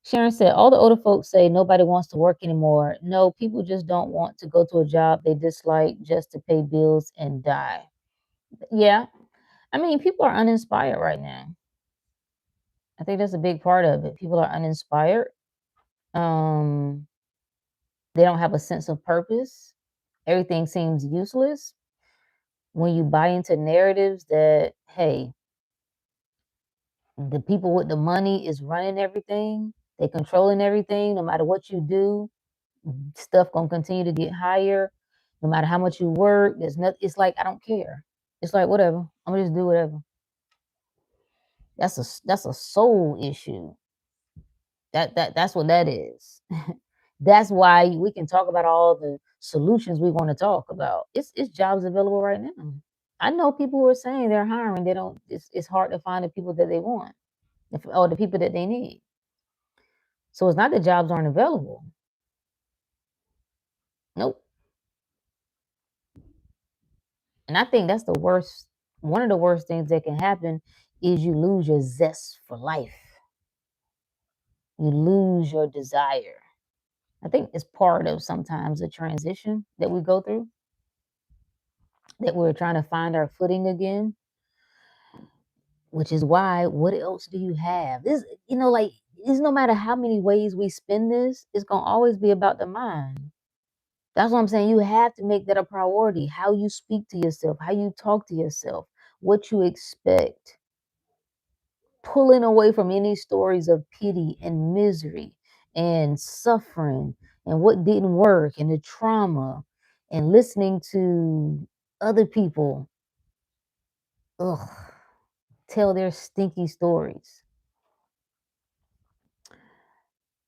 Sharon said, all the older folks say nobody wants to work anymore. No, people just don't want to go to a job they dislike just to pay bills and die. Yeah. I mean, people are uninspired right now. I think that's a big part of it. People are uninspired. Um, they don't have a sense of purpose. Everything seems useless. When you buy into narratives that, hey, the people with the money is running everything, they controlling everything, no matter what you do, stuff gonna continue to get higher. No matter how much you work, there's nothing. It's like I don't care. It's like whatever. I'm gonna just do whatever. That's a soul issue. That's what that is. That's why we can talk about all the solutions we want to talk about. It's jobs available right now. I know people who are saying they're hiring. They don't. It's hard to find the people that they want, or the people that they need. So it's not that jobs aren't available. Nope. And I think that's the worst. One of the worst things that can happen is you lose your zest for life. You lose your desire. I think it's part of sometimes the transition that we go through. that we're trying to find our footing again, which is why, what else do you have? This, like, it's no matter how many ways we spend this, it's going to always be about the mind. That's what I'm saying. You have to make that a priority. How you speak to yourself, how you talk to yourself, what you expect. Pulling away from any stories of pity and misery and suffering and what didn't work and the trauma, and listening to other people, ugh, tell their stinky stories.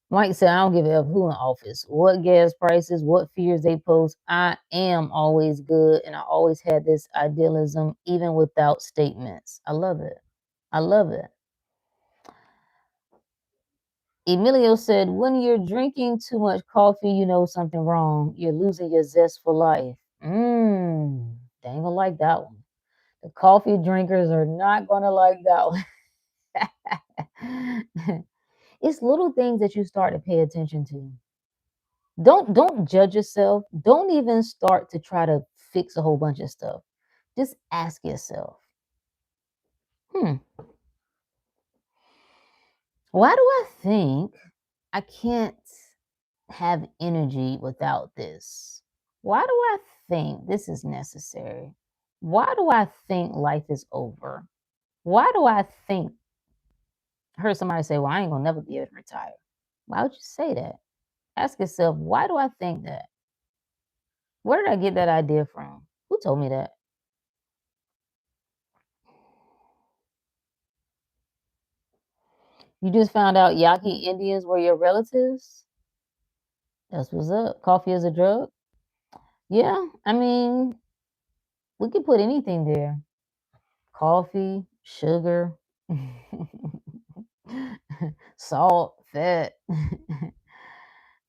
Mike said, I don't give a F who in office, what gas prices, what fears they pose. I am always good, and I always had this idealism, even without statements. I love it. I love it. Emilio said, when you're drinking too much coffee, you know something wrong. You're losing your zest for life. They ain't gonna like that one. The coffee drinkers are not gonna like that one. It's little things that you start to pay attention to. Don't judge yourself. Don't even start to try to fix a whole bunch of stuff. Just ask yourself, why do I think I can't have energy without this? Why do I think this is necessary? Why do I think life is over? Why do I think? I heard somebody say, well, I ain't gonna never be able to retire. Why would you say that? Ask yourself, why do I think that? Where did I get that idea from? Who told me that? You just found out Yaqui Indians were your relatives? That's what's up. Coffee is a drug? Yeah, I mean, we could put anything there. Coffee, sugar, salt, fat.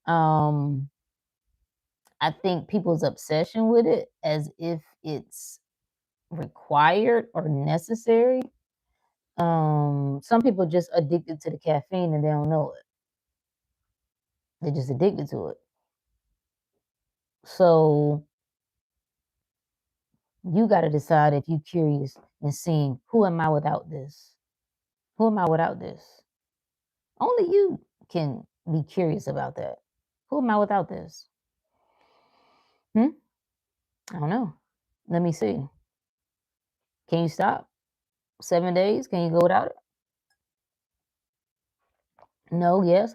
um, I think people's obsession with it as if it's required or necessary. Some people just addicted to the caffeine and they don't know it. They're just addicted to it. So you got to decide if you're curious and seeing, who am I without this? Who am I without this? Only you can be curious about that. Who am I without this? I don't know. Let me see. Can you stop? 7 days? Can you go without it? No, yes.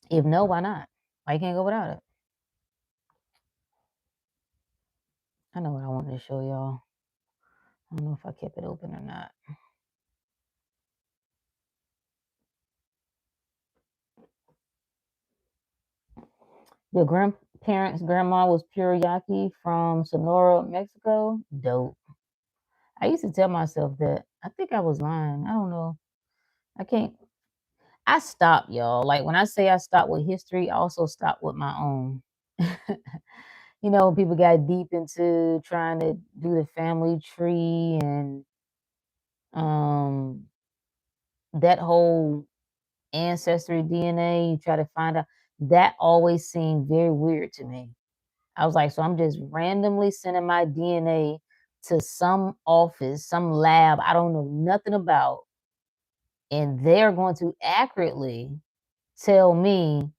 If no, why not? Why you can't go without it? I know what I wanted to show y'all. I don't know if I kept it open or not. Your grandma was pure Yaqui from Sonora, Mexico. Dope. I used to tell myself that. I think I was lying. I don't know. I can't. I stopped, y'all. Like when I say I stopped with history, I also stopped with my own. People got deep into trying to do the family tree and um that whole ancestry DNA, you try to find out. That always seemed very weird to me. I was like, so I'm just randomly sending my DNA to some office, some lab I don't know nothing about, and they're going to accurately tell me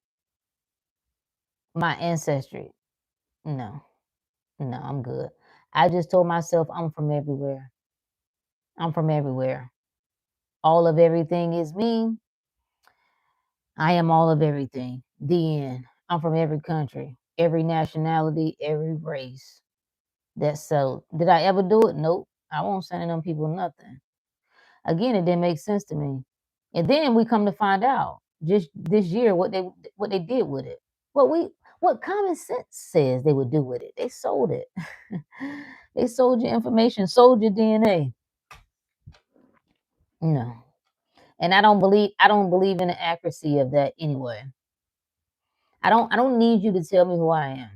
my ancestry. No, no, I'm good. I just told myself I'm from everywhere. I'm from everywhere. All of everything is me. I am all of everything. The end. I'm from every country, every nationality, every race. That's so. Did I ever do it? Nope. I won't send them people nothing. Again, it didn't make sense to me. And then we come to find out just this year what they did with it. What common sense says they would do with it. They sold it. They sold your information, sold your DNA. No. And I don't believe in the accuracy of that anyway. I don't need you to tell me who I am.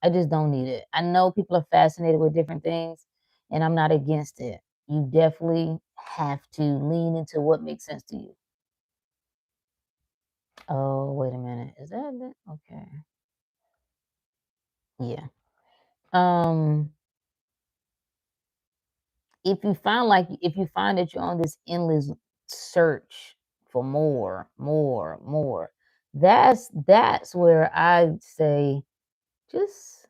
I just don't need it. I know people are fascinated with different things, and I'm not against it. You definitely have to lean into what makes sense to you. Oh, wait a minute. Is that it? Okay. Yeah. Um, if you find that you're on this endless search for more, that's where I say just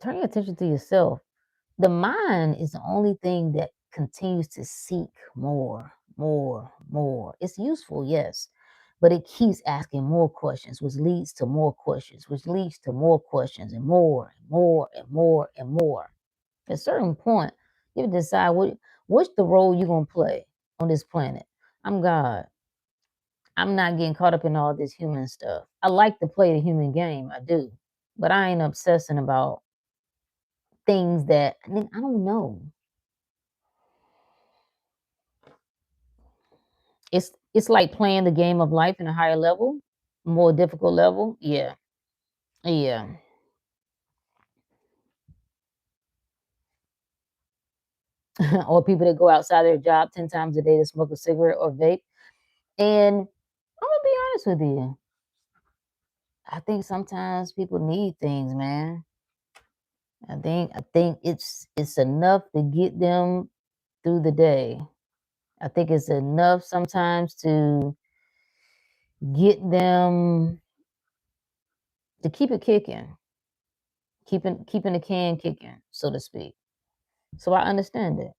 turn your attention to yourself. The mind is the only thing that continues to seek more. It's useful, yes, but it keeps asking more questions, which leads to more questions, which leads to more questions, and more and more and more and more. At a certain point, you have to decide what's the role you're gonna play on this planet. I'm God. I'm not getting caught up in all this human stuff. I like to play the human game, I do, but I ain't obsessing about things that I don't know. It's like playing the game of life in a higher level, more difficult level. Yeah, yeah. Or people that go outside their job 10 times a day to smoke a cigarette or vape. And I'm gonna be honest with you. I think sometimes people need things, man. I think it's enough to get them through the day. I think it's enough sometimes to get them to keep it kicking, keeping the can kicking, so to speak. So I understand it.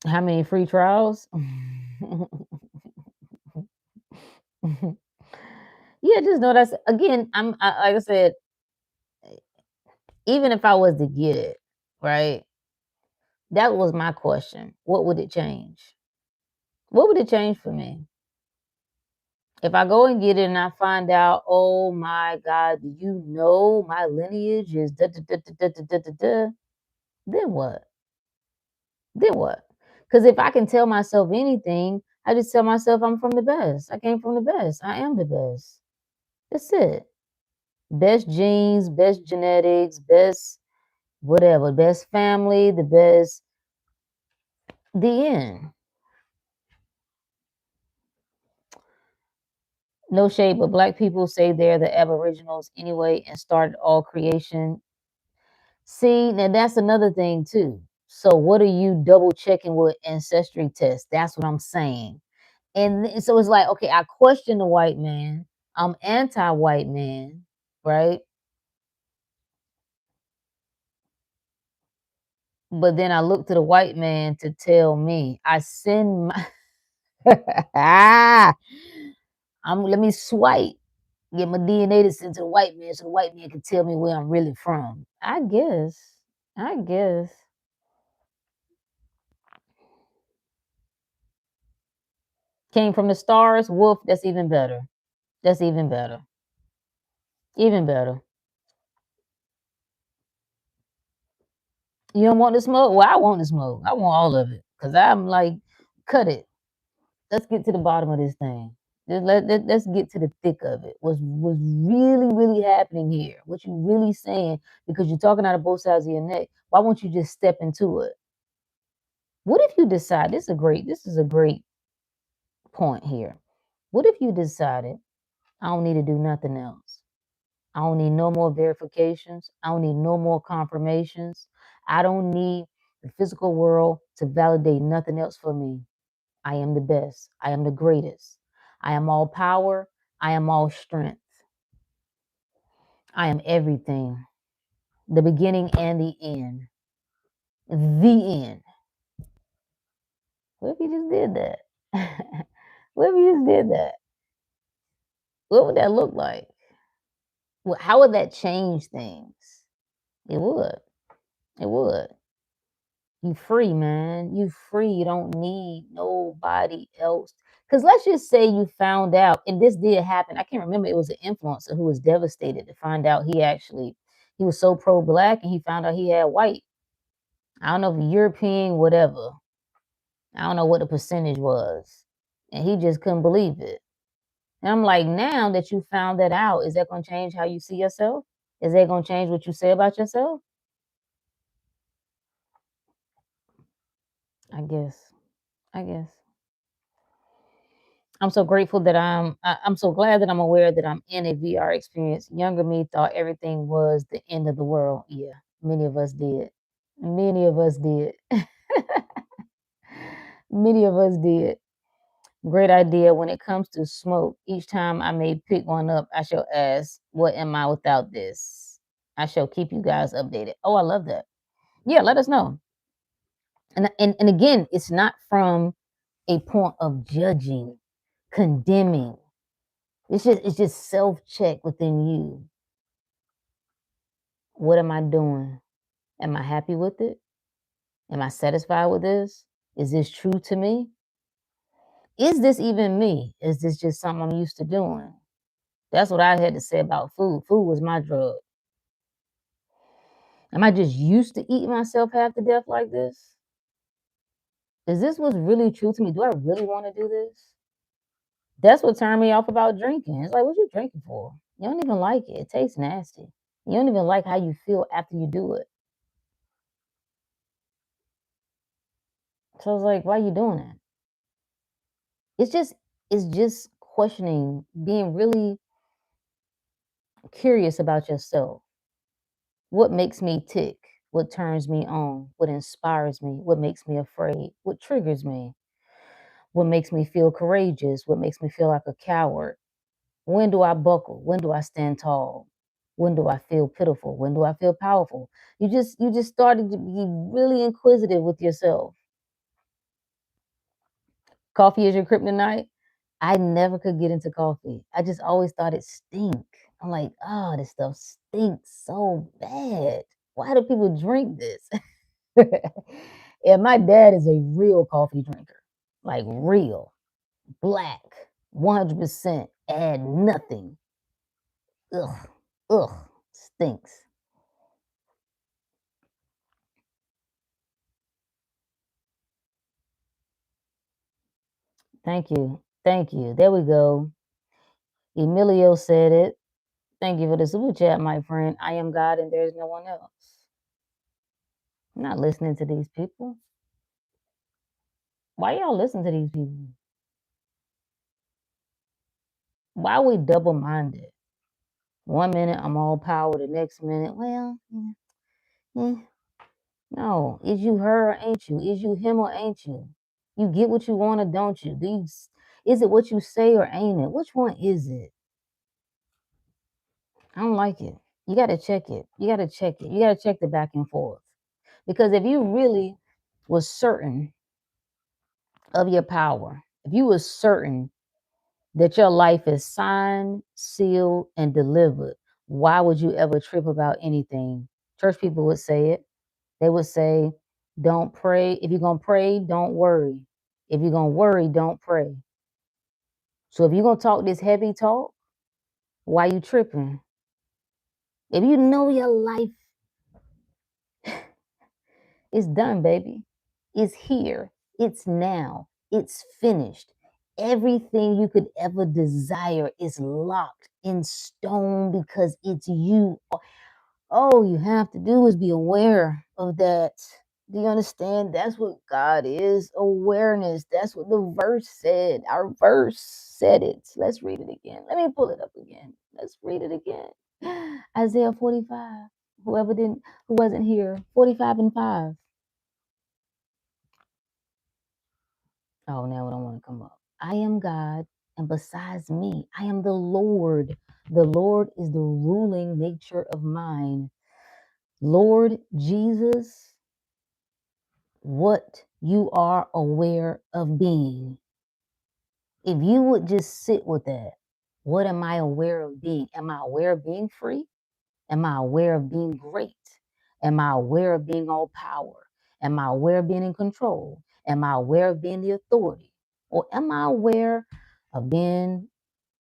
How many free trials? Yeah, just know that's again. Like I said, even if I was to get it, right? That was my question. What would it change? What would it change for me? If I go and get it and I find out, oh my God, do you know my lineage is da da da da da da da da da, then what? Then what? Because if I can tell myself anything, I just tell myself I'm from the best. I came from the best. I am the best. That's it. Best genes, best genetics, best whatever, best family, the best, the end. No shade, but black people say they're the aboriginals anyway and started all creation. See, now that's another thing too. So what are you double checking with ancestry tests? That's what I'm saying. And so it's like, okay, I question the white man. I'm anti-white man, right? But then I look to the white man to tell me. I send my let me swipe. Get my DNA to send to the white man so the white man can tell me where I'm really from. I guess. I guess. Came from the stars, wolf, that's even better. That's even better. Even better. You don't want the smoke? Well, I want the smoke. I want all of it. Cause I'm like, cut it. Let's get to the bottom of this thing. Let's get to the thick of it. What's really happening here? What you really saying? Because you're talking out of both sides of your neck. Why won't you just step into it? What if you decide this is a great point here. What if you decided I don't need to do nothing else? I don't need no more verifications. I don't need no more confirmations. I don't need the physical world to validate nothing else for me. I am the best. I am the greatest. I am all power. I am all strength. I am everything. The beginning and the end. The end. What if you just did that? What if you just did that? What would that look like? How would that change things? It would. It would. You free, man. You free. You don't need nobody else. Because let's just say you found out, and this did happen. I can't remember. It was an influencer who was devastated to find out he was so pro black and he found out he had white. I don't know if European, whatever. I don't know what the percentage was. And he just couldn't believe it. And I'm like, now that you found that out, is that going to change how you see yourself? Is that going to change what you say about yourself? I guess. I guess. I'm so grateful that I'm so glad that I'm aware that I'm in a VR experience. Younger me thought everything was the end of the world. Yeah, many of us did. Many of us did. Many of us did. Great idea. When it comes to smoke, each time I may pick one up, I shall ask, what am I without this? I shall keep you guys updated. Oh, I love that. Yeah, let us know. And again, it's not from a point of judging, condemning. It's just self-check within you. What am I doing? Am I happy with it? Am I satisfied with this? Is this true to me? Is this even me? Is this just something I'm used to doing? That's what I had to say about food. Food was my drug. Am I just used to eating myself half to death like this? Is this what's really true to me? Do I really want to do this? That's what turned me off about drinking. It's like, what you drinking for? You don't even like it. It tastes nasty. You don't even like how you feel after you do it. So I was like, why are you doing that? It's just it's just questioning, being really curious about yourself. What makes me tick? What turns me on? What inspires me? What makes me afraid? What triggers me? What makes me feel courageous? What makes me feel like a coward? When do I buckle? When do I stand tall? When do I feel pitiful? When do I feel powerful? You just started to be really inquisitive with yourself. Coffee is your kryptonite. I never could get into coffee. I just always thought it stink. I'm like, oh, this stuff stinks so bad. Why do people drink this? And my dad is a real coffee drinker, like real, black, 100%, add nothing. Ugh, ugh, stinks. Thank you. Thank you. There we go. Emilio said it. Thank you for the super chat, my friend. I am God and there's no one else. I'm not listening to these people. Why y'all listen to these people? Why are we double minded? One minute I'm all power, the next minute, well, yeah. No, is you her or ain't you? Is you him or ain't you? You get what you want or don't you? Is it what you say or ain't it? Which one is it? I don't like it. You got to check it. You got to check it. You got to check the back and forth. Because if you really was certain of your power, if you was certain that your life is signed, sealed, and delivered, why would you ever trip about anything? Church people would say it. They would say, don't pray. If you're going to pray, don't worry. If you're going to worry, don't pray. So if you're going to talk this heavy talk, why you tripping? If you know your life is done, baby, it's here, it's now, it's finished. Everything you could ever desire is locked in stone because it's you. All you have to do is be aware of that. Do you understand? That's what God is, awareness. That's what the verse said. Our verse said it. Let's read it again. Let me pull it up again. Let's read it again. Isaiah 45. Who wasn't here, 45 and 5. Oh, now I don't want to come up. I am God, and besides me, I am the Lord. The Lord is the ruling nature of mine. Lord Jesus, what you are aware of being. If you would just sit with that, what am I aware of being? Am I aware of being free? Am I aware of being great? Am I aware of being all power? Am I aware of being in control? Am I aware of being the authority? Or am I aware of being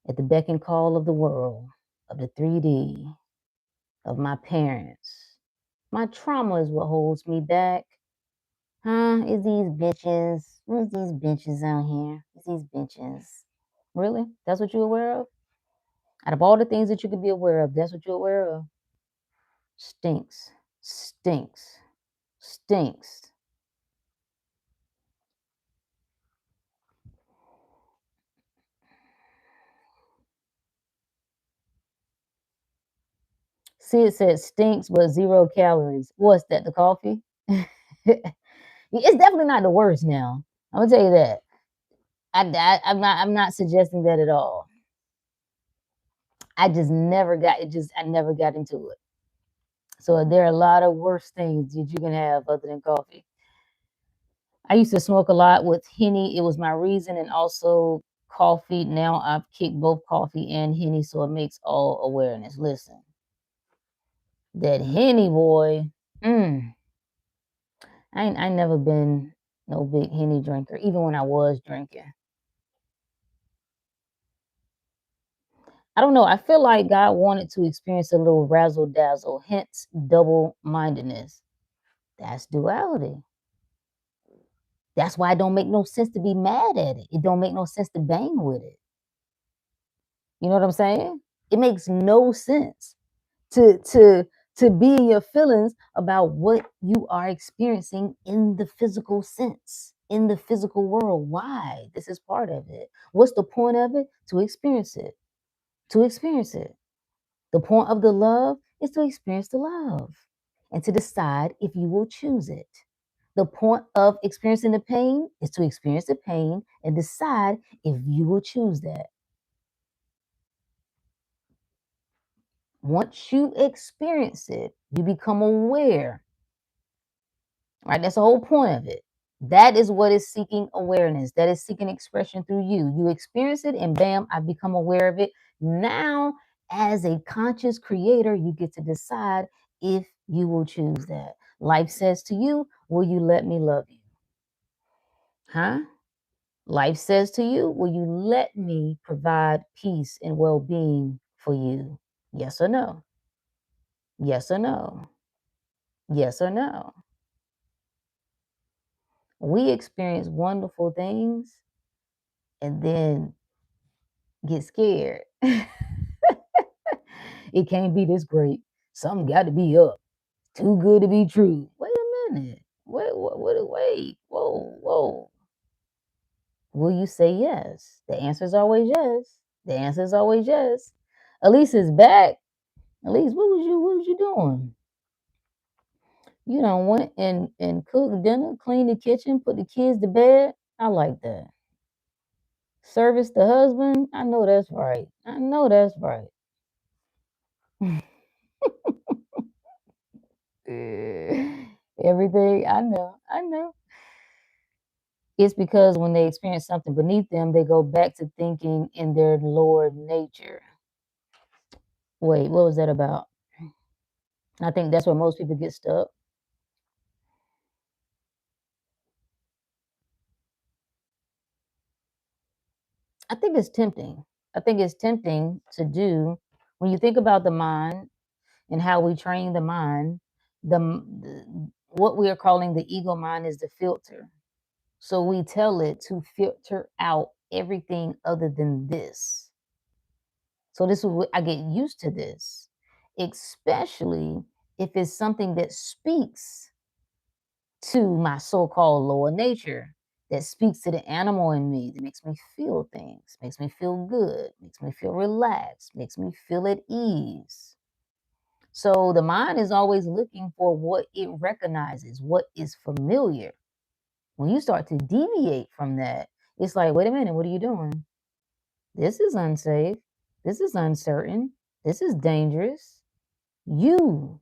at the beck and call of the world, of the 3D, of my parents? My trauma is what holds me back. Huh? Is these bitches? Where's these bitches out here? Is these bitches? Really? That's what you're aware of? Out of all the things that you could be aware of, that's what you're aware of? Stinks. Stinks. Stinks. See, it said stinks, but 0 calories. What's that? The coffee? It's definitely not the worst now. I'm gonna tell you that. I'm not suggesting that at all. I just never got it. I never got into it. So there are a lot of worse things that you can have other than coffee. I used to smoke a lot with Henny. It was my reason, and also coffee. Now I've kicked both coffee and Henny, so it makes all awareness. Listen, that Henny boy. Mm, I never been no big Henny drinker, even when I was drinking. I don't know. I feel like God wanted to experience a little razzle dazzle, hence double mindedness. That's duality. That's why it don't make no sense to be mad at it. It don't make no sense to bang with it. You know what I'm saying? It makes no sense to be in your feelings about what you are experiencing in the physical sense, in the physical world. Why? This is part of it. What's the point of it? To experience it. To experience it. The point of the love is to experience the love and to decide if you will choose it. The point of experiencing the pain is to experience the pain and decide if you will choose that. Once you experience it, you become aware. Right? That's the whole point of it. That is what is seeking awareness. That is seeking expression through you. You experience it, and bam, I've become aware of it. Now, as a conscious creator, you get to decide if you will choose that. Life says to you, will you let me love you? Huh? Life says to you, will you let me provide peace and well being for you? Yes or no? Yes or no? Yes or no? We experience wonderful things and then get scared. It can't be this great. Something got to be up. Too good to be true. Wait a minute. Wait. Whoa. Will you say yes? The answer is always yes. The answer is always yes. Elise is back. Elise, what was you doing? You don't went and cook dinner, clean the kitchen, put the kids to bed. I like that. Service the husband. I know that's right. I know that's right. Everything I know. It's because when they experience something beneath them, they go back to thinking in their lower nature. Wait, what was that about? I think that's where most people get stuck. I think it's tempting. I think it's tempting to do when you think about the mind and how we train the mind. The what we are calling the ego mind is the filter. So we tell it to filter out everything other than this. So this is what I get used to this, especially if it's something that speaks to my so-called lower nature, that speaks to the animal in me, that makes me feel things, makes me feel good, makes me feel relaxed, makes me feel at ease. So the mind is always looking for what it recognizes, what is familiar. When you start to deviate from that, it's like, wait a minute, what are you doing? This is unsafe. This is uncertain. This is dangerous. You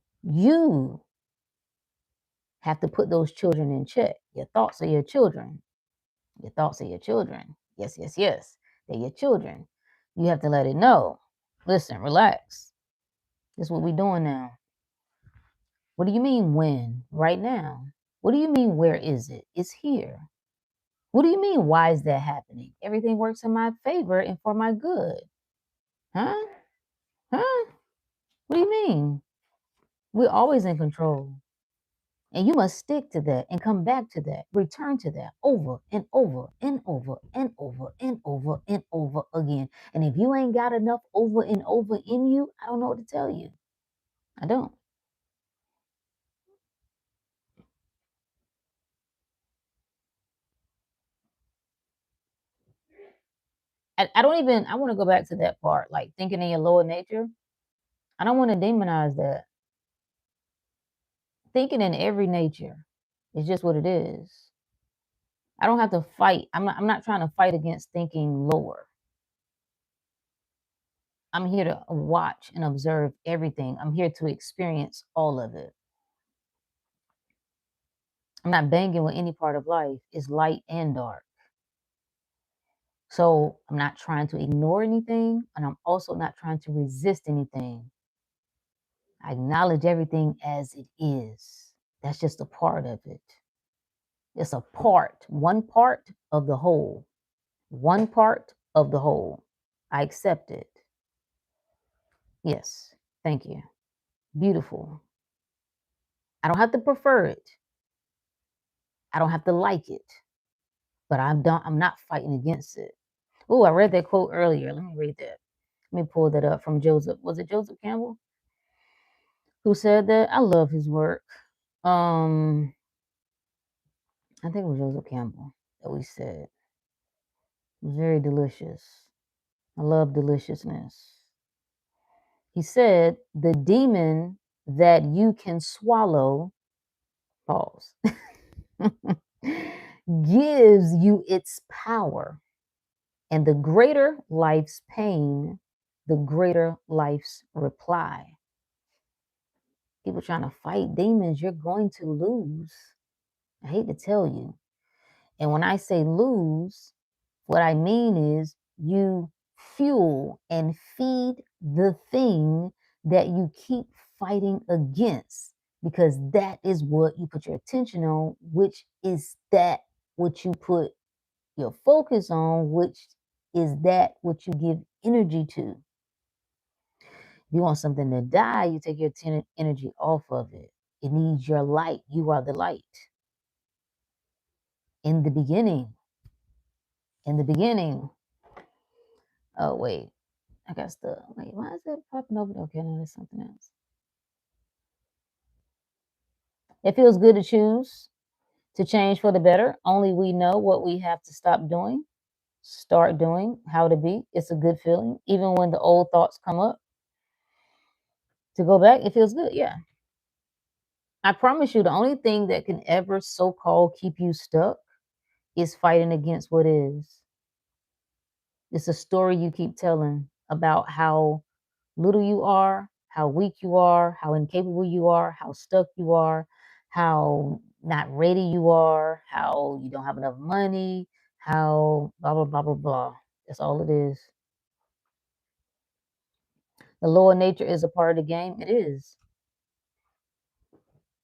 have to put those children in check. Your thoughts are your children. Your thoughts are your children. Yes. They're your children. You have to let it know. Listen, relax. This is what we're doing now. What do you mean when? Right now. What do you mean where is it? It's here. What do you mean why is that happening? Everything works in my favor and for my good. Huh? Huh? What do you mean? We're always in control. And you must stick to that and come back to that, return to that over and over and over and over and over and over again. And if you ain't got enough over and over in you, I don't know what to tell you. I don't. I don't even, I want to go back to that part, like thinking in your lower nature. I don't want to demonize that. Thinking in every nature is just what it is. I don't have to fight. I'm not trying to fight against thinking lower. I'm here to watch and observe everything. I'm here to experience all of it. I'm not banging with any part of life. It's light and dark. So I'm not trying to ignore anything, and I'm also not trying to resist anything. I acknowledge everything as it is. That's just a part of it. It's a part, one part of the whole. One part of the whole. I accept it. Yes. Thank you. Beautiful. I don't have to prefer it. I don't have to like it. But I'm not fighting against it. Oh, I read that quote earlier. Let me read that. Let me pull that up from Joseph. Was it Joseph Campbell who said that? I love his work. I think it was Joseph Campbell that we said. It was very delicious. I love deliciousness. He said, the demon that you can swallow, pause, gives you its power. And the greater life's pain, the greater life's reply. People trying to fight demons, you're going to lose. I hate to tell you. And when I say lose, what I mean is you fuel and feed the thing that you keep fighting against, because that is what you put your attention on, which is that what you put your focus on, which is that what you give energy to. If you want something to die, you take your energy off of it. It needs your light. You are the light. In the beginning. In the beginning. Oh, wait. I got stuck. Wait, why is that popping over? Okay, no, that's something else. It feels good to choose to change for the better. Only we know what we have to stop doing, start doing, how to be. It's a good feeling. Even when the old thoughts come up, to go back, it feels good. Yeah. I promise you, the only thing that can ever so-called keep you stuck is fighting against what is. It's a story you keep telling about how little you are, how weak you are, how incapable you are, how stuck you are, how not ready you are, how you don't have enough money, how blah, blah, blah, blah, blah. That's all it is. The law of nature is a part of the game. It is.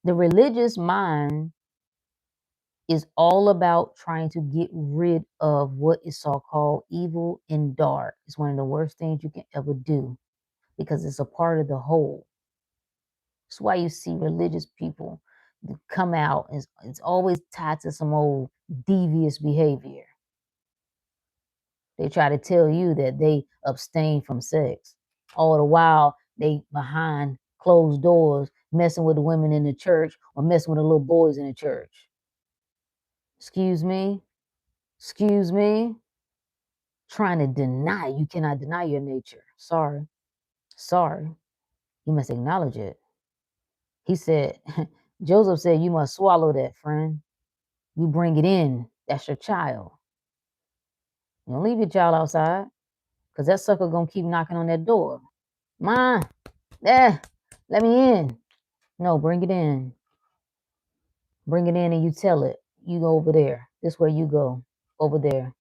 The religious mind is all about trying to get rid of what is so-called evil and dark. It's one of the worst things you can ever do because it's a part of the whole. That's why you see religious people come out. It's always tied to some old devious behavior. They try to tell you that they abstain from sex. All the while, they behind closed doors messing with the women in the church or messing with the little boys in the church. Excuse me? Excuse me? Trying to deny. You cannot deny your nature. Sorry. Sorry. You must acknowledge it. He said, Joseph said, you must swallow that, friend. You bring it in. That's your child. You don't leave your child outside, because that sucker going to keep knocking on that door. Ma, let me in. No, bring it in. Bring it in and you tell it. You go over there. This way you go. Over there.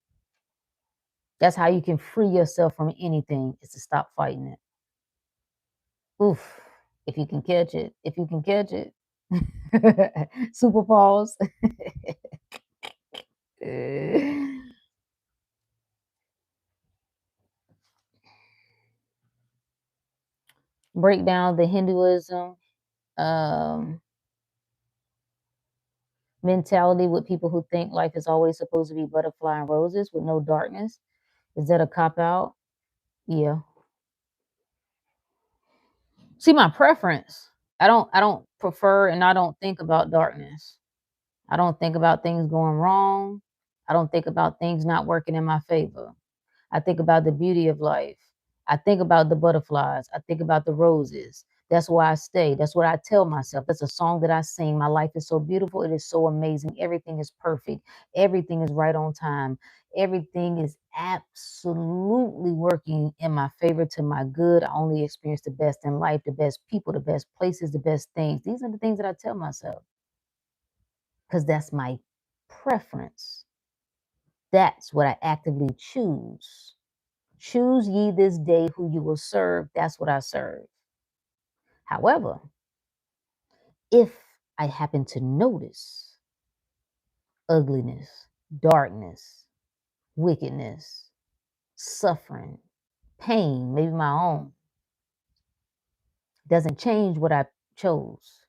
That's how you can free yourself from anything, is to stop fighting it. Oof. If you can catch it. If you can catch it. Super pause. Break down the Hinduism mentality with people who think life is always supposed to be butterfly and roses with no darkness. Is that a cop out? Yeah. See, my preference. I don't prefer, and I don't think about darkness. I don't think about things going wrong. I don't think about things not working in my favor. I think about the beauty of life. I think about the butterflies. I think about the roses. That's why I stay. That's what I tell myself. That's a song that I sing. My life is so beautiful. It is so amazing. Everything is perfect. Everything is right on time. Everything is absolutely working in my favor to my good. I only experience the best in life, the best people, the best places, the best things. These are the things that I tell myself because that's my preference. That's what I actively choose. Choose ye this day who you will serve. That's what I serve. However, if I happen to notice ugliness, darkness, wickedness, suffering, pain, maybe my own, doesn't change what I chose.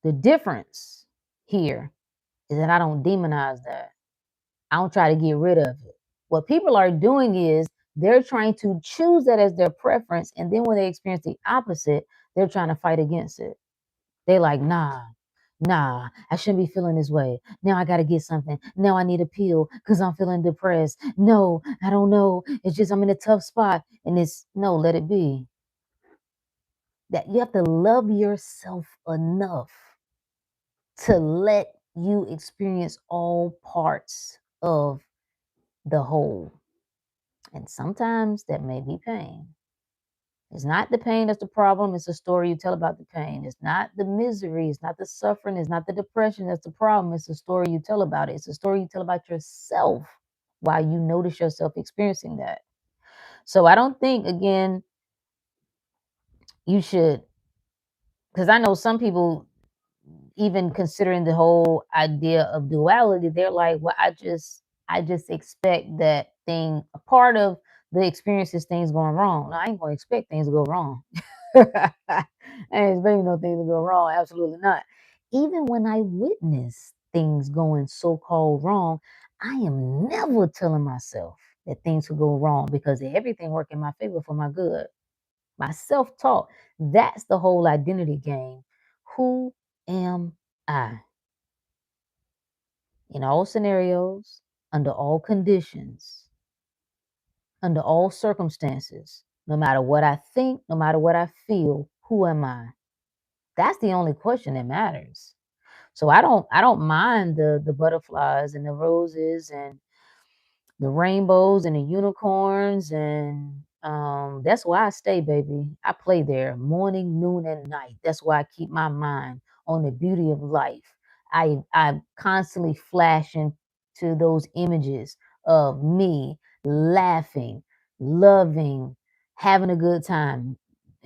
The difference here is that I don't demonize that. I don't try to get rid of it. What people are doing is they're trying to choose that as their preference. And then when they experience the opposite, they're trying to fight against it. They like, nah, I shouldn't be feeling this way. Now I got to get something. Now I need a pill because I'm feeling depressed. No, I don't know. It's just I'm in a tough spot. And it's no, let it be. That you have to love yourself enough to let you experience all parts of the whole. And sometimes that may be pain. It's not the pain that's the problem. It's the story you tell about the pain. It's not the misery. It's not the suffering. It's not the depression that's the problem. It's the story you tell about it. It's the story you tell about yourself while you notice yourself experiencing that. So I don't think, again, you should, because I know some people, even considering the whole idea of duality, they're like, well, I just expect that thing, a part of the experience is things going wrong. No, I ain't gonna expect things to go wrong. I ain't expecting no things to go wrong. Absolutely not. Even when I witness things going so-called wrong, I am never telling myself that things could go wrong because everything work in my favor for my good. My self-talk, that's the whole identity game. Who am I? In all scenarios, under all conditions, under all circumstances, no matter what I think, no matter what I feel, who am I? That's the only question that matters. So I don't mind the butterflies and the roses and the rainbows and the unicorns, and that's why I stay, baby. I play there morning, noon, and night. That's why I keep my mind on the beauty of life. I'm constantly flashing to those images of me laughing, loving, having a good time,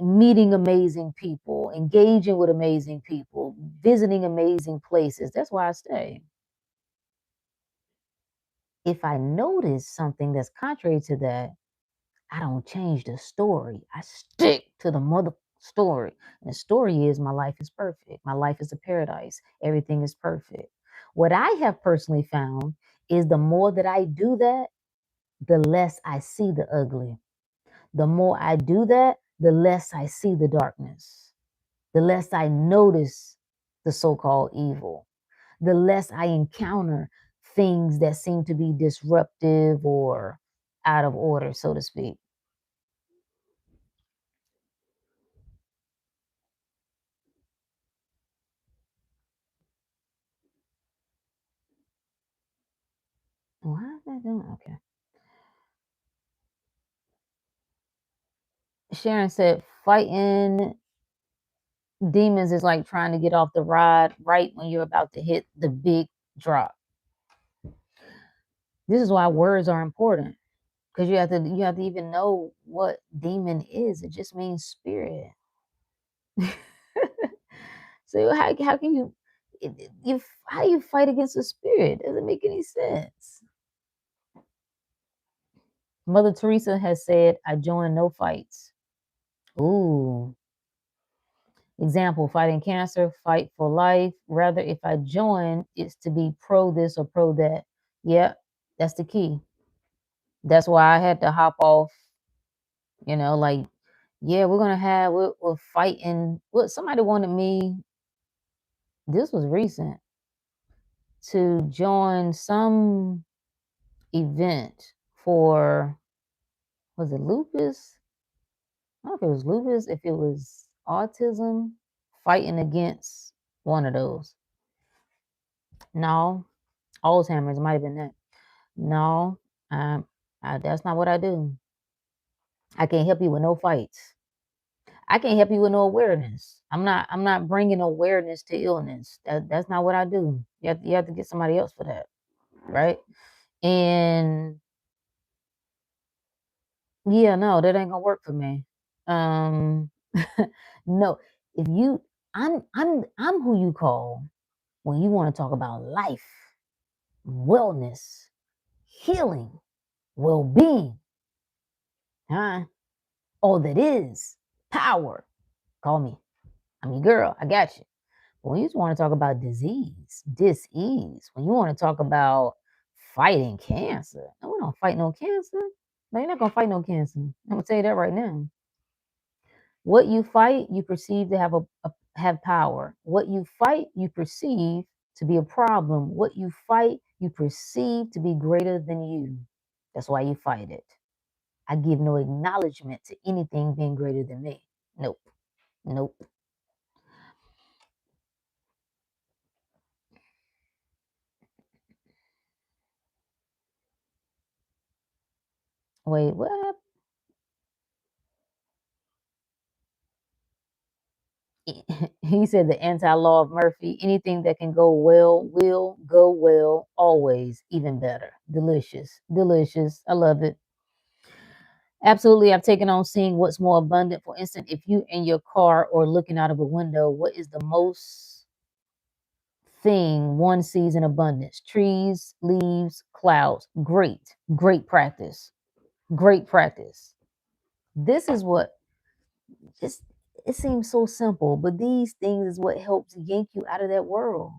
meeting amazing people, engaging with amazing people, visiting amazing places. That's why I stay. If I notice something that's contrary to that, I don't change the story. I stick to the mother story. And the story is my life is perfect. My life is a paradise. Everything is perfect. What I have personally found is the more that I do that, the less I see the ugly. The more I do that, the less I see the darkness. The less I notice the so called evil, the less I encounter things that seem to be disruptive or out of order, so to speak. Why is that doing? Okay. Sharon said, fighting demons is like trying to get off the ride right when you're about to hit the big drop. This is why words are important because you have to even know what demon is. It just means spirit. So how can how do you fight against a spirit? Doesn't make any sense. Mother Teresa has said, I join no fights. Ooh. Example, fighting cancer, fight for life. Rather, if I join, it's to be pro this or pro that. Yep, that's the key. That's why I had to hop off, like, yeah, we're fighting. What somebody wanted me, this was recent, to join some event for Was it lupus? I don't know if it was lupus, if it was autism, fighting against one of those. No, Alzheimer's might have been that. No, that's not what I do. I can't help you with no fights. I can't help you with no awareness. I'm not bringing awareness to illness. That's not what I do. You have to get somebody else for that, right? And yeah, no, that ain't gonna work for me. Um, no, if you, I'm who you call when you want to talk about life, wellness, healing, well-being, huh? All that is power. Call me. I'm your girl. I got you. But when you want to talk about disease, dis-ease, when you want to talk about fighting cancer, no, we don't fight no cancer. No, you're not gonna fight no cancer. I'm gonna tell you that right now. What you fight, you perceive to have power. What you fight, you perceive to be a problem. What you fight, you perceive to be greater than you. That's why you fight it. I give no acknowledgement to anything being greater than me. Nope. Nope. Wait, what? He said the anti-law of Murphy. Anything that can go well will go well always, even better. Delicious. Delicious. I love it. Absolutely, I've taken on seeing what's more abundant. For instance, if you in your car or looking out of a window, what is the most thing one sees in abundance? Trees, leaves, clouds. Great, great practice. Great practice. This is what it's, it seems so simple, but these things is what helps yank you out of that world.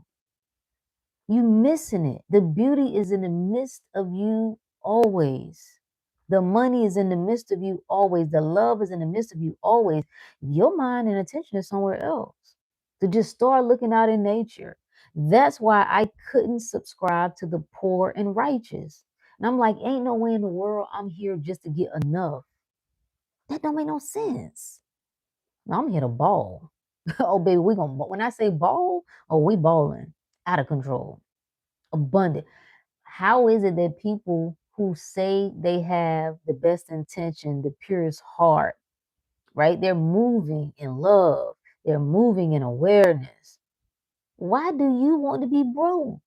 You missing it. The beauty is in the midst of you always. The money is in the midst of you always. The love is in the midst of you always. Your mind and attention is somewhere else. To just start looking out in nature. That's why I couldn't subscribe to the poor and righteous. And I'm like, ain't no way in the world I'm here just to get enough. That don't make no sense. No, I'm here to ball. Oh, baby, we gonna when I say ball, oh, we balling out of control, abundant. How is it that people who say they have the best intention, the purest heart, right? They're moving in love, they're moving in awareness. Why do you want to be broke?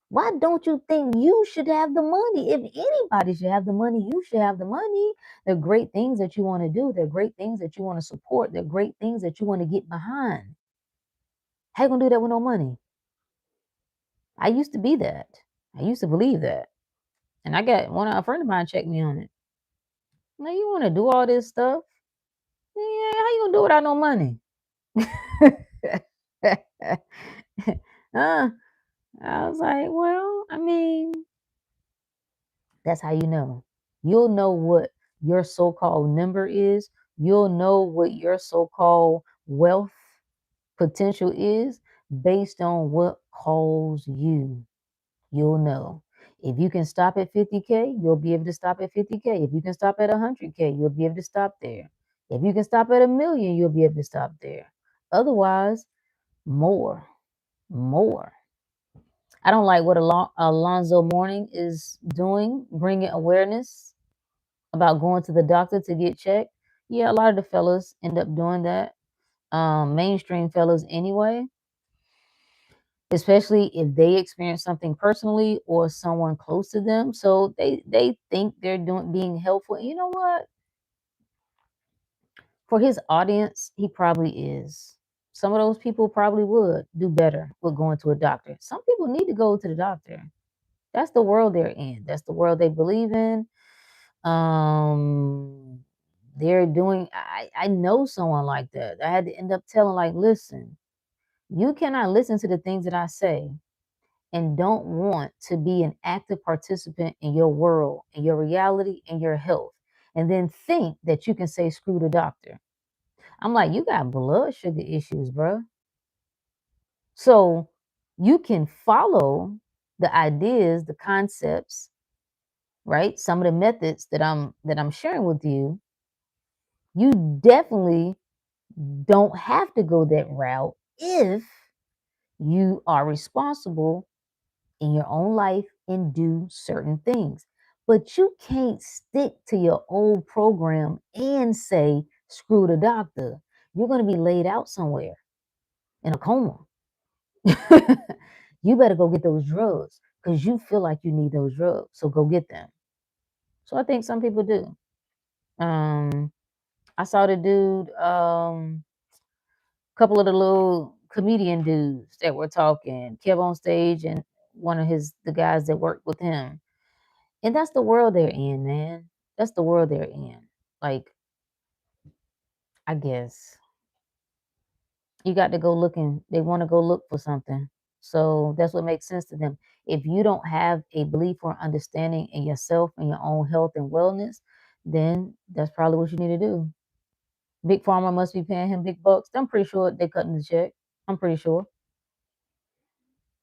Why don't you think you should have the money? If anybody should have the money, you should have the money. There are great things that you want to do. There are great things that you want to support. There are great things that you want to get behind. How you gonna do that with no money? I used to be that. I used to believe that. And I got a friend of mine checked me on it. Now you want to do all this stuff? Yeah, how you gonna do it without no money? uh, I was like, well, I mean, that's how you know. You'll know what your so-called number is. You'll know what your so-called wealth potential is based on what calls you. You'll know. If you can stop at 50K, you'll be able to stop at 50K. If you can stop at 100K, you'll be able to stop there. If you can stop at 1 million, you'll be able to stop there. Otherwise, more, more. I don't like what Alonzo Mourning is doing, bringing awareness about going to the doctor to get checked. Yeah, a lot of the fellas end up doing that. Mainstream fellas anyway, especially if they experience something personally or someone close to them. So they think they're being helpful. You know what? For his audience, he probably is. Some of those people probably would do better with going to a doctor. Some people need to go to the doctor. That's the world they're in. That's the world they believe in. Um, they're doing. I know someone like that. I had to end up telling, like, listen, you cannot listen to the things that I say and don't want to be an active participant in your world, in your reality, in your health, and then think that you can say screw the doctor. I'm like, you got blood sugar issues, bro. So you can follow the ideas, the concepts, right? Some of the methods that I'm sharing with you, you definitely don't have to go that route if you are responsible in your own life and do certain things. But you can't stick to your old program and say, screw the doctor. You're going to be laid out somewhere in a coma. You better go get those drugs because you feel like you need those drugs. So go get them. So I think some people do. I saw the dude, couple of the little comedian dudes that were talking, Kev on stage and one of the guys that worked with him. And that's the world they're in, man. That's the world they're in. Like, I guess you got to go looking. They want to go look for something. So that's what makes sense to them. If you don't have a belief or understanding in yourself and your own health and wellness, then that's probably what you need to do. Big Pharma must be paying him big bucks. I'm pretty sure they cutting the check. I'm pretty sure.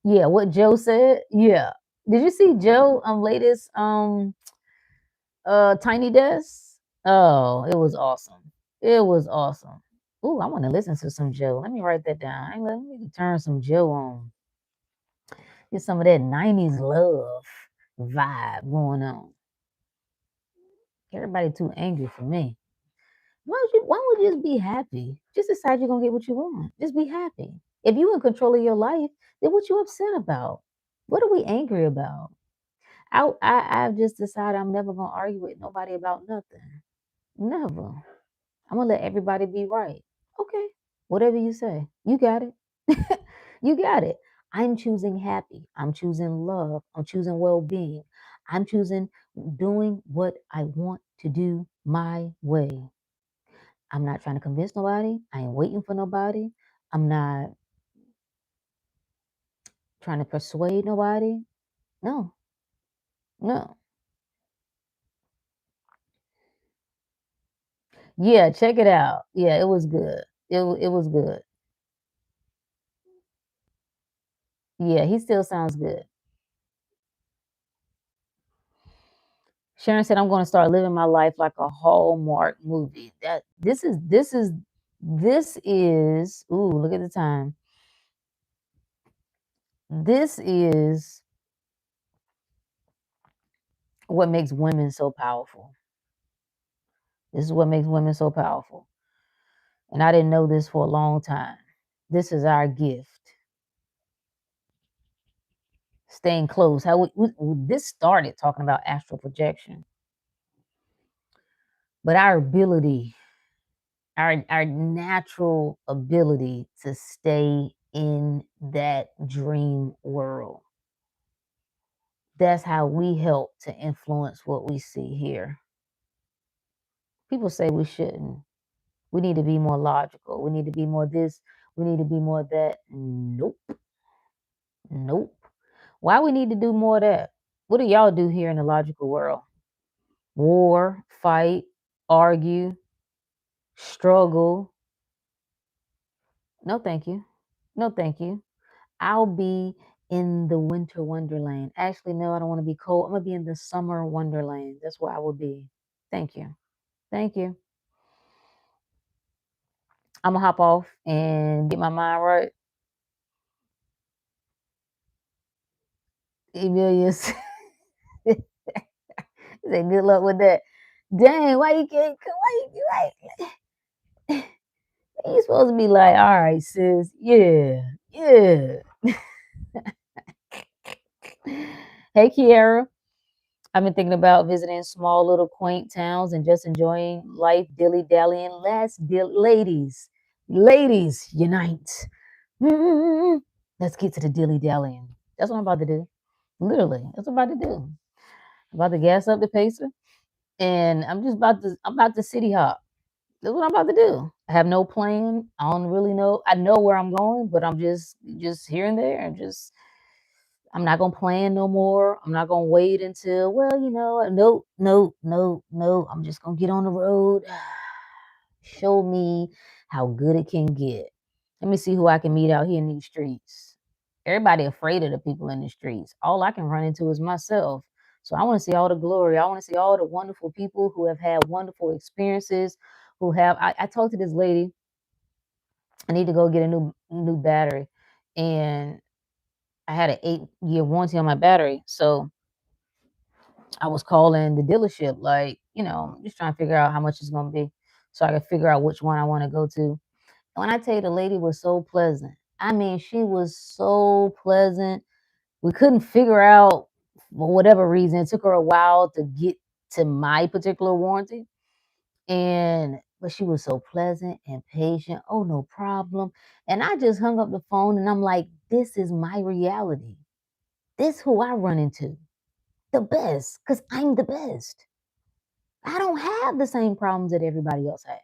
Yeah, what Joe said. Yeah. Did you see Joe latest Tiny Desk? Oh, it was awesome. It was awesome. Ooh, I want to listen to some Joe. Let me write that down. Let me turn some Joe on. Get some of that 90s love vibe going on. Everybody too angry for me. Why would you just be happy? Just decide you're gonna get what you want. Just be happy. If you in control of your life, then what you upset about? What are we angry about? I've just decided I'm never gonna argue with nobody about nothing. Never. I'm gonna let everybody be right. Okay. Whatever you say. You got it. You got it. I'm choosing happy. I'm choosing love. I'm choosing well-being. I'm choosing doing what I want to do my way. I'm not trying to convince nobody. I ain't waiting for nobody. I'm not trying to persuade nobody. No, no. Yeah, check it out. Yeah, it was good. It was good. Yeah, he still sounds good. Sharon said, "I'm going to start living my life like a Hallmark movie." That this is. Ooh, look at the time. This is what makes women so powerful. This is what makes women so powerful. And I didn't know this for a long time. This is our gift. Staying close. This started talking about astral projection, but our natural ability to stay in that dream world. That's how we help to influence what we see here. People say we shouldn't. We need to be more logical. We need to be more this. We need to be more that. Nope. Nope. Why we need to do more of that? What do y'all do here in the logical world? War, fight, argue, struggle. No, thank you. No, thank you. I'll be in the winter wonderland. Actually, no, I don't want to be cold. I'm going to be in the summer wonderland. That's where I will be. Thank you. Thank you. I'm going to hop off and get my mind right. Emilius, say good luck with that. Dang, why you can't come? You supposed to be like, all right, sis. Yeah. Yeah. Hey, Kiara. I've been thinking about visiting small little quaint towns and just enjoying life, dilly dallying. Ladies, unite. Mm, let's get to the dilly dallying. That's what I'm about to do. Literally, that's what I'm about to do. I'm about to gas up the pacer, and I'm about to city hop. That's what I'm about to do. I have no plan. I don't really know. I know where I'm going, but I'm just here and there, and just I'm not gonna plan no more. I'm not gonna wait until, well, no, no, no, no. I'm just gonna get on the road. Show me how good it can get. Let me see who I can meet out here in these streets. Everybody afraid of the people in the streets. All I can run into is myself. So I want to see all the glory. I want to see all the wonderful people who have had wonderful experiences, who have. I talked to this lady. I need to go get a new battery, and I had an 8-year warranty on my battery. So I was calling the dealership, like, just trying to figure out how much it's gonna be, so I can figure out which one I want to go to. And when I tell you, the lady was so pleasant. I mean, she was so pleasant. We couldn't figure out, for whatever reason, it took her a while to get to my particular warranty. But she was so pleasant and patient. Oh, no problem. And I just hung up the phone and I'm like, this is my reality. This who I run into. The best, because I'm the best. I don't have the same problems that everybody else has.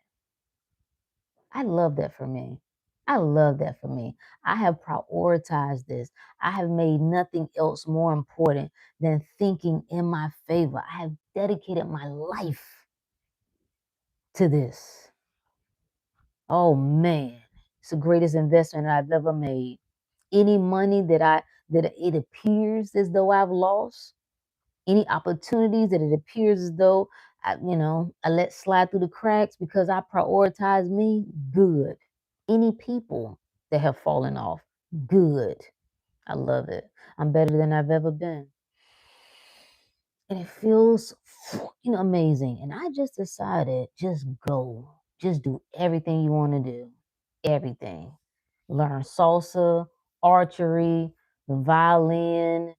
I love that for me. I love that for me. I have prioritized this. I have made nothing else more important than thinking in my favor. I have dedicated my life to this. Oh man, it's the greatest investment I've ever made. Any money that it appears as though I've lost, any opportunities that it appears as though I let slide through the cracks because I prioritize me, good. Any people that have fallen off, good. I love it. I'm better than I've ever been. And it feels amazing. And I just decided, just go. Just do everything you want to do. Everything. Learn salsa, archery, the violin,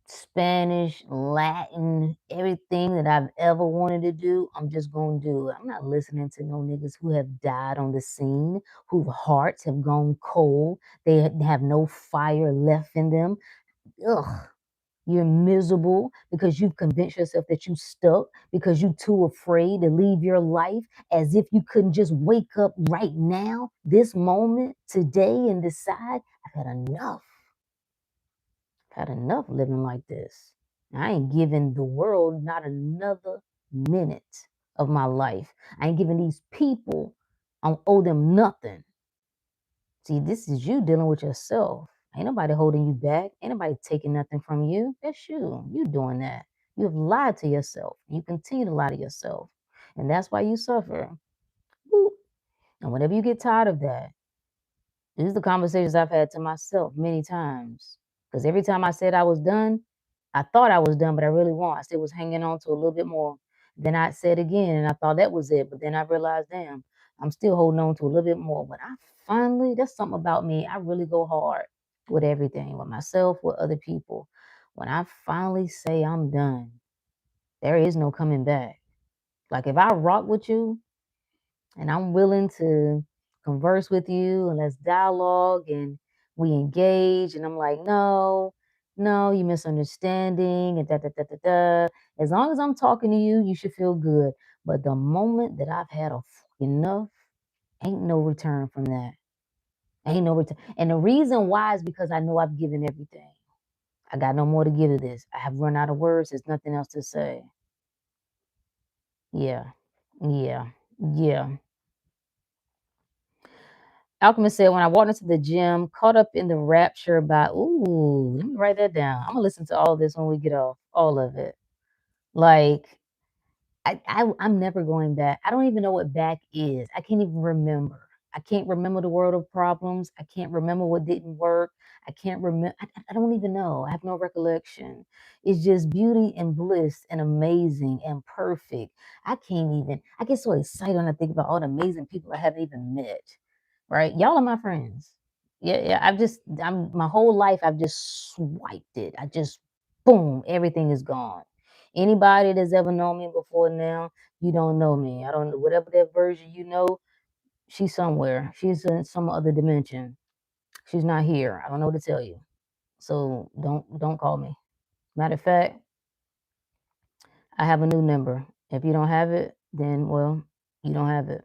Spanish, Latin, everything that I've ever wanted to do, I'm just going to do it. I'm not listening to no niggas who have died on the scene, whose hearts have gone cold. They have no fire left in them. Ugh. You're miserable because you've convinced yourself that you stuck, because you're too afraid to leave your life, as if you couldn't just wake up right now, this moment, today, and decide, I've had enough. I've had enough living like this. I ain't giving the world not another minute of my life. I ain't giving these people, I don't owe them nothing. See, this is you dealing with yourself. Ain't nobody holding you back. Ain't nobody taking nothing from you. That's you. You doing that. You have lied to yourself. You continue to lie to yourself. And that's why you suffer. Woo. And whenever you get tired of that, these are the conversations I've had to myself many times. Because every time I said I was done, I thought I was done, but I really wasn't. I still was hanging on to a little bit more. Then I said again, and I thought that was it. But then I realized, damn, I'm still holding on to a little bit more. But that's something about me. I really go hard with everything, with myself, with other people. When I finally say I'm done, there is no coming back. Like if I rock with you, and I'm willing to converse with you and let's dialogue and we engage. And I'm like, no, you misunderstanding and da da da da da. As long as I'm talking to you, you should feel good. But the moment that I've had enough, ain't no return from that. Ain't no return. And the reason why is because I know I've given everything. I got no more to give to this. I have run out of words. There's nothing else to say. Yeah, yeah, yeah. Alchemist said, when I walked into the gym, caught up in the rapture by, ooh, let me write that down. I'm going to listen to all of this when we get off, all of it. Like, I'm never going back. I don't even know what back is. I can't even remember. I can't remember the world of problems. I can't remember what didn't work. I can't remember. I don't even know. I have no recollection. It's just beauty and bliss and amazing and perfect. I get so excited when I think about all the amazing people I haven't even met. Right? Y'all are my friends. Yeah. My whole life, I've just swiped it. Boom, everything is gone. Anybody that's ever known me before now, you don't know me. I don't know, whatever that version you know, she's somewhere. She's in some other dimension. She's not here. I don't know what to tell you. So don't call me. Matter of fact, I have a new number. If you don't have it, then well, you don't have it.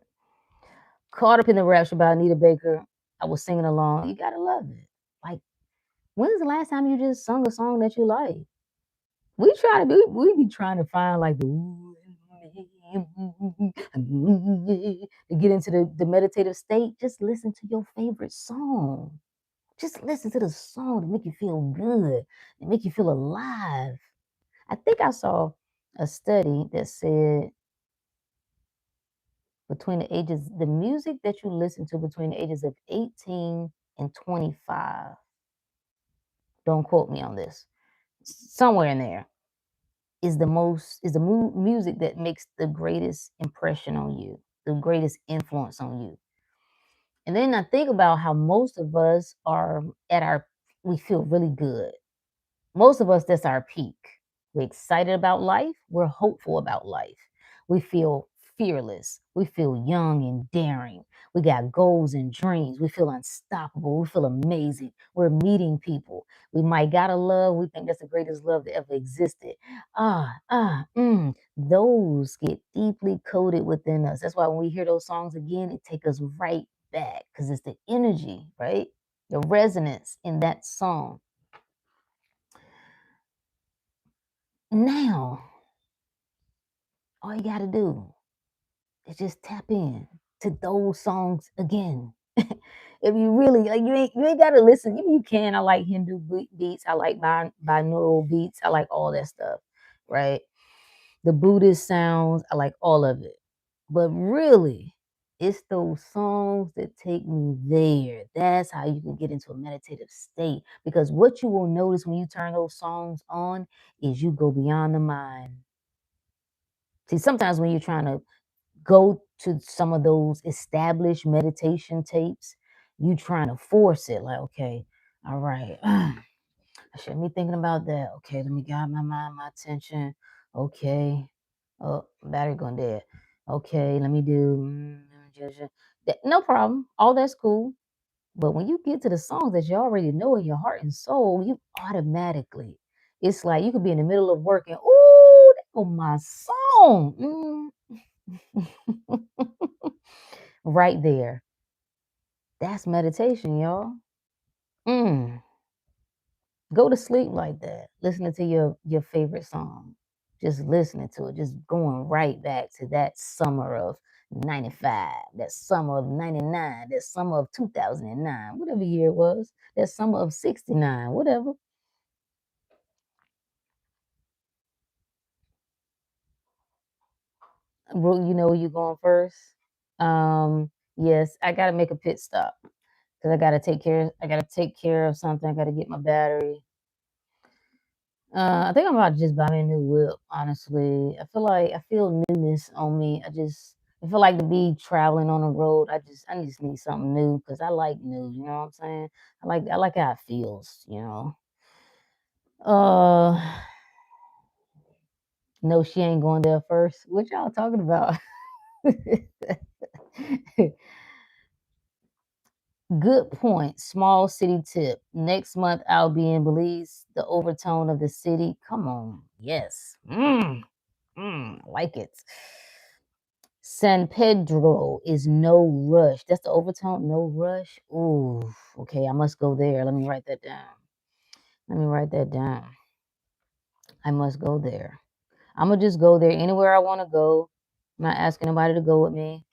Caught up in the rapture by Anita Baker. I was singing along. You gotta love it. Like, when's the last time you just sung a song that you like? We be trying to find like the to get into the meditative state. Just listen to your favorite song. Just listen to the song to make you feel good, to make you feel alive. I think I saw a study that said the music that you listen to between the ages of 18 and 25, don't quote me on this, somewhere in there, is the music that makes the greatest impression on you, the greatest influence on you. And then I think about how most of us are we feel really good. Most of us, that's our peak. We're excited about life. We're hopeful about life. We feel fearless. We feel young and daring. We got goals and dreams. We feel unstoppable. We feel amazing. We're meeting people. We might got a love. We think that's the greatest love that ever existed. Those get deeply coded within us. That's why when we hear those songs again, it takes us right back because it's the energy, right? The resonance in that song. Now, all you gotta do is just tap in to those songs again. If you really like, you ain't gotta listen. You can. I like Hindu beats. I like binaural beats. I like all that stuff, right? The Buddhist sounds. I like all of it. But really, it's those songs that take me there. That's how you can get into a meditative state. Because what you will notice when you turn those songs on is you go beyond the mind. See, sometimes when you're trying to go to some of those established meditation tapes, you trying to force it. Like, okay, all right, I shouldn't be thinking about that. Okay, let me guide my mind, my attention. Okay, oh, battery going dead. Okay, let me do no problem. All that's cool. But when you get to the songs that you already know in your heart and soul, you automatically, it's like you could be in the middle of working. Oh, that was my song. Right there. That's meditation, y'all. Mm. Go to sleep like that, listening to your favorite song. Just listening to it, just going right back to that summer of 95, that summer of 99, that summer of 2009, whatever year it was, that summer of 69, whatever. You know where you going first? Yes, I gotta make a pit stop because I gotta take care of something. I gotta get my battery. I think I'm about to just buy me a new whip, honestly. I feel newness on me. I feel like to be traveling on the road. I just need something new because I like new, you know what I'm saying? I like how it feels, you know. Uh no, she ain't going there first. What y'all talking about? Good point. Small city tip. Next month I'll be in Belize. The overtone of the city. Come on. Yes. I like it. San Pedro is no rush. That's the overtone, no rush. Ooh, okay, I must go there. Let me write that down. Let me write that down. I must go there. I'm gonna just go there anywhere I want to go. I'm not asking nobody to go with me.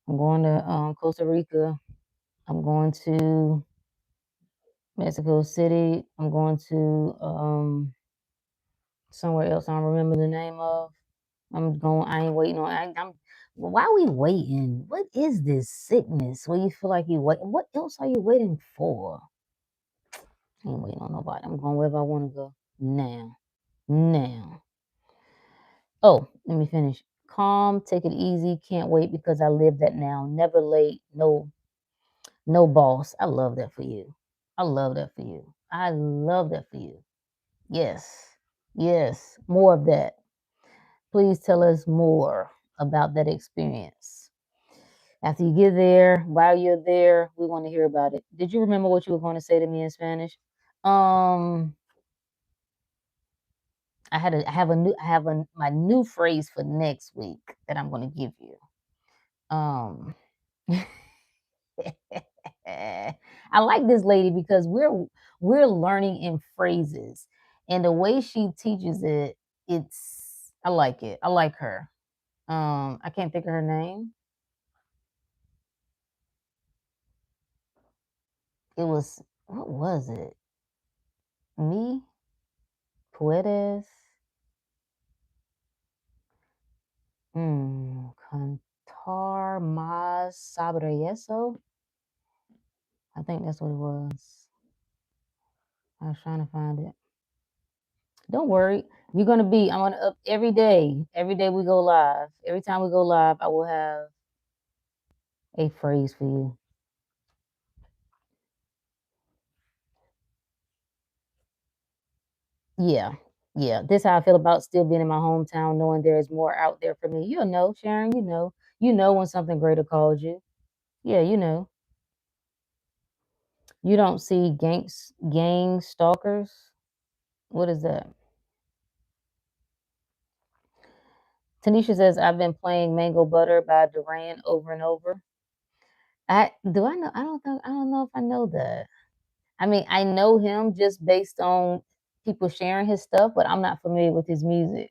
I'm going to Costa Rica. I'm going to Mexico City. I'm going to somewhere else I don't remember the name of. I'm going. I ain't waiting on. I'm. Why are we waiting? What is this sickness? Where you feel like you wait? What else are you waiting for? I ain't waiting on nobody. I'm going wherever I want to go now. Now. Oh, let me finish. Calm. Take it easy. Can't wait because I live that now. Never late. No boss. I love that for you. I love that for you. I love that for you. Yes. Yes. More of that. Please tell us more about that experience. After you get there, while you're there, we want to hear about it. Did you remember what you were going to say to me in Spanish? Um, I have my new phrase for next week that I'm going to give you. Um, I like this lady because we're learning in phrases, and the way she teaches it, I like it. I like her. I can't think of her name. What was it? Me? Puedes? Cantar más sobre eso. I think that's what it was. I was trying to find it. Don't worry. You're gonna be. I'm gonna up every day. Every day we go live. Every time we go live, I will have a phrase for you. Yeah. Yeah. This is how I feel about still being in my hometown, knowing there is more out there for me. You'll know, Sharon, you know. You know when something greater calls you. Yeah, you know. You don't see gang stalkers. What is that? Tanisha says I've been playing Mango Butter by Duran over and over. I know I don't know if I know that. I mean, I know him just based on people sharing his stuff, but I'm not familiar with his music.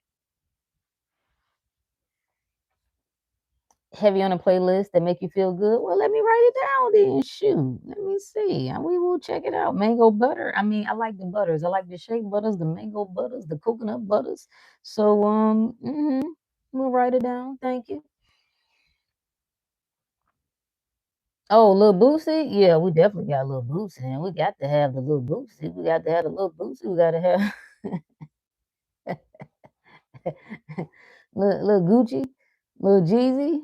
Heavy on a playlist that make you feel good? Well, let me write it down then. Shoot, let me see. We will check it out. Mango butter. I mean, I like the butters. I like the shea butters, the mango butters, the coconut butters. So, we'll write it down. Thank you. Oh, little Boosie? Yeah, we definitely got a little Boosie, and we got to have the little Boosie. We got to have the little Boosie. We got to have little Gucci, little Jeezy.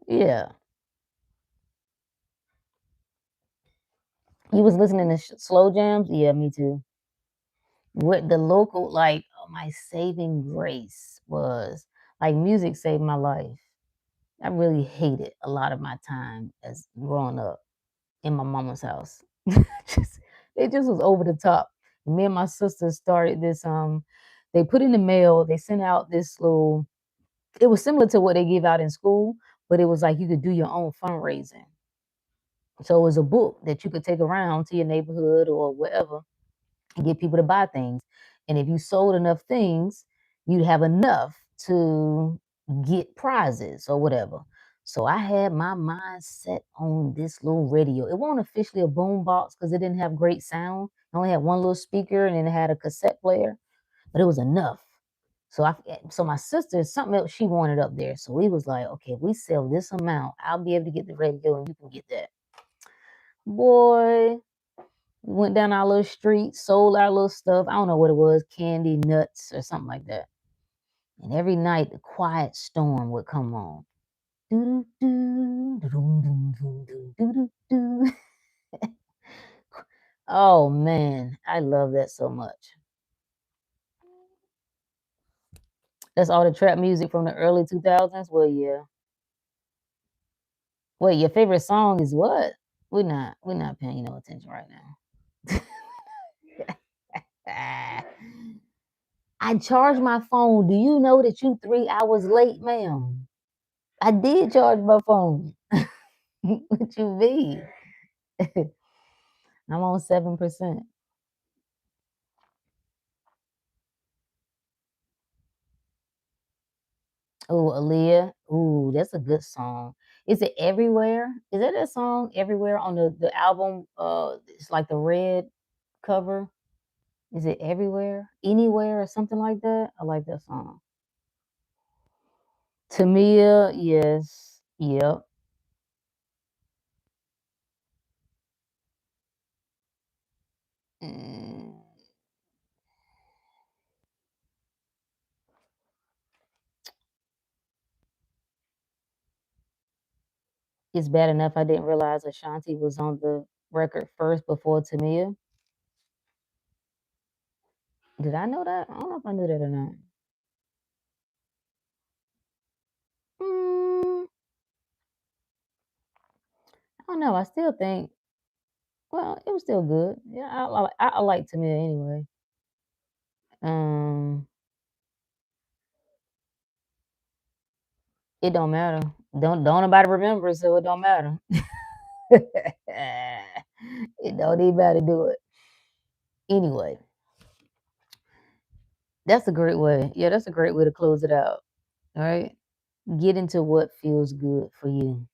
Yeah. You was listening to slow jams? Yeah, me too. What the local, like, my saving grace was like music saved my life. I really hated a lot of my time as growing up in my mama's house. just, it just was over the top. Me and my sister started this. They put in the mail. They sent out this little. It was similar to what they give out in school, but it was like you could do your own fundraising. So it was a book that you could take around to your neighborhood or wherever and get people to buy things. And if you sold enough things, you'd have enough to get prizes or whatever. So I had my mind set on this little radio. It wasn't officially a boom box because it didn't have great sound. It only had one little speaker and then it had a cassette player, but it was enough. So my sister, something else she wanted up there. So we was like, okay, if we sell this amount, I'll be able to get the radio and you can get that. Boy, we went down our little street, sold our little stuff. I don't know what it was, candy, nuts, or something like that. And every night, the quiet storm would come on. Oh man, I love that so much. That's all the trap music from the early 2000s. Well, yeah. Wait, your favorite song is what? We're not paying no attention right now. I charged my phone. Do you know that you 3 hours late, ma'am? I did charge my phone. What you mean? I'm on 7%. Oh, Aaliyah. Ooh, that's a good song. Is it Everywhere? Is that a song Everywhere on the album? It's like the red cover. Is it Everywhere? Anywhere or something like that? I like that song. Tamia, yes. Yep. Mm, it's bad enough I didn't realize Ashanti was on the record first before Tamia. Did I know that? I don't know if I knew that or not. Mm, I don't know. I still think, well, it was still good. Yeah, I like Tamia anyway. Um, it don't matter. Don't nobody remember, so it don't matter. It don't even matter to do it. Anyway, that's a great way. Yeah, that's a great way to close it out. All right. Get into what feels good for you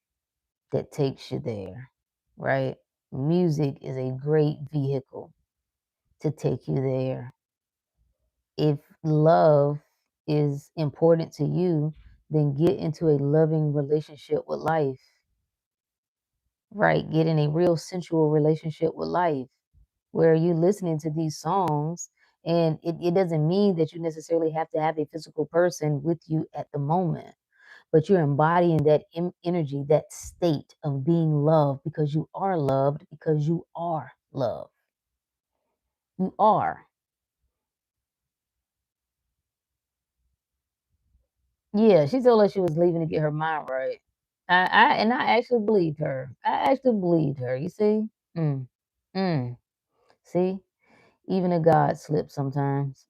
that takes you there. Right? Music is a great vehicle to take you there. If love is important to you, then get into a loving relationship with life, right? Get in a real sensual relationship with life where you're listening to these songs. And it doesn't mean that you necessarily have to have a physical person with you at the moment, but you're embodying that energy, that state of being loved because you are loved, because you are love. You are. Yeah, she told us she was leaving to get her mind right. I actually believed her. I actually believed her. You see? Mm, mm. See? Even a God slips sometimes.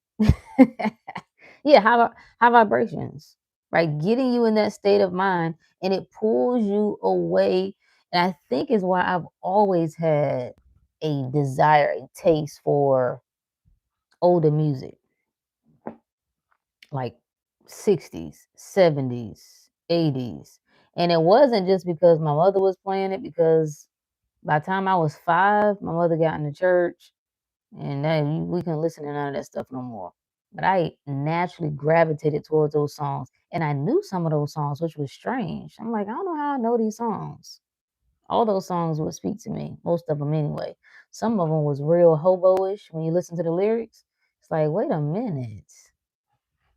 Yeah, high vibrations, right? Getting you in that state of mind, and it pulls you away. And I think is why I've always had a desire, a taste for older music, like 60s, 70s, 80s. And it wasn't just because my mother was playing it, because by the time I was 5, my mother got in the church, and then we couldn't listen to none of that stuff no more. But I naturally gravitated towards those songs, and I knew some of those songs, which was strange. I'm like, I don't know how I know these songs. All those songs would speak to me, most of them anyway. Some of them was real hobo-ish when you listen to the lyrics. It's like, wait a minute,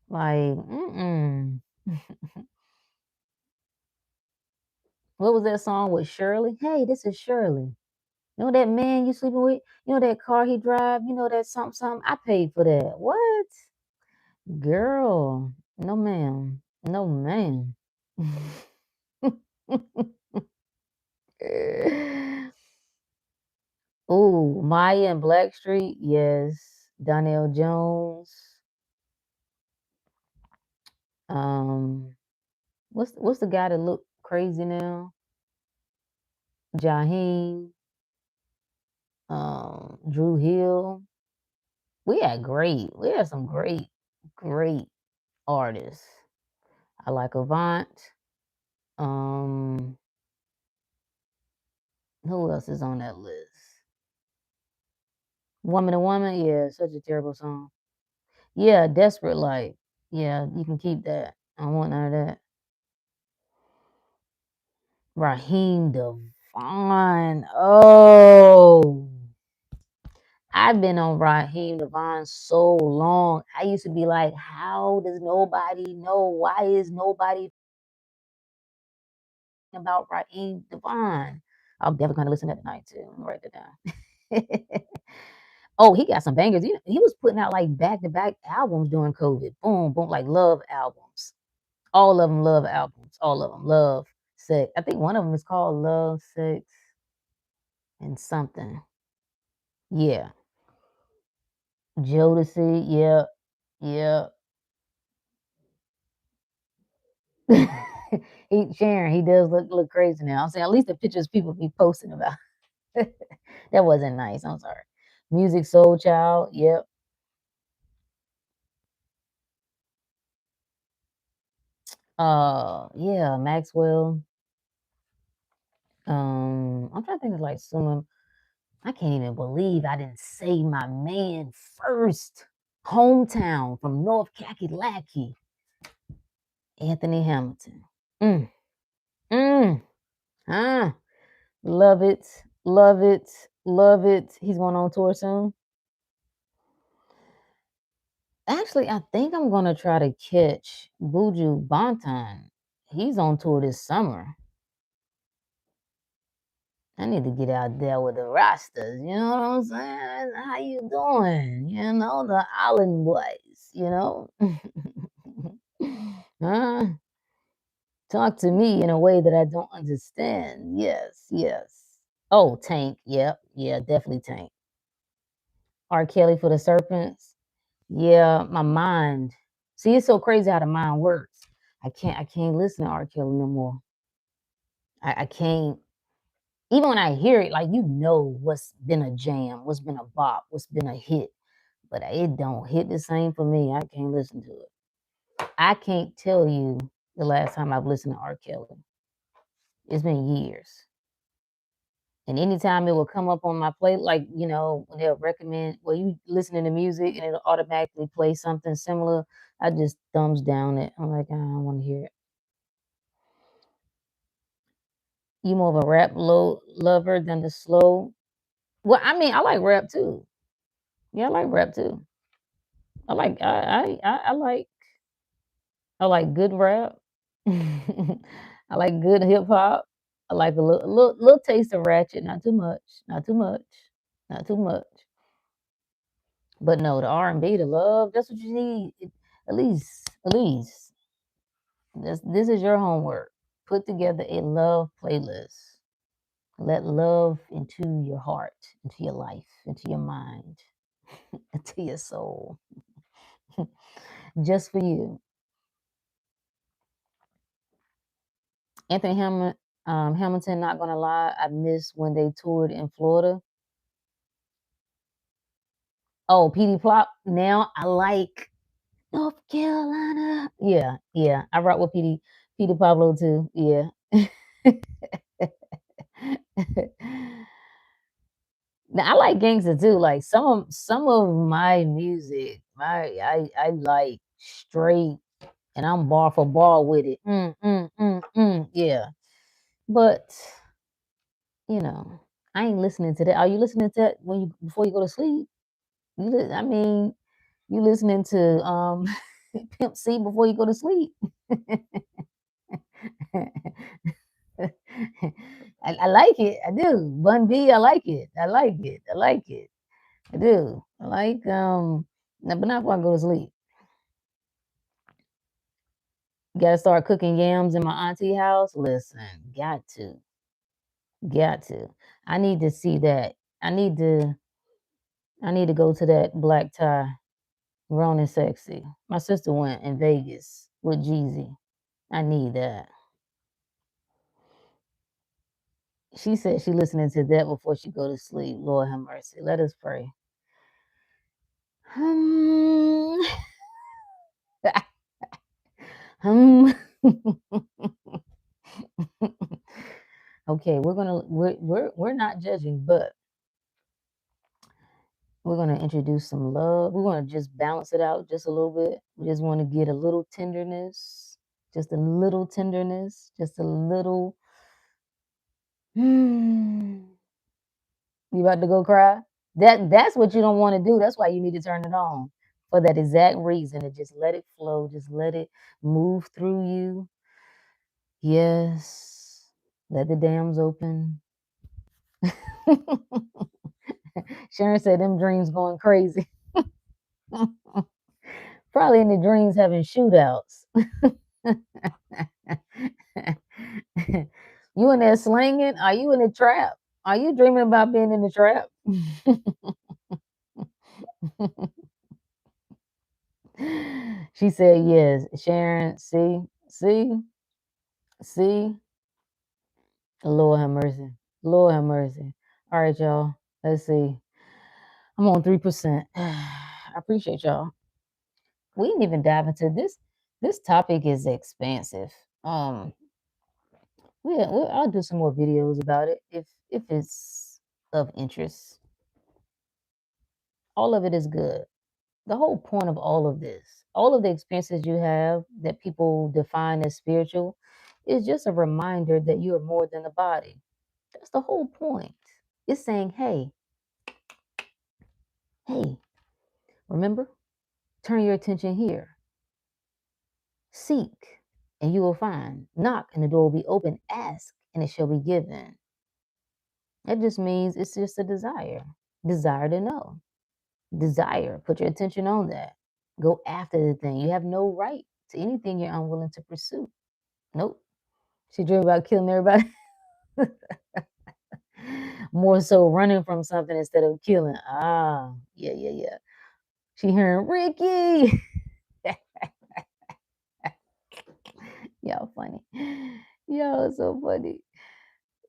like, what was that song with Shirley? Hey, this is Shirley. You know that man you sleeping with? You know that car he drive? You know that something, something? I paid for that. What? Girl, no ma'am. No ma'am. Ooh, Maya and Blackstreet, yes. Donnell Jones. What's the guy that look crazy now? Jaheim, Drew Hill. We had some great artists. I like Avant. Um, who else is on that list? Woman to Woman, yeah, such a terrible song. Yeah, Desperate Life. Yeah, you can keep that. I don't want none of that. Raheem Devon. Oh, I've been on Raheem Devon so long. I used to be like, how does nobody know? Why is nobody about Raheem Devon? I'm definitely going to listen to that tonight too. I'm gonna write that down. Oh, he got some bangers. He was putting out like back to back albums during COVID. Boom, boom, like love albums. All of them love albums. All of them love, sex. I think one of them is called Love, Sex, and something. Yeah, Jodeci. Yeah, yeah. Sharon, he does look crazy now. I'm saying at least the pictures people be posting about. That wasn't nice. I'm sorry. Music Soul Child. Yep. Yeah, Maxwell. I'm trying to think of like someone. I can't even believe I didn't say my man first. Hometown from North Kakalaki, Anthony Hamilton. Mm, mm, ah, love it, love it, love it. He's going on tour soon. Actually, I think I'm gonna try to catch Buju Banton. He's on tour this summer. I need to get out there with the Rastas. You know what I'm saying? How you doing? You know, the Island Boys. You know, huh? Talk to me in a way that I don't understand. Yes, yes. Oh, Tank. Yep, yeah, definitely Tank. R. Kelly for the Serpents. Yeah, my mind. See, it's so crazy how the mind works. I can't listen to R. Kelly no more. I can't. Even when I hear it, like, you know what's been a jam, what's been a bop, what's been a hit, but it don't hit the same for me. I can't listen to it. I can't tell you the last time I've listened to R. Kelly. It's been years. And anytime it will come up on my play, like, when they'll recommend, well, you listening to music and it'll automatically play something similar, I just thumbs down it. I'm like, I don't want to hear it. You more of a rap lover than the slow. Well, I mean, I like rap too. Yeah, I like rap too. I like I like good rap. I like good hip hop. I like a little taste of ratchet, not too much, not too much, not too much. But no, the R&B, the love, that's what you need. At least, this is your homework. Put together a love playlist. Let love into your heart, into your life, into your mind, into your soul, just for you. Anthony Hamilton, not gonna lie, I miss when they toured in Florida. Oh, PD Plop. Now I like North Carolina. Yeah, yeah. I rock with PD Pablo too. Yeah. Now I like gangster too. Like some of my music, I like straight, and I'm bar for bar with it. Yeah. But you know, I ain't listening to that. Are you listening to that when you before you go to sleep? I mean, you listening to Pimp C before you go to sleep. I like it. I do. Bun B, I like it. I like it. I like it. I do. I like but not before I go to sleep. Gotta start cooking yams in my auntie house. Listen, got to. I need to see that. I need to I need to go to that black tie. Grown and sexy. My sister went in Vegas with Jeezy. I need that. She said she listening to that before she go to sleep. Lord have mercy. Let us pray. Hmm. Hmm. Okay, we're not judging, but we're gonna introduce some love. We're gonna just balance it out just a little bit. We just want to get a little tenderness, just a little tenderness, just a little. Hmm. You about to go cry? That's what you don't want to do. That's why you need to turn it on for that exact reason. And just let it flow. Just let it move through you. Yes. Let the dams open. Sharon said them dreams going crazy. Probably in the dreams having shootouts. You in there slinging? Are you in the trap? Are you dreaming about being in the trap? She said yes. Sharon, see. Lord have mercy. Lord have mercy. All right, y'all. Let's see. I'm on 3%. I appreciate y'all. We didn't even dive into this. This topic is expansive. I'll do some more videos about it if it's of interest. All of it is good. The whole point of all of this, all of the experiences you have that people define as spiritual, is just a reminder that you are more than the body. That's the whole point. It's saying, hey, remember? Turn your attention here. Seek, and you will find. Knock, and the door will be open. Ask, and it shall be given. That just means it's just a desire. Desire to know. Desire. Put your attention on that. Go after the thing. You have no right to anything you're unwilling to pursue. Nope. She dreamed about killing everybody. More so running from something instead of killing. Ah, yeah. She hearing Ricky. Y'all funny. Y'all so funny.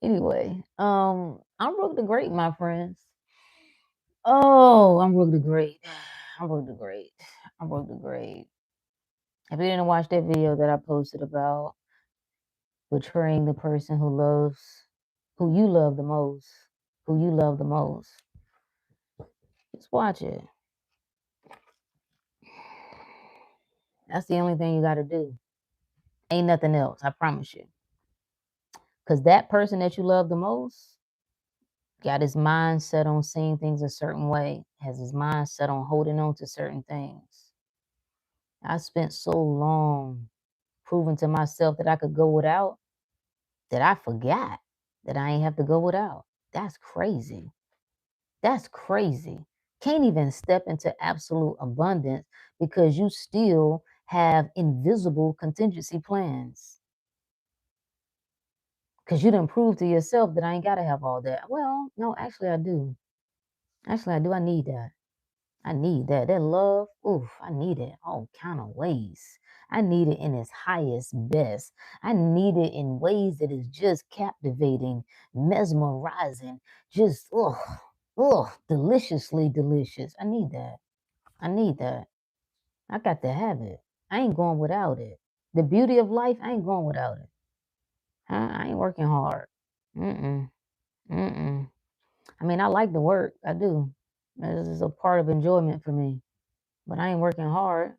Anyway, I'm Rook the Great, my friends. Oh, I'm Rook the Great. I'm Rook the Great. I'm Rook the Great. If you didn't watch that video that I posted about betraying the person who you love the most, who you love the most, just watch it. That's the only thing you got to do. Ain't nothing else, I promise you. Because that person that you love the most got his mind set on seeing things a certain way, has his mind set on holding on to certain things. I spent so long proving to myself that I could go without that I forgot that I ain't have to go without. That's crazy. That's crazy. Can't even step into absolute abundance because you still have invisible contingency plans. Because you didn't prove to yourself that I ain't got to have all that. Well, no, actually, I do. Actually, I do. I need that. I need that. That love, oof, I need it all kind of ways. I need it in its highest best. I need it in ways that is just captivating, mesmerizing, just deliciously delicious. I need that. I need that. I got to have it. I ain't going without it. The beauty of life, I ain't going without it. Huh? I ain't working hard. Mm-mm. Mm-mm. I mean, I like to work. I do. This is a part of enjoyment for me. But I ain't working hard.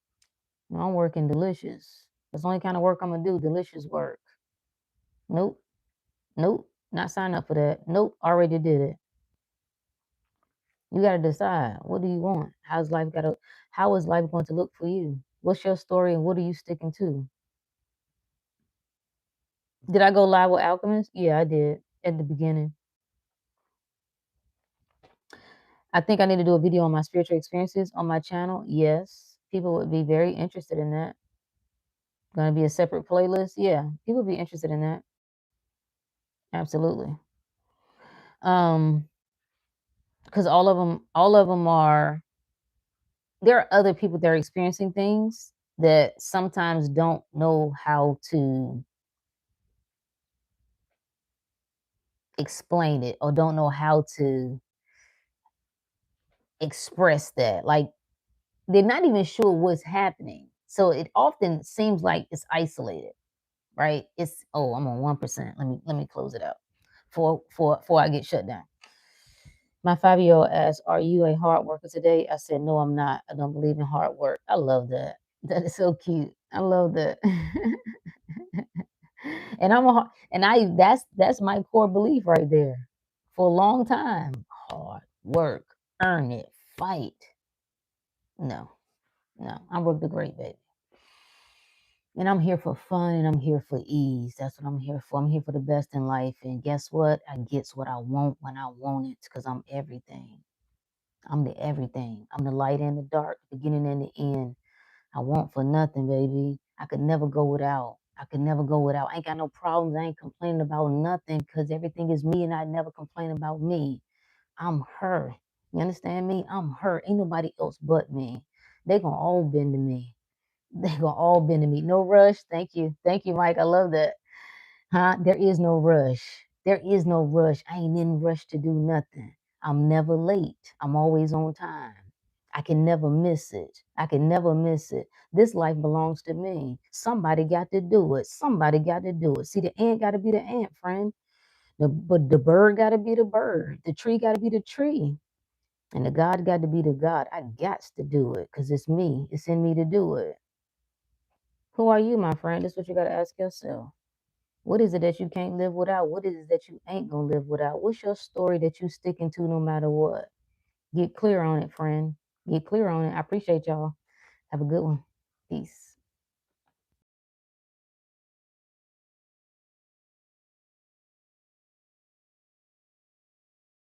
No, I'm working delicious. That's the only kind of work I'm gonna do. Delicious work. Nope. Nope. Not sign up for that. Nope. Already did it. You gotta decide. What do you want? How is life going to look for you? What's your story and what are you sticking to? Did I go live with Alchemist? Yeah, I did at the beginning. I think I need to do a video on my spiritual experiences on my channel. Yes. People would be very interested in that. Gonna be a separate playlist. Yeah, people would be interested in that. Absolutely. Because all of them are, there are other people that are experiencing things that sometimes don't know how to explain it or don't know how to express that. Like they're not even sure what's happening. So it often seems like it's isolated, right? It's, oh, I'm on 1%. Let me close it out before I get shut down. My 5-year-old asked, "Are you a hard worker today?" I said, "No, I'm not. I don't believe in hard work." I love that. That is so cute. I love that. And that's my core belief right there. For a long time, hard work, earn it, fight. No, no, I work the great, baby. And I'm here for fun and I'm here for ease. That's what I'm here for. I'm here for the best in life. And guess what? I gets what I want when I want it because I'm everything. I'm the everything. I'm the light and the dark, the beginning and the end. I want for nothing, baby. I could never go without. I could never go without. I ain't got no problems. I ain't complaining about nothing because everything is me and I never complain about me. I'm her. You understand me? I'm her. Ain't nobody else but me. They gonna all bend to me. They gonna all bend to me. No rush. Thank you. Thank you, Mike. I love that. Huh? There is no rush. There is no rush. I ain't in rush to do nothing. I'm never late. I'm always on time. I can never miss it. I can never miss it. This life belongs to me. Somebody got to do it. Somebody got to do it. See, the ant got to be the ant, friend. But the bird got to be the bird. The tree got to be the tree. And the God got to be the God. I got to do it because it's me. It's in me to do it. Who are you, my friend? That's what you got to ask yourself. What is it that you can't live without? What is it that you ain't gonna live without? What's your story that you sticking to no matter what? Get clear on it, friend. Get clear on it. I appreciate y'all. Have a good one. Peace.